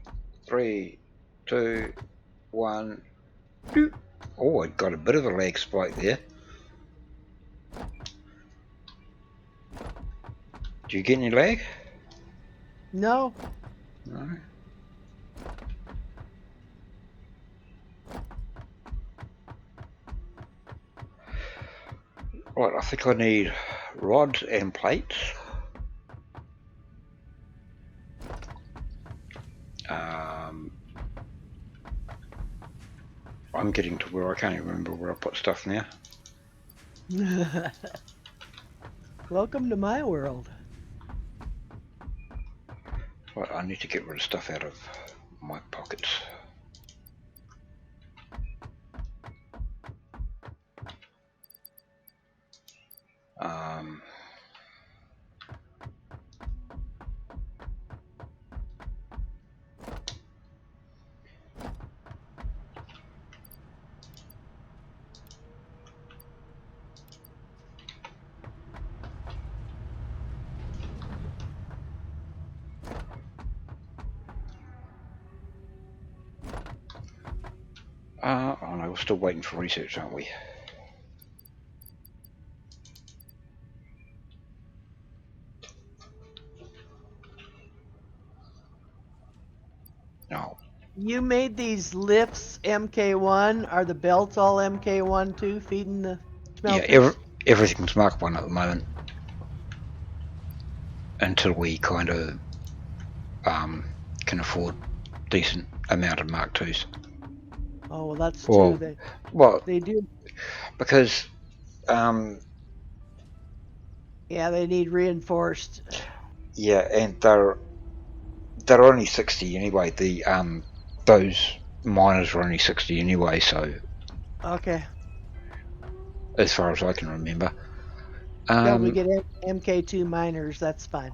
3, 2, 1. Doop. Oh, I got a bit of a lag spike there. Do you get any lag? No. No. Right, I think I need rods and plates. I'm getting to where I can't even remember where I put stuff now. Welcome to my world. Right, I need to get rid of stuff out of my pockets. Um, Oh no, we're still waiting for research, aren't we? No. You made these lifts MK1. Are the belts all MK1 too, feeding the Yeah, smelters? everything's Mark 1 at the moment. Until we kind of can afford decent amount of Mark 2s. Oh, well, that's true. Well, well, They do. because Yeah, they need reinforced. yeah, and they're only 60 anyway. The those miners are only 60 anyway. So Okay. as far as I can remember, Yeah, we get MK2 miners. That's fine.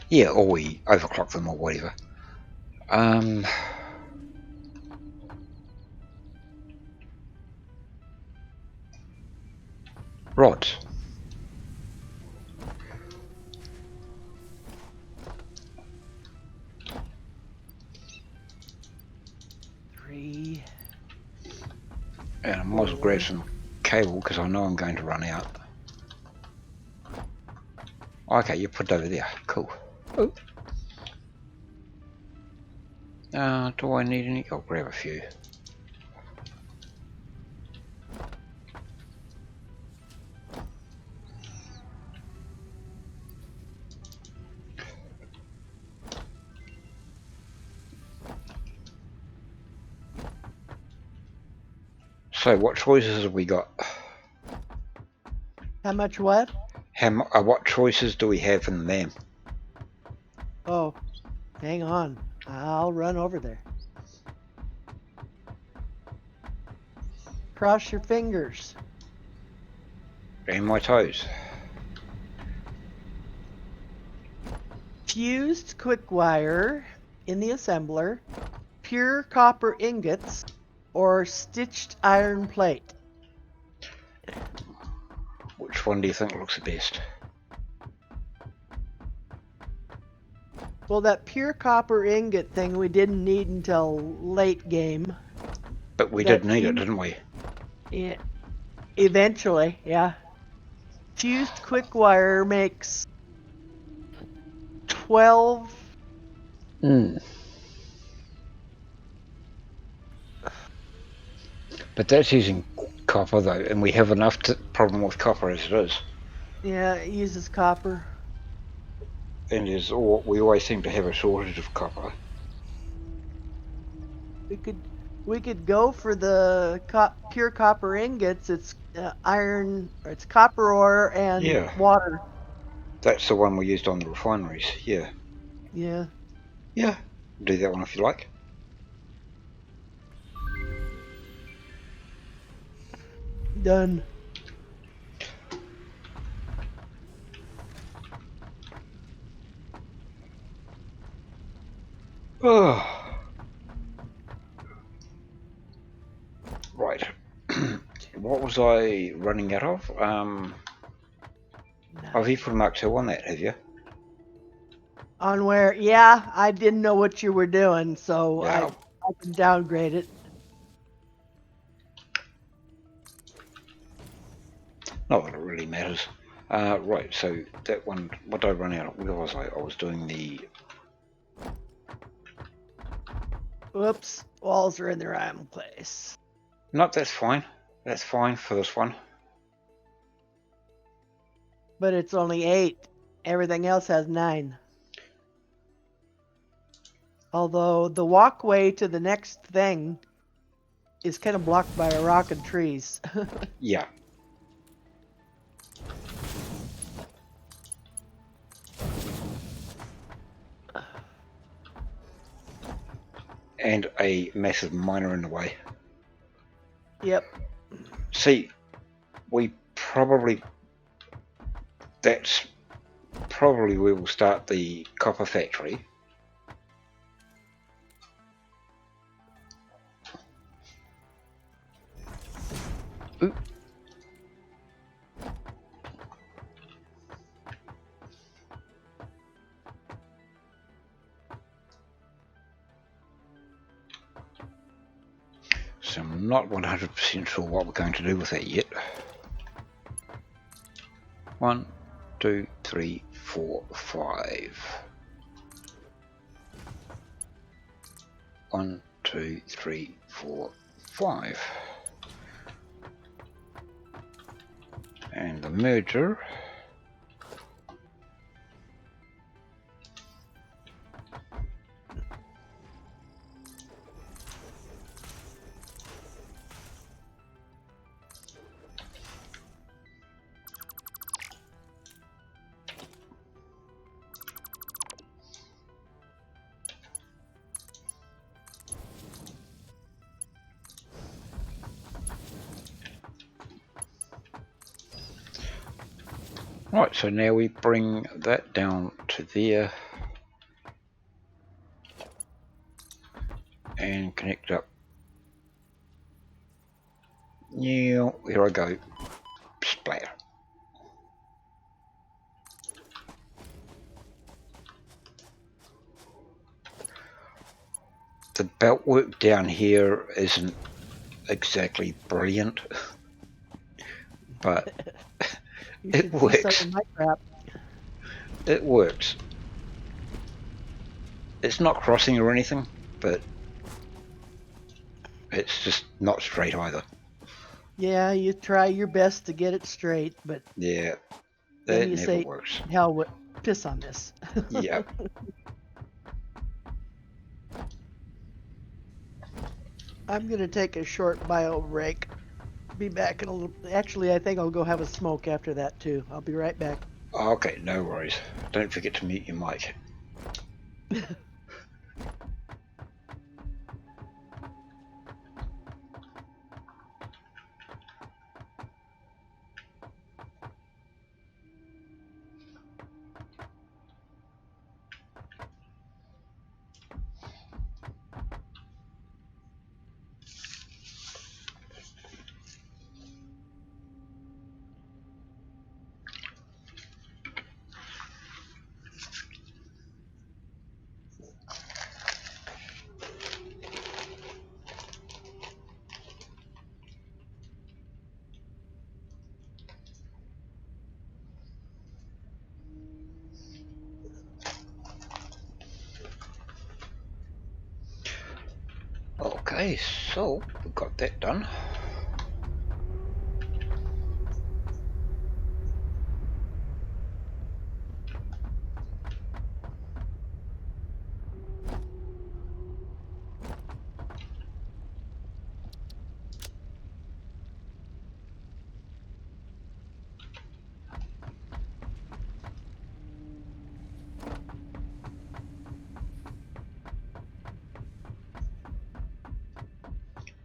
yeah, or we overclock them or whatever. Um, rods. 3, And I might as well grab 4. some cable because I know I'm going to run out. Okay, you put it over there. Cool. Oh. Do I need any? I'll grab a few. So what choices have we got? How much what? What choices do we have in the NAM? Oh, hang on. I'll run over there. Cross your fingers. And my toes. Fused quick wire in the assembler, pure copper ingots, or stitched iron plate. Which one do you think looks the best? Well, that pure copper ingot thing we didn't need until late game. But we That did need it, didn't we? yeah, eventually, yeah. Fused quick wire makes 12. But that's using copper though, and we have enough problem with copper as it is. Yeah, it uses copper. And we always seem to have a shortage of copper. We could go for the pure copper ingots. It's iron, or it's copper ore and Yeah, water. that's the one we used on the refineries. Yeah, Yeah, yeah. Do that one if you like. done. Oh, right. What was I running out of? Have you put a Mark 2 on that, have you? On where? Yeah, I didn't know what you were doing, so I Yeah. can downgrade it. Not that it really matters. Right, so that one, what did I run out of? Where was I? I was doing the... Whoops, walls are in the wrong place. No, that's fine. That's fine for this one. But it's only 8. Everything else has 9. Although the walkway to the next thing is kind of blocked by a rock and trees. Yeah. And a massive miner in the way. Yep. See, that's probably where we'll start the copper factory. Ooh. So I'm not 100% sure what we're going to do with that yet. 1, 2, 3, 4, 5. 1, 2, 3, 4, 5. And the merger. Right, so now we bring that down to there and connect up. Yeah, here I go. Splatter. The belt work down here isn't exactly brilliant, but You it should see some works. of my crap. It works. It's not crossing or anything, but it's just not straight either. Yeah, you try your best to get it straight, but Yeah, then it you never say, works. hell, what, piss on this. Yeah. I'm going to take a short bio break. Be back in a little. Actually, I think I'll go have a smoke after that, too. I'll be right back. Okay, no worries. Don't forget to mute your mic. Okay, so we've got that done.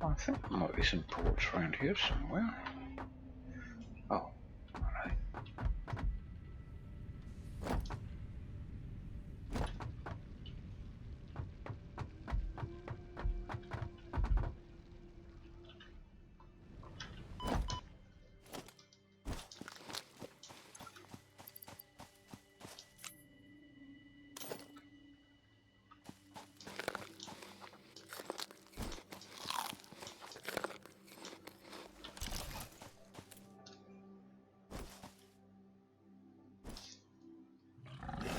I think there might be some ports around here somewhere. Oh, alright.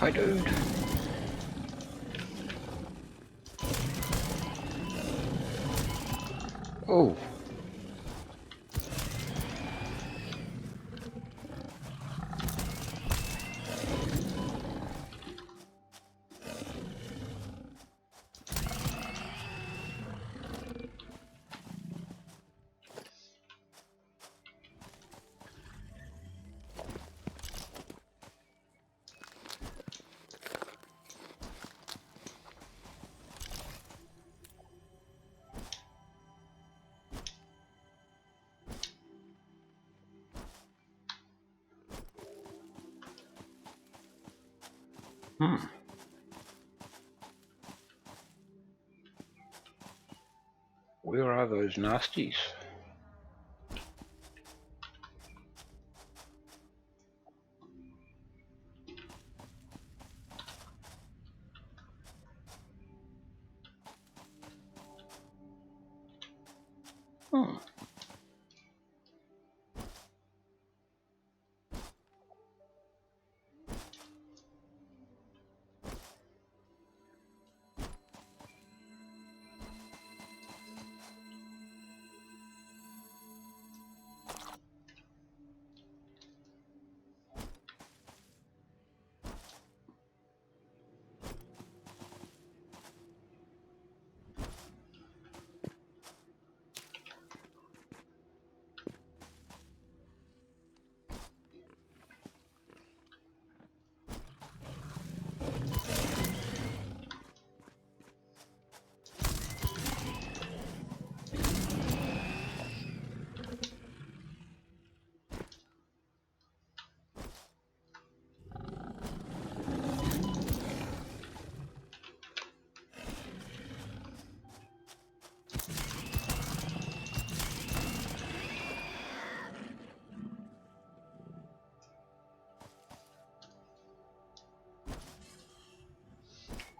Hi, dude. Oh, where are those nasties? Hmm.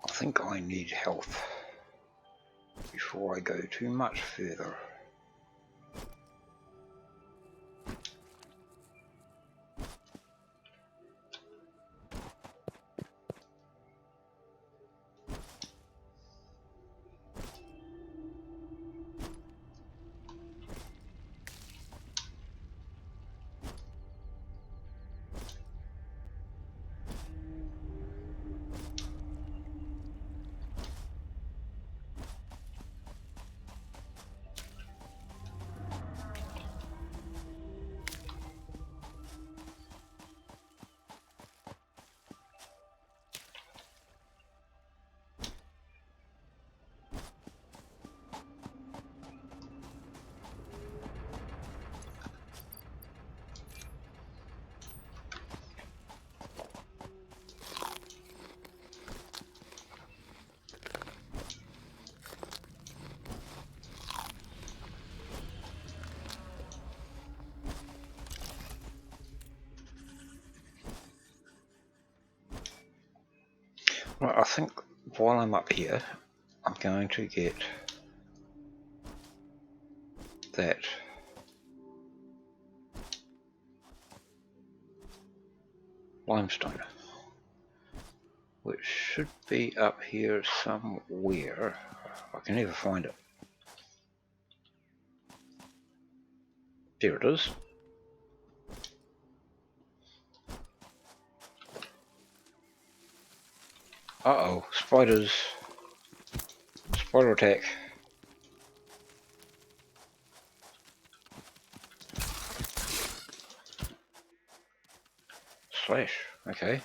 I think I need health before I go too much further. Right, I think while I'm up here, I'm going to get that limestone, which should be up here somewhere. I can never find it. There it is. Uh-oh, spiders. Spider attack. Slash, okay.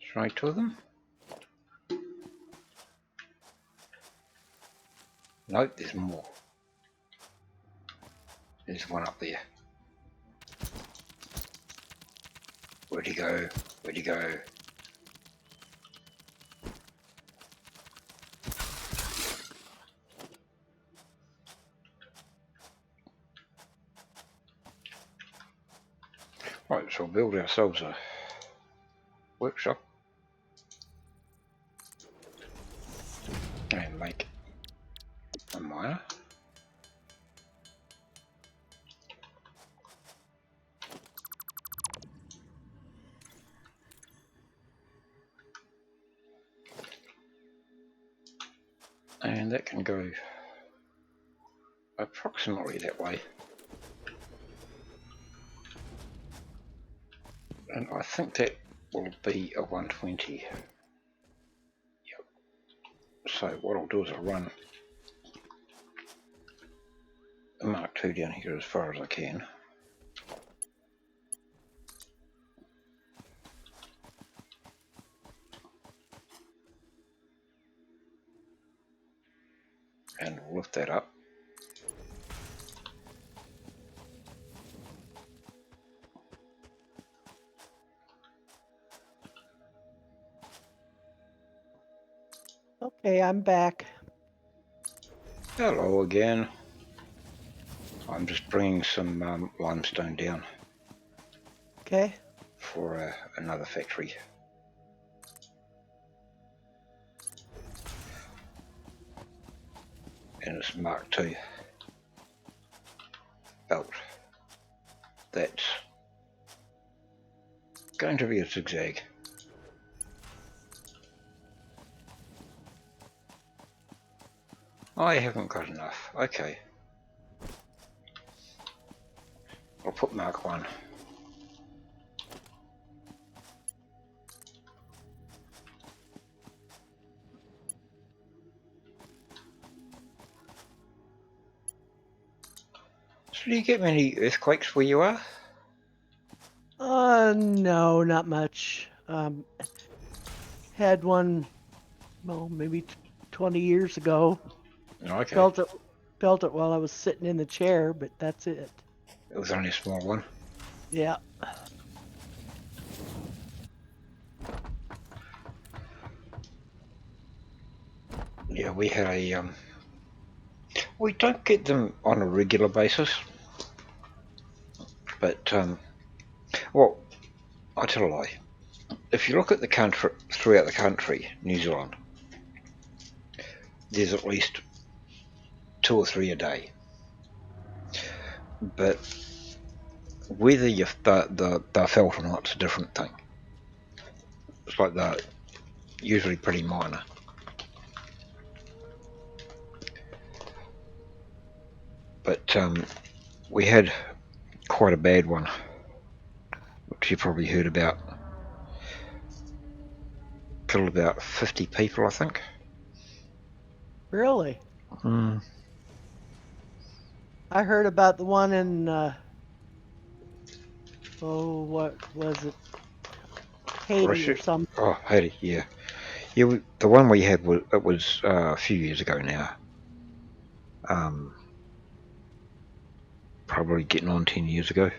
Straight to them. Nope, there's more. There's one up there. Where'd he go? Where'd he go? Right, so we'll build ourselves a workshop and make a miner. And that can go approximately that way. And I think that will be a 120. Yep. So what I'll do is I'll run a Mark II down here as far as I can. And we'll lift that up. Okay, I'm back. Hello again. I'm just bringing some limestone down. Okay. for another factory. And it's Mark II belt. That's going to be a zigzag. I haven't got enough. Okay. I'll put Mark 1. So do you get many earthquakes where you are? No, not much. Had one, well, maybe 20 years ago. Okay. Felt it while I was sitting in the chair, but that's it. It was only a small one. Yeah. Yeah, we had a we don't get them on a regular basis, but well, I tell a lie. If you look at the country, throughout the country, New Zealand, there's at least 2 or 3 a day. But whether they're felt or not, it's a different thing. It's like they're usually pretty minor. But we had quite a bad one, which you probably heard about. Killed about 50 people, I think. Really? Mm. I heard about the one in, oh, what was it? Haiti Russia. or something. Oh, Haiti, yeah. Yeah, the one we had was a few years ago now. Probably getting on 10 years ago.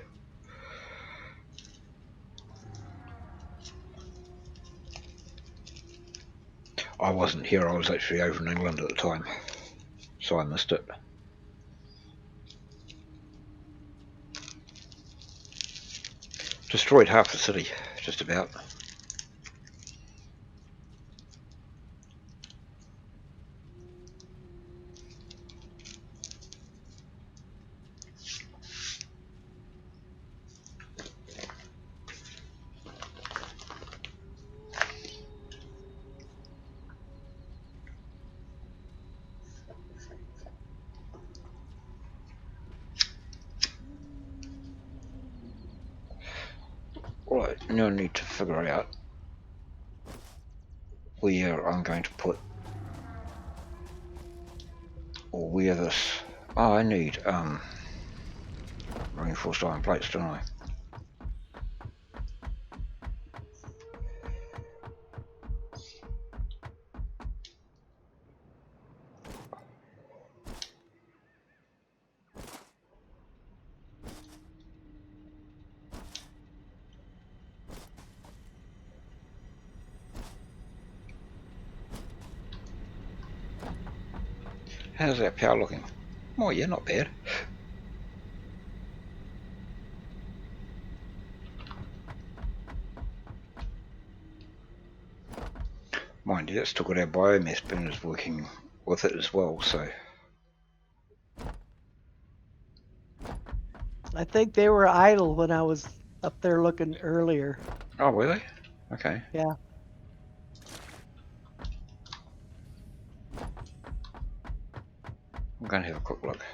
I wasn't here, I was actually over in England at the time, so I missed it. Destroyed half the city, just about. Right, now I need to figure out where I'm going to put, or where this, oh, I need reinforced iron plates, don't I? How's that power looking? Oh yeah, not bad. Mind you, it's still got our biomass burners working with it as well, so. I think they were idle when I was up there looking earlier. Oh, were they? Okay. Yeah. I'm going to have a quick look.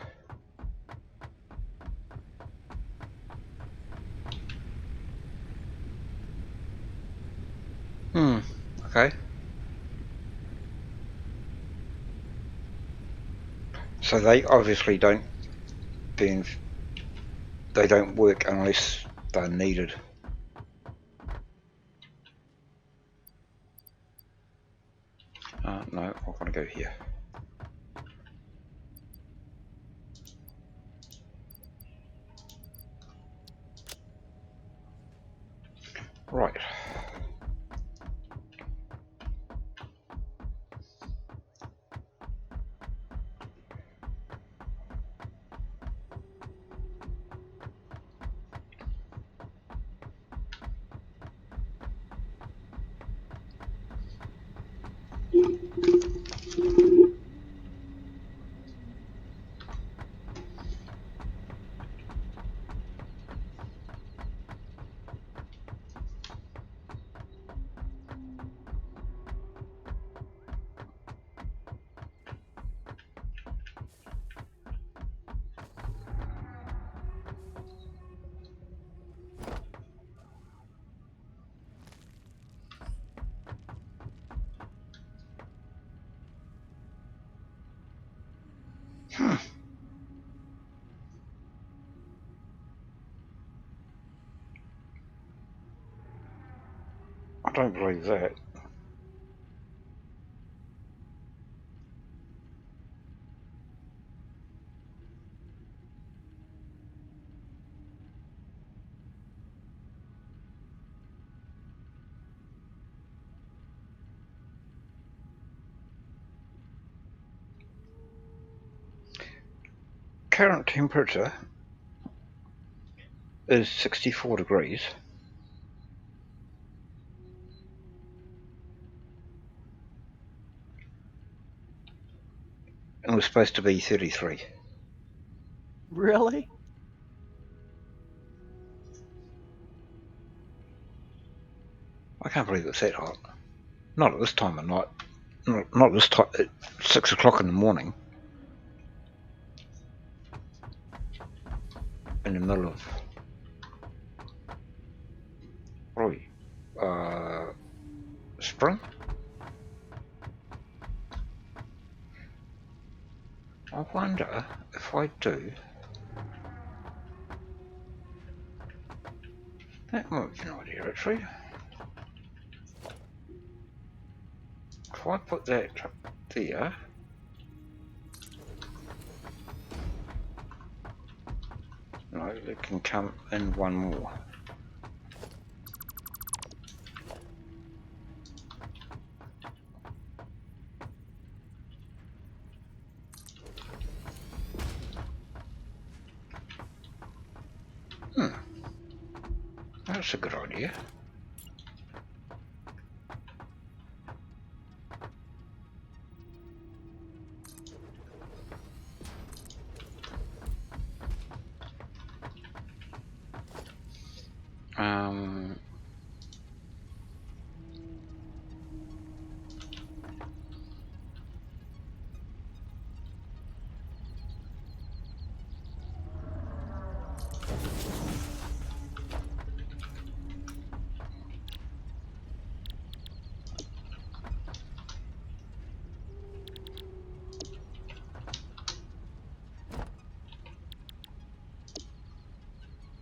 Okay. So they obviously don't burn, they don't work unless they're needed. No, I want to go here. Right. I don't believe that. Current temperature is 64 degrees. And it was supposed to be 33. Really? I can't believe it's that hot. Not at this time of night. Not this time at 6 o'clock in the morning. In the middle of probably spring. I wonder if I do. That might be an idea actually. If I put that there, no, it can come in one more. That's a good idea.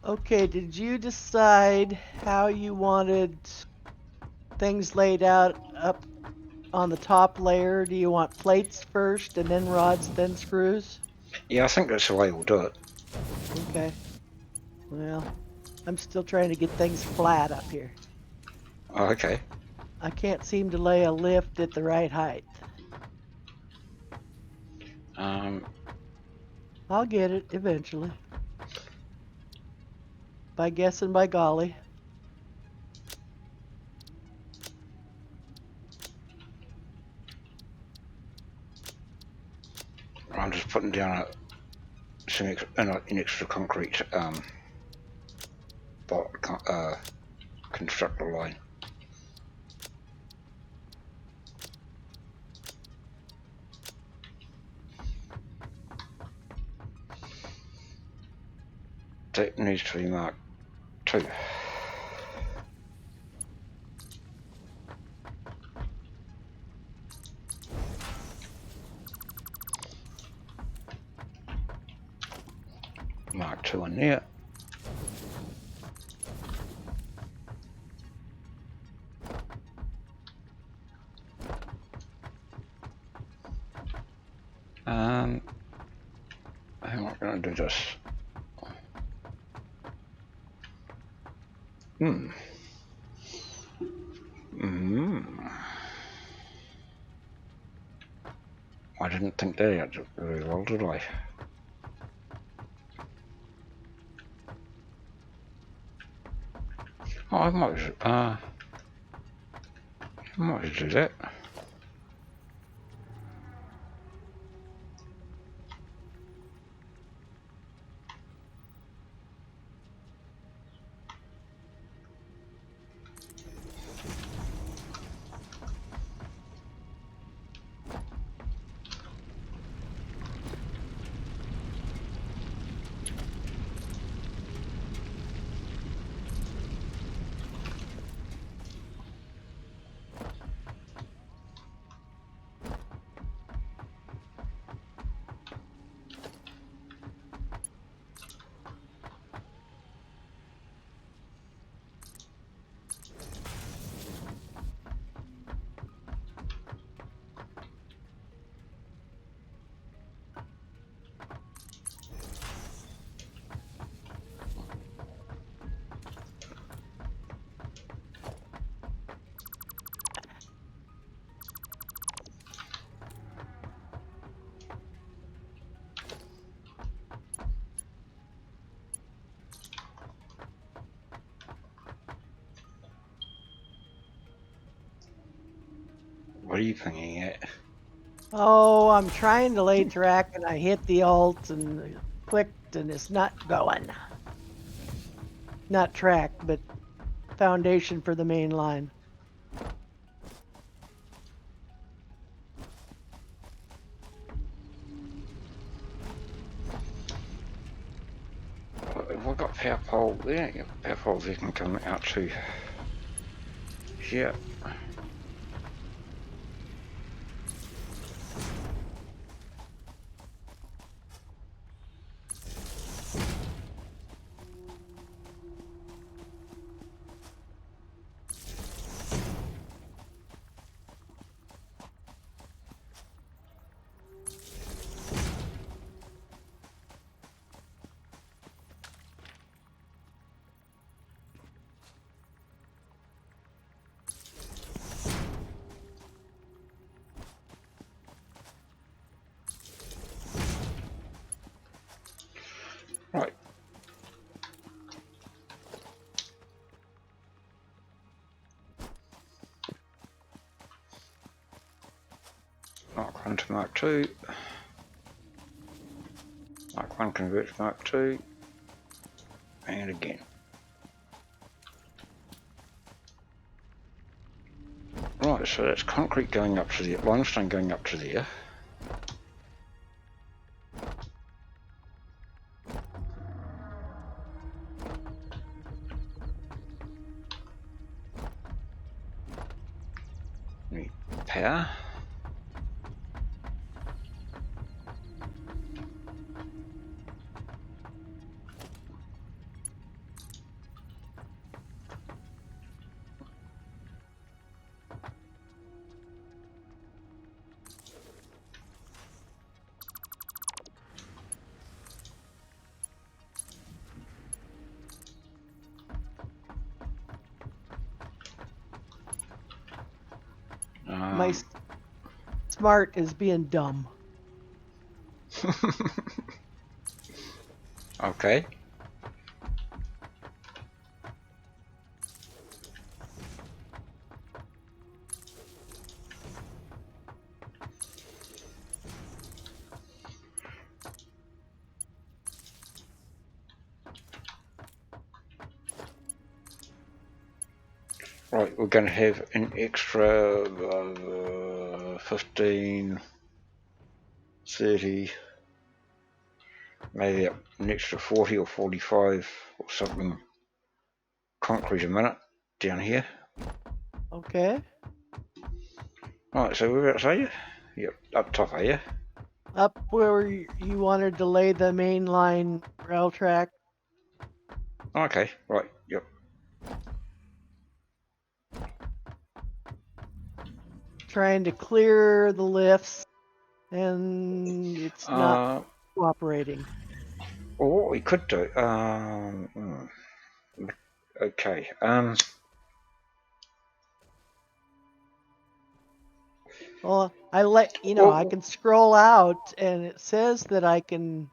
Okay, did you decide how you wanted things laid out up on the top layer? Do you want plates first and then rods, then screws? Yeah, I think that's the way we'll do it. Okay. Well, I'm still trying to get things flat up here. Oh, okay. I can't seem to lay a lift at the right height. I'll get it eventually. By guess and by golly. I'm just putting down an extra concrete constructor line. That needs to be marked too. Mark 2 on there. How am I going to do this? I didn't think that out very well, did I? Oh, I might do that. What are you pinging at? Oh, I'm trying to lay track and I hit the alt and clicked and it's not going. Not track, but foundation for the main line. We've got power pole there. Yeah, power poles there can come out to here. Right. Mark 1 to Mark 2. Mark 1 converts to Mark 2. And again. Right, so that's concrete going up to there, limestone going up to there. Need power. My smart is being dumb. Okay. Right, we're going to have an extra 15, 30, maybe an extra 40 or 45 or something concrete a minute down here. Okay. Right, so we're outside you? Yep, up top, are you? Up where you wanted to lay the main line rail track. Okay, right, yep. Trying to clear the lifts and it's not cooperating. Well, what we could do, okay, Well, I can scroll out and it says that I can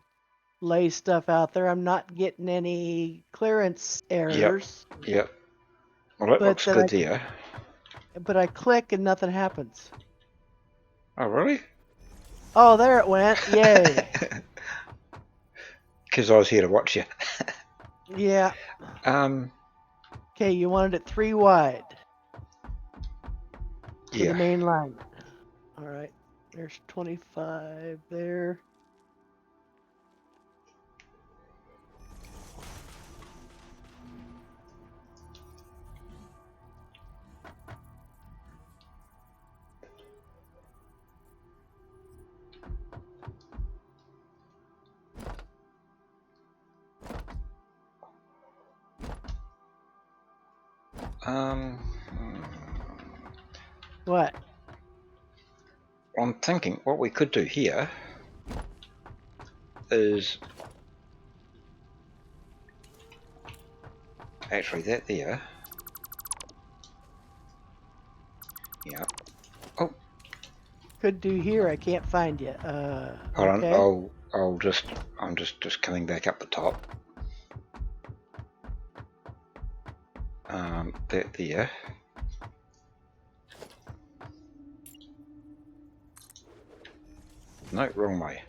lay stuff out there. I'm not getting any clearance errors. yep. Well, that But looks then good there. but I click and nothing happens. Oh, really? Oh, there it went. Yay. Because I was here to watch you. Yeah. Okay, you wanted it 3 wide for Yeah. the main line. All right. There's 25 there. What? I'm thinking what we could do here is actually that there. Yeah. Oh, Could do here. I can't find you. hold on. Okay. I'm just coming back up the top. That there. No, wrong way.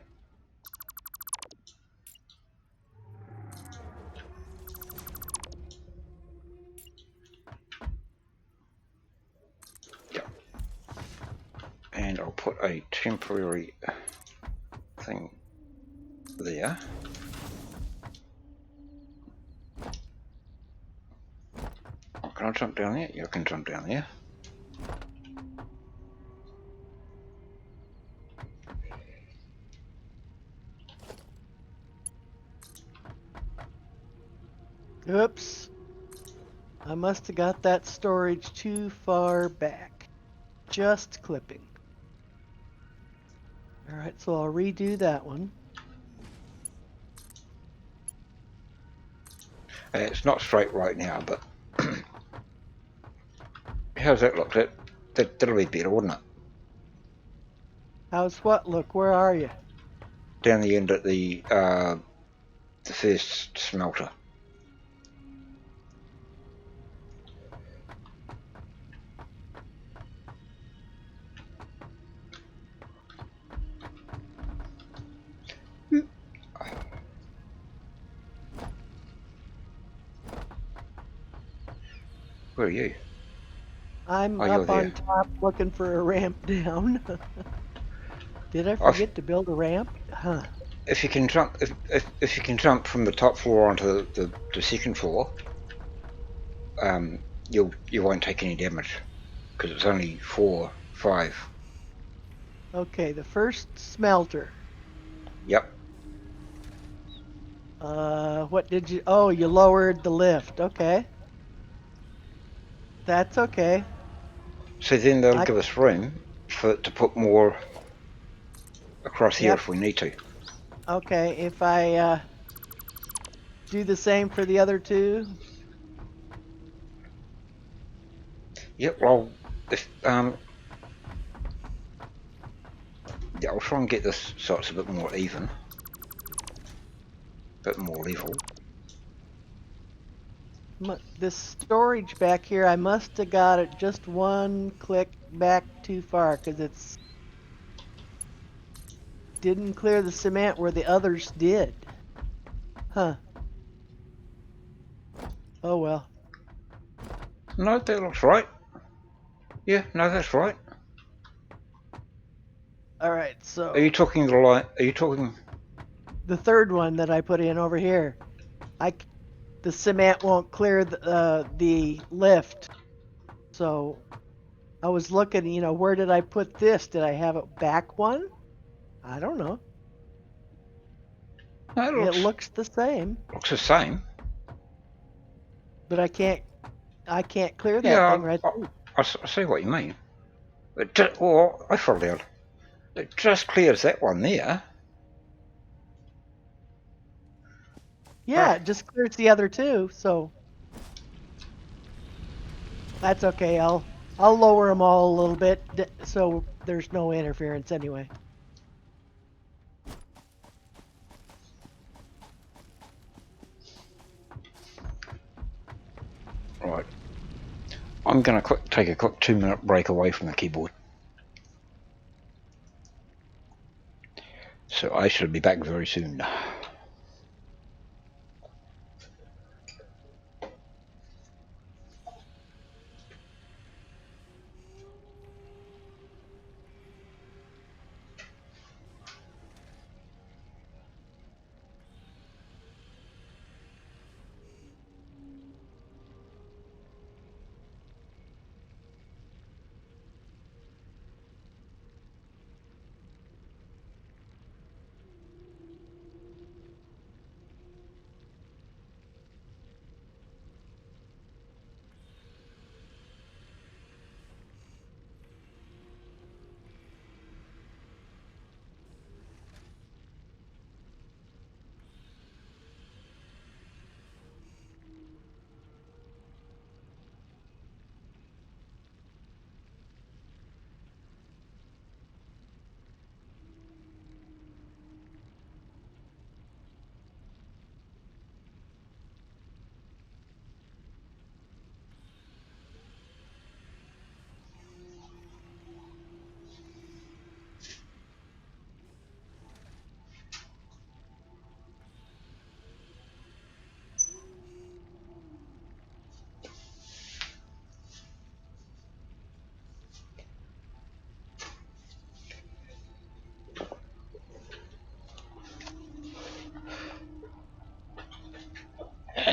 Yep. And I'll put a temporary thing there. Oh, can I jump down there? Yeah, I can jump down there. Oops. I must have got that storage too far back. Just clipping. Alright, so I'll redo that one. It's not straight right now, but how's that look? That'll be better, wouldn't it? How's what? Look, where are you? Down the end at the first smelter. Where are you? I'm Oh, you're up there. on top looking for a ramp down. Did I Oh, forget to build a ramp? Huh. if you can jump, if you can jump from the top floor onto the second floor, you won't take any damage because it's only 4, 5. Okay, the first smelter. Yep. What did you... Oh, you lowered the lift. Okay. That's okay. So then they'll I... give us room to put more across here Yep. if we need to. Okay, if I do the same for the other two. Yep. Well, if yeah, I'll try and get this so it's a bit more even, a bit more level. This storage back here, I must have got it just one click back too far because it's didn't clear the cement where the others did. Huh. Oh well. No, that looks right. Yeah, no, that's right. All right, Are you so talking the line? Are you talking? the third one that I put in over here, the cement won't clear the lift. So I was looking, where did I put this? Did I have it back one? I don't know. No, it It looks looks the same, the same. but I can't clear that thing Yeah, right I, there. I see what you mean. Well, I fell down. It just clears that one there. Yeah, Ah, it just clears the other two, so that's okay. I'll lower them all a little bit so there's no interference anyway. right. I'm going to take a quick 2-minute break away from the keyboard. So I shall be back very soon.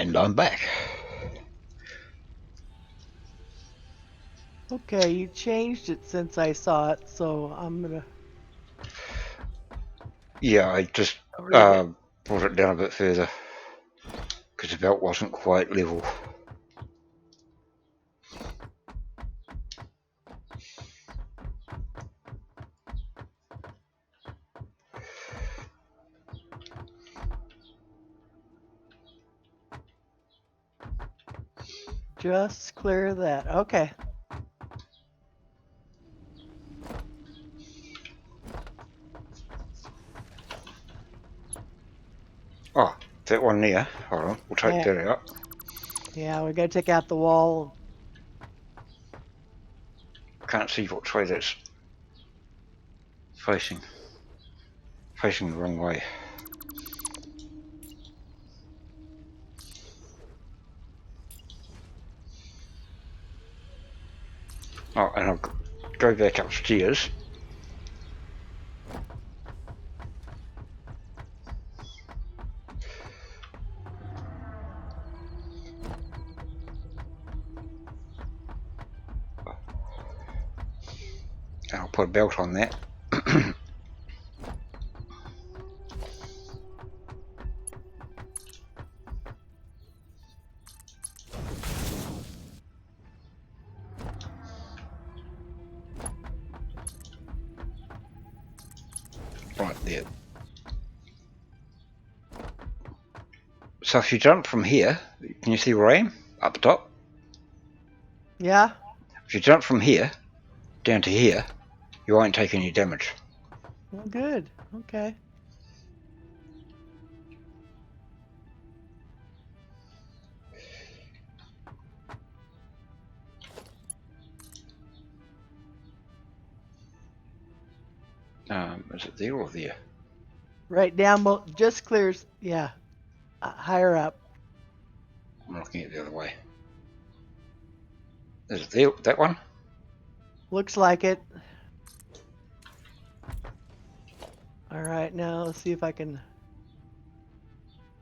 And I'm back. Okay, you changed it since I saw it, so I'm gonna Yeah, I just read it. brought it down a bit further because the belt wasn't quite level. Just clear that. Okay. Oh, that one there. Hold on, we'll take Yeah, that out. yeah, we gotta take out the wall. Can't see which way that's facing. Facing the wrong way. Oh, and I'll go back upstairs. And I'll put a belt on that. Right there. So if you jump from here, can you see where I am? Up the top? Yeah? If you jump from here down to here, you won't take any damage. Well, good. Okay. Is it there or there? Right down, just clears. Yeah, higher up. I'm looking at the other way. Is it there? That one? Looks like it. All right, now let's see if I can.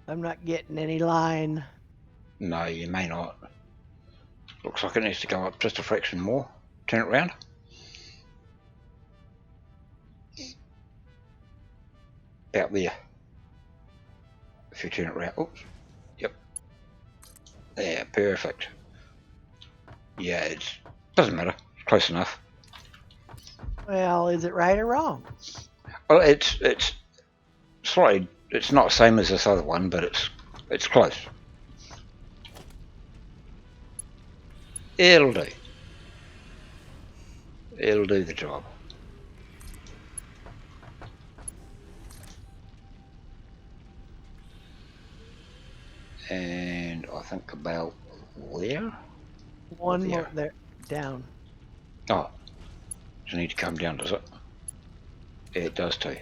I'm not getting any line. No, you may not. Looks like it needs to go up just a fraction more. Turn it round. About there. If you turn it round. Oops. Yep. There, perfect. Yeah, it doesn't matter. It's close enough. Well, is it right or wrong? Well, it's slightly. It's not the same as this other one, but it's close. It'll do. It'll do the job. And I think about there. One there. more there, down. Oh, does it need to come down, does it? Yeah, it does too.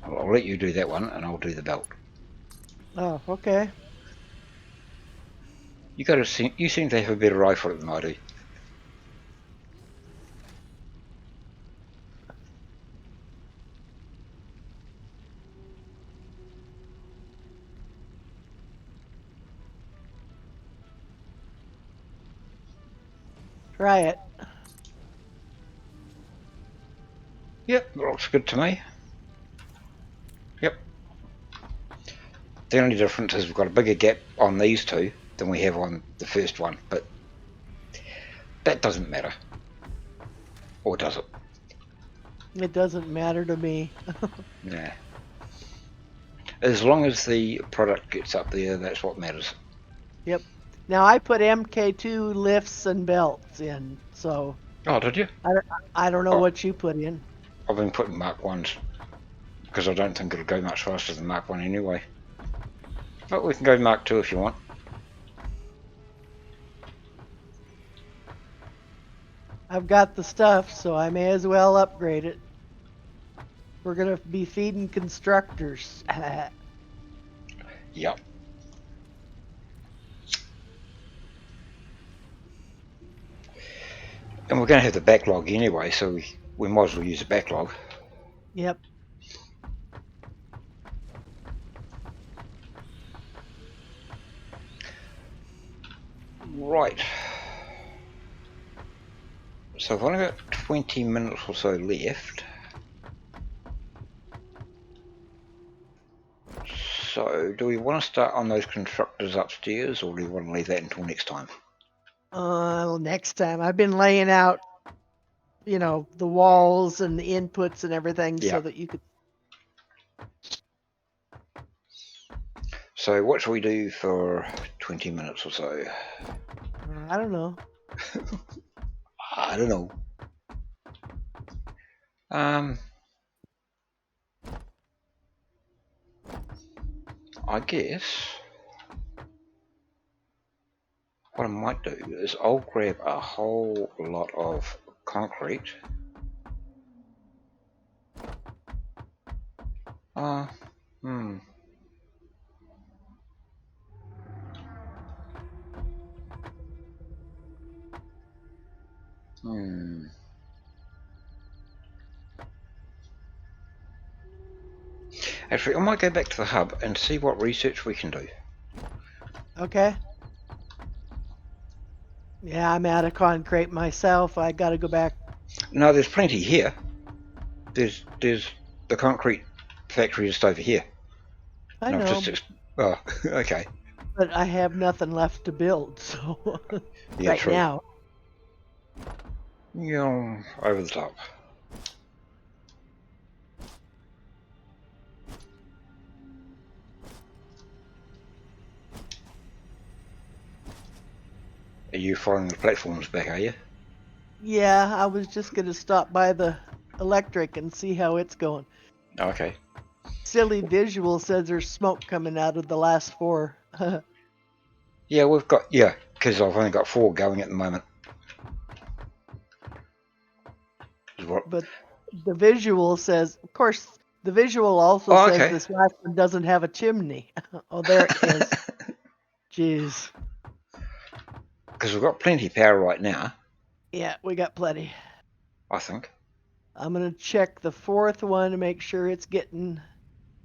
I'll let you do that one, and I'll do the belt. Oh, okay. You seem to have a better eye for it than I do. Try it. Yep, looks good to me. Yep. The only difference is we've got a bigger gap on these two than we have on the first one, but that doesn't matter. Or does it? It doesn't matter to me. Nah. As long as the product gets up there, that's what matters. Yep. Now I put MK2 lifts and belts in, so Oh, did you? I don't know Oh, what you put in. I've been putting Mark 1s because I don't think it'll go much faster than Mark 1 anyway. But we can go Mark 2 if you want. I've got the stuff, so I may as well upgrade it. We're gonna be feeding constructors. Yep. And we're going to have the backlog anyway, so we might as well use the backlog. Yep. Right. So I've only got 20 minutes or so left. So do we want to start on those constructors upstairs, or do we want to leave that until next time? Next time. I've been laying out, the walls and the inputs and everything Yeah. so that you could. So what shall we do for 20 minutes or so? I don't know. I don't know. I guess what I might do is I'll grab a whole lot of concrete. Hmm. Actually, I might go back to the hub and see what research we can do. Okay. Yeah, I'm out of concrete myself. I got to go back. No, there's plenty here. There's the concrete factory just over here. I No, know, oh, okay. but I have nothing left to build, so Yeah, right true. now. Yeah, over the top. Are you following the platforms back, are you? Yeah, I was just going to stop by the electric and see how it's going. Okay. Silly visual says there's smoke coming out of the last 4. Yeah, because I've only got 4 going at the moment. But the visual says, of course, the visual also Oh, says okay. this last one doesn't have a chimney. Oh, there it is. Jeez. Because we've got plenty of power right now, Yeah, we got plenty. I think. I'm going to check the 4th one to make sure it's getting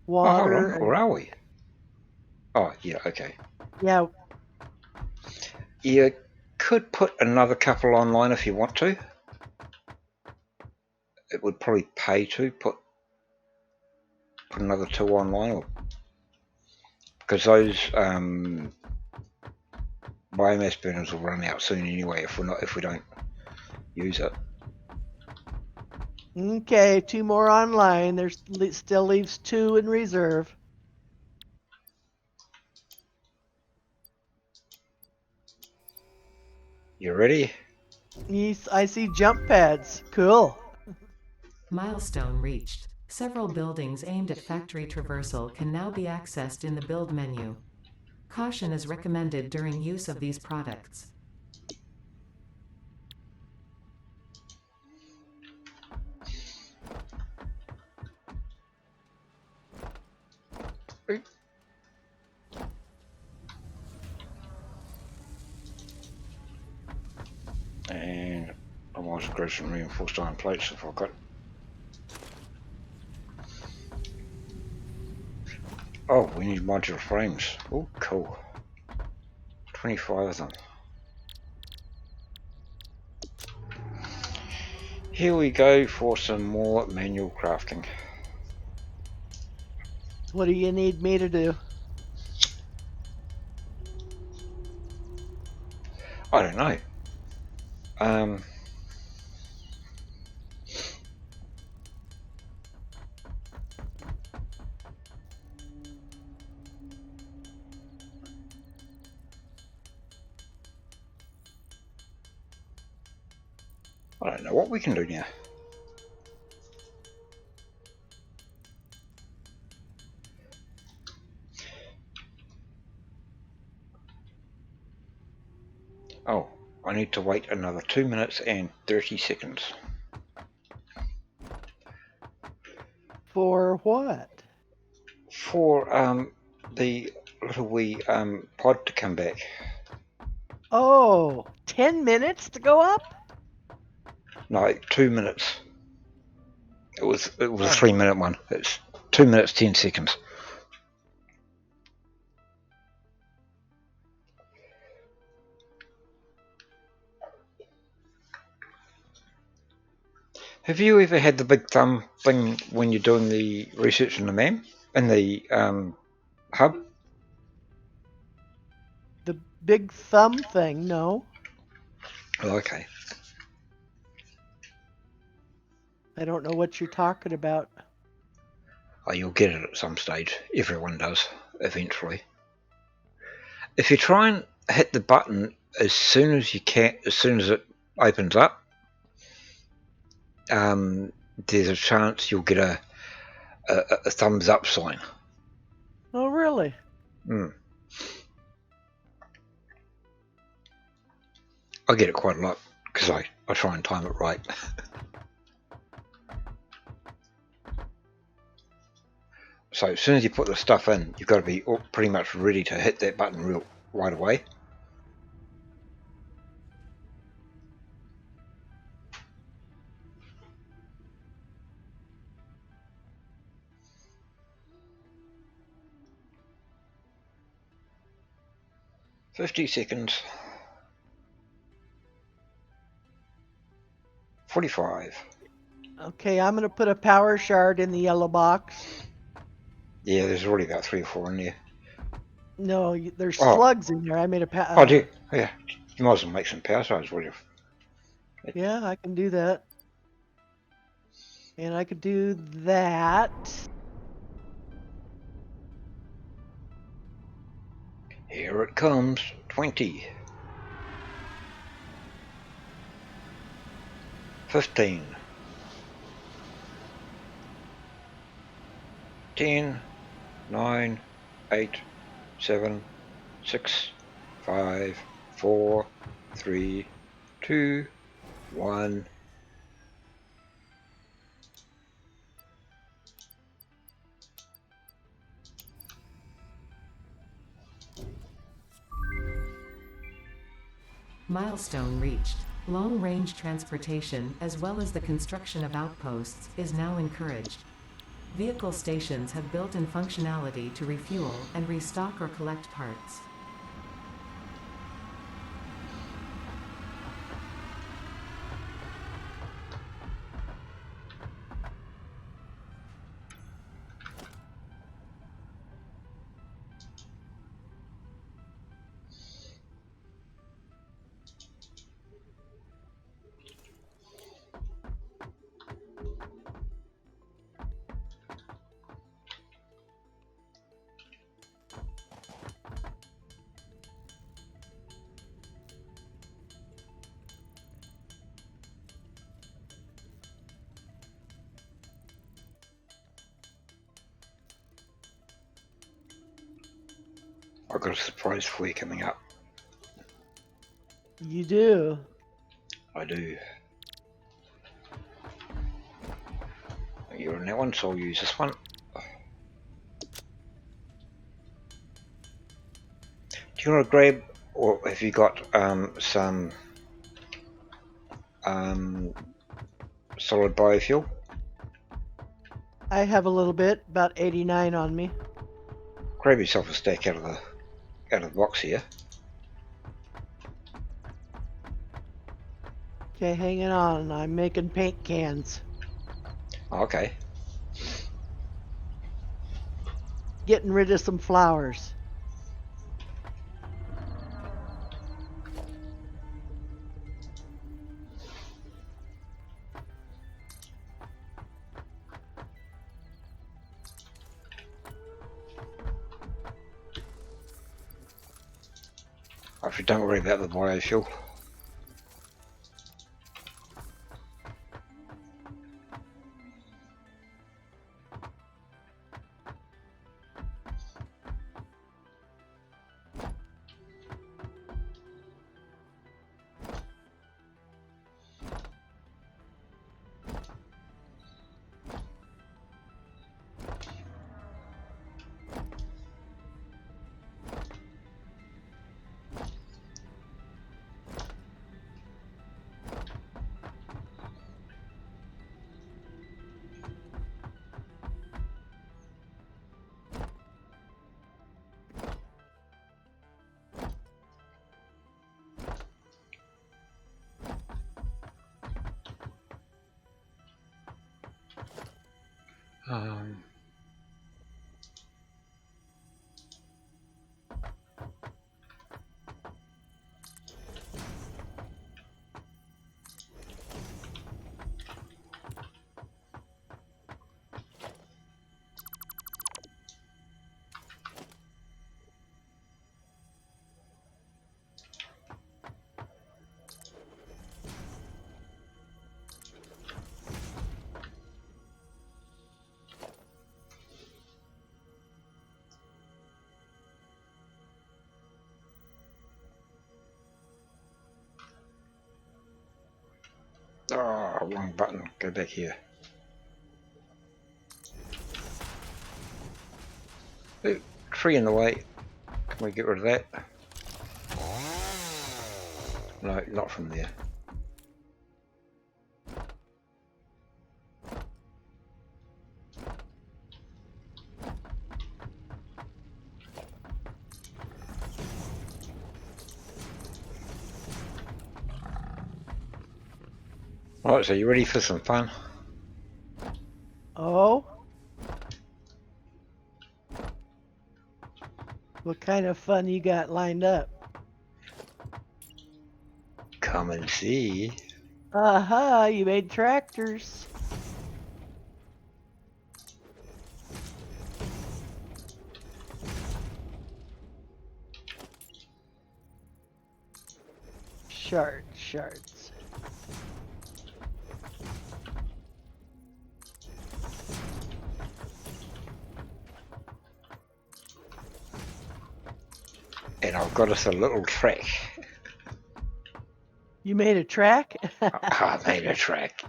Oh, hold on. water. Where are we? Oh, yeah, okay. Yeah, You could put another couple online if you want to. It would probably pay to put another 2 online, because those biomass burners will run out soon anyway if we don't use it. okay, 2 more online. There's still leaves 2 in reserve. You ready? Yes, I see jump pads. Cool. Milestone reached. Several buildings aimed at factory traversal can now be accessed in the build menu. Caution is recommended during use of these products. And I might grab some reinforced iron plates if I've got. Oh, we need modular frames. Oh, cool. 25 of them. Here we go for some more manual crafting. What do you need me to do? I don't know. I don't know what we can do now. Oh, I need to wait another 2 minutes and 30 seconds. For what? For the little wee pod to come back. Oh, 10 minutes to go up? No, 2 minutes. It was a Oh. 3-minute one. It's 2 minutes 10 seconds. Have you ever had the big thumb thing when you're doing the research in the MAM? In the hub? The big thumb thing, no. Oh, okay. I don't know what you're talking about. Oh, you'll get it at some stage. Everyone does, eventually. If you try and hit the button as soon as you can, as soon as it opens up, there's a chance you'll get a thumbs up sign. Oh, really? I get it quite a lot because I try and time it right. So as soon as you put the stuff in, you've got to be pretty much ready to hit that button right away. $50. 45. Okay, I'm going to put a power shard in the yellow box. Yeah, there's already about 3 or 4 in there. No, there's Oh. slugs in there. I made a Oh, dear. Yeah. You might as well make some power shards, would you? Yeah, I can do that. And I could do that. Here it comes. 20. 15. 10. 9. 8. 7. 6. 5. 4. 3. 2. 1. Milestone reached. Long-range transportation, as well as the construction of outposts, is now encouraged. Vehicle stations have built-in functionality to refuel and restock or collect parts. I've got a surprise for you coming up. You do. I do. You're in that one, so I'll use this one. Do you want to grab, or have you got some solid biofuel? I have a little bit, about 89 on me. Grab yourself a stack out of the box here. Okay, hanging on. I'm making paint cans. Okay. Getting rid of some flowers. Actually, don't worry about the biofuel. Um, oh, wrong button. Go back here. Ooh, tree in the way. Can we get rid of that? No, not from there. Alright, so you ready for some fun? Oh? What kind of fun you got lined up? Come and see. Aha, you made tractors. Shards. And I've got us a little track. You made a track? I made a track.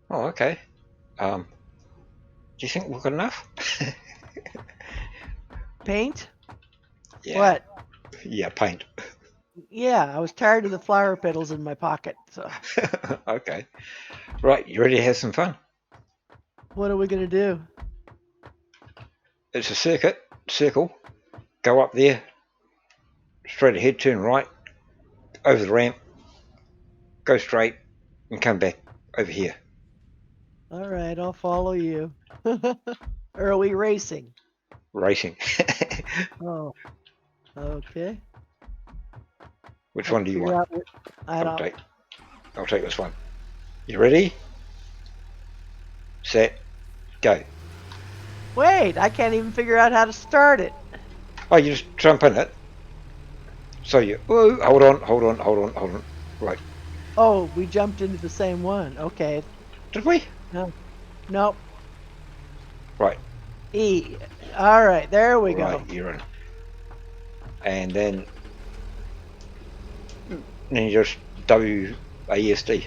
Oh, okay. Do you think we're good enough? Paint? Yeah. What? Yeah, paint. Yeah, I was tired of the flower petals in my pocket, so. Okay. Right, you ready to have some fun? What are we gonna do? It's a circle. Go up there, straight ahead, turn right, over the ramp, go straight, and come back over here. Alright, I'll follow you. Or are we racing? Racing. Oh, okay. Which Let's one do you figure want? out what I don't. I'll take this one. You ready? Set, go. Wait, I can't even figure out how to start it. Oh, you just jump in it. So you, oh, hold on. Right, Oh, we jumped into the same one. Okay. did we? No. Nope. Right, E. Alright, there we right, go. you're in. And then you just WASD.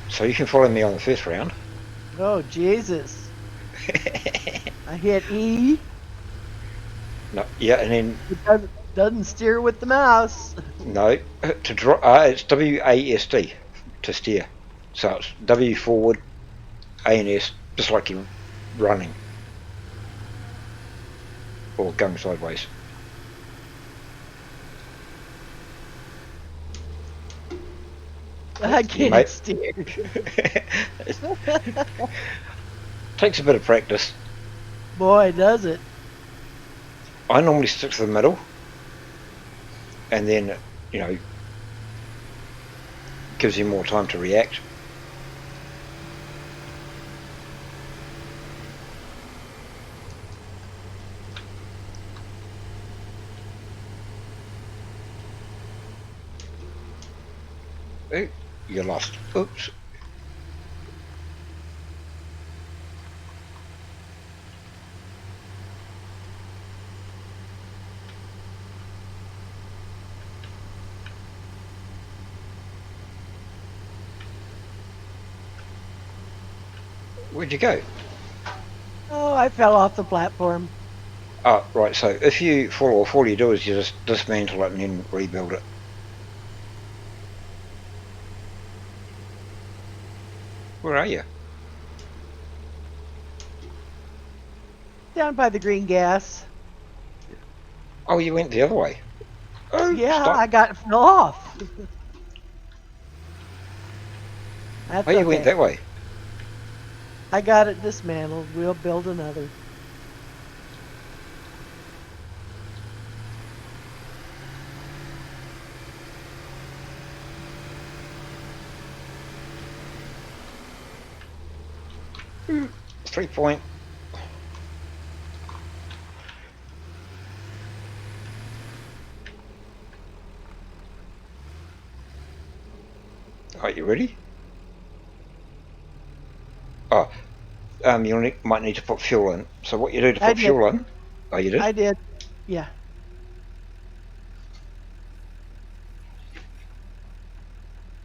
So you can follow me on the first round. Oh, Jesus. I hit E. No, yeah, and then It doesn't steer with the mouse. no, to draw. It's WASD to steer. So it's W forward, A and S, just like you're running or going sideways. I You can't mate. steer. Takes a bit of practice. Boy, does it. I normally stick to the middle, and then gives you more time to react. Ooh, you lost. Oops. Where'd you go? Oh, I fell off the platform. Oh, right, so if you fall off, all you do is you just dismantle it and then rebuild it. Where are you? Down by the green gas. Oh, you went the other way. Oh, Yeah, stop. I got fell off. Oh, That's you went okay. that way. I got it dismantled. We'll build another. Ooh, 3 point. Are you ready? Oh, you might need to put fuel in. So what you do to I put did. fuel in? Oh, you did? I did. Yeah.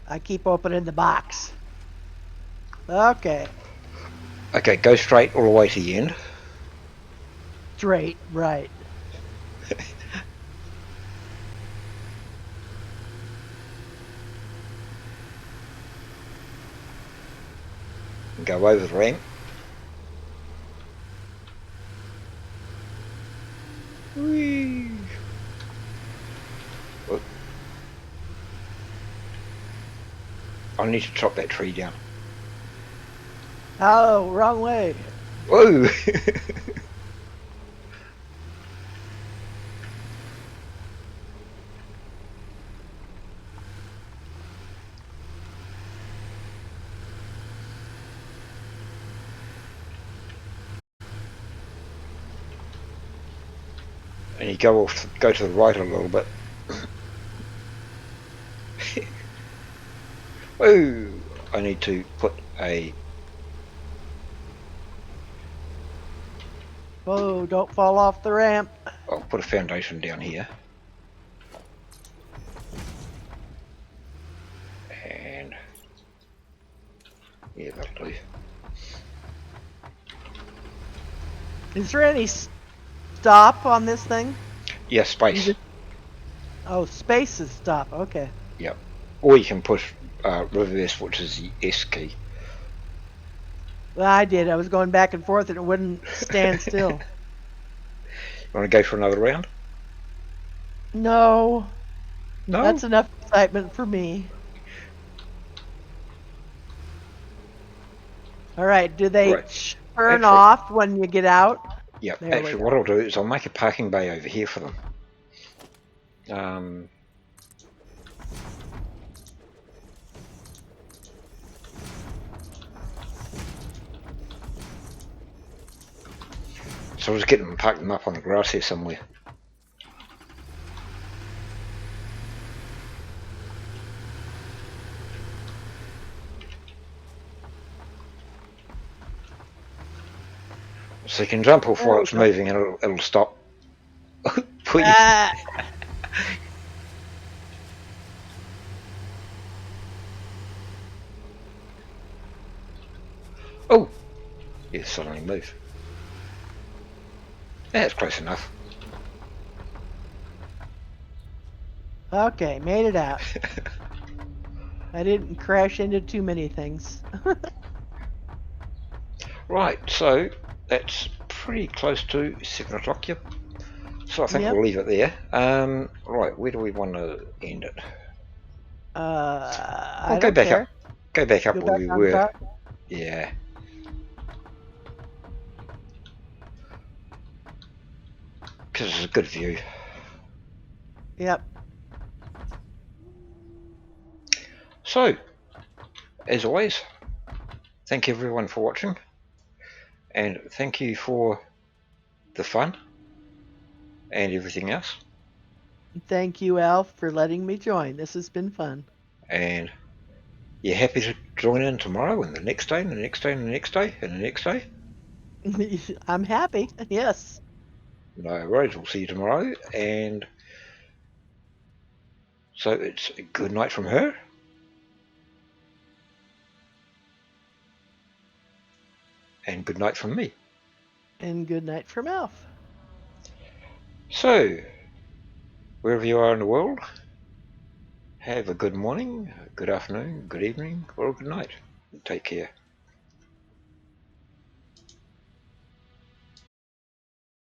I keep opening the box. Okay. Okay, go straight all the way to the end. Straight. Right. And go over the ramp. Whee! Oh, I need to chop that tree down. Oh, wrong way. Whoa! And you go to the right a little bit. Whoa! I need to put a. Whoa, don't fall off the ramp. I'll put a foundation down here. And yeah, that'll do. Is there any stop on this thing? Yeah, You space. just, oh, space is stop. Okay. Yep. Or you can push reverse, which is the S key. Well, I did. I was going back and forth and it wouldn't stand still. You want to go for another round? No, No? that's enough excitement for me. All right. Do they Right. turn Actually, off when you get out? yeah. There we Actually, go. what I'll do is I'll make a parking bay over here for them. So I'll just get them and park them up on the grass here somewhere. So you can jump off There while we it's go. moving and it'll stop. Please. Ah, Oh! Yeah, suddenly move. That's close enough. okay, made it out. I didn't crash into too many things. Right, so that's pretty close to 7 o'clock, yep. So I think Yep. we'll leave it there. Right, where do we want to end it? Oh, I don't care. go back up Go where back we on were. top. Yeah, because it's a good view. Yep. So, as always, thank you everyone for watching, and thank you for the fun and everything else. Thank you, Alf, for letting me join. This has been fun. And you're happy to join in tomorrow and the next day and the next day and the next day and the next day? I'm happy. Yes. No worries, we'll see you tomorrow. And so it's a good night from her. And good night from me. And good night from Alf. So, wherever you are in the world, have a good morning, good afternoon, good evening, or good night. Take care.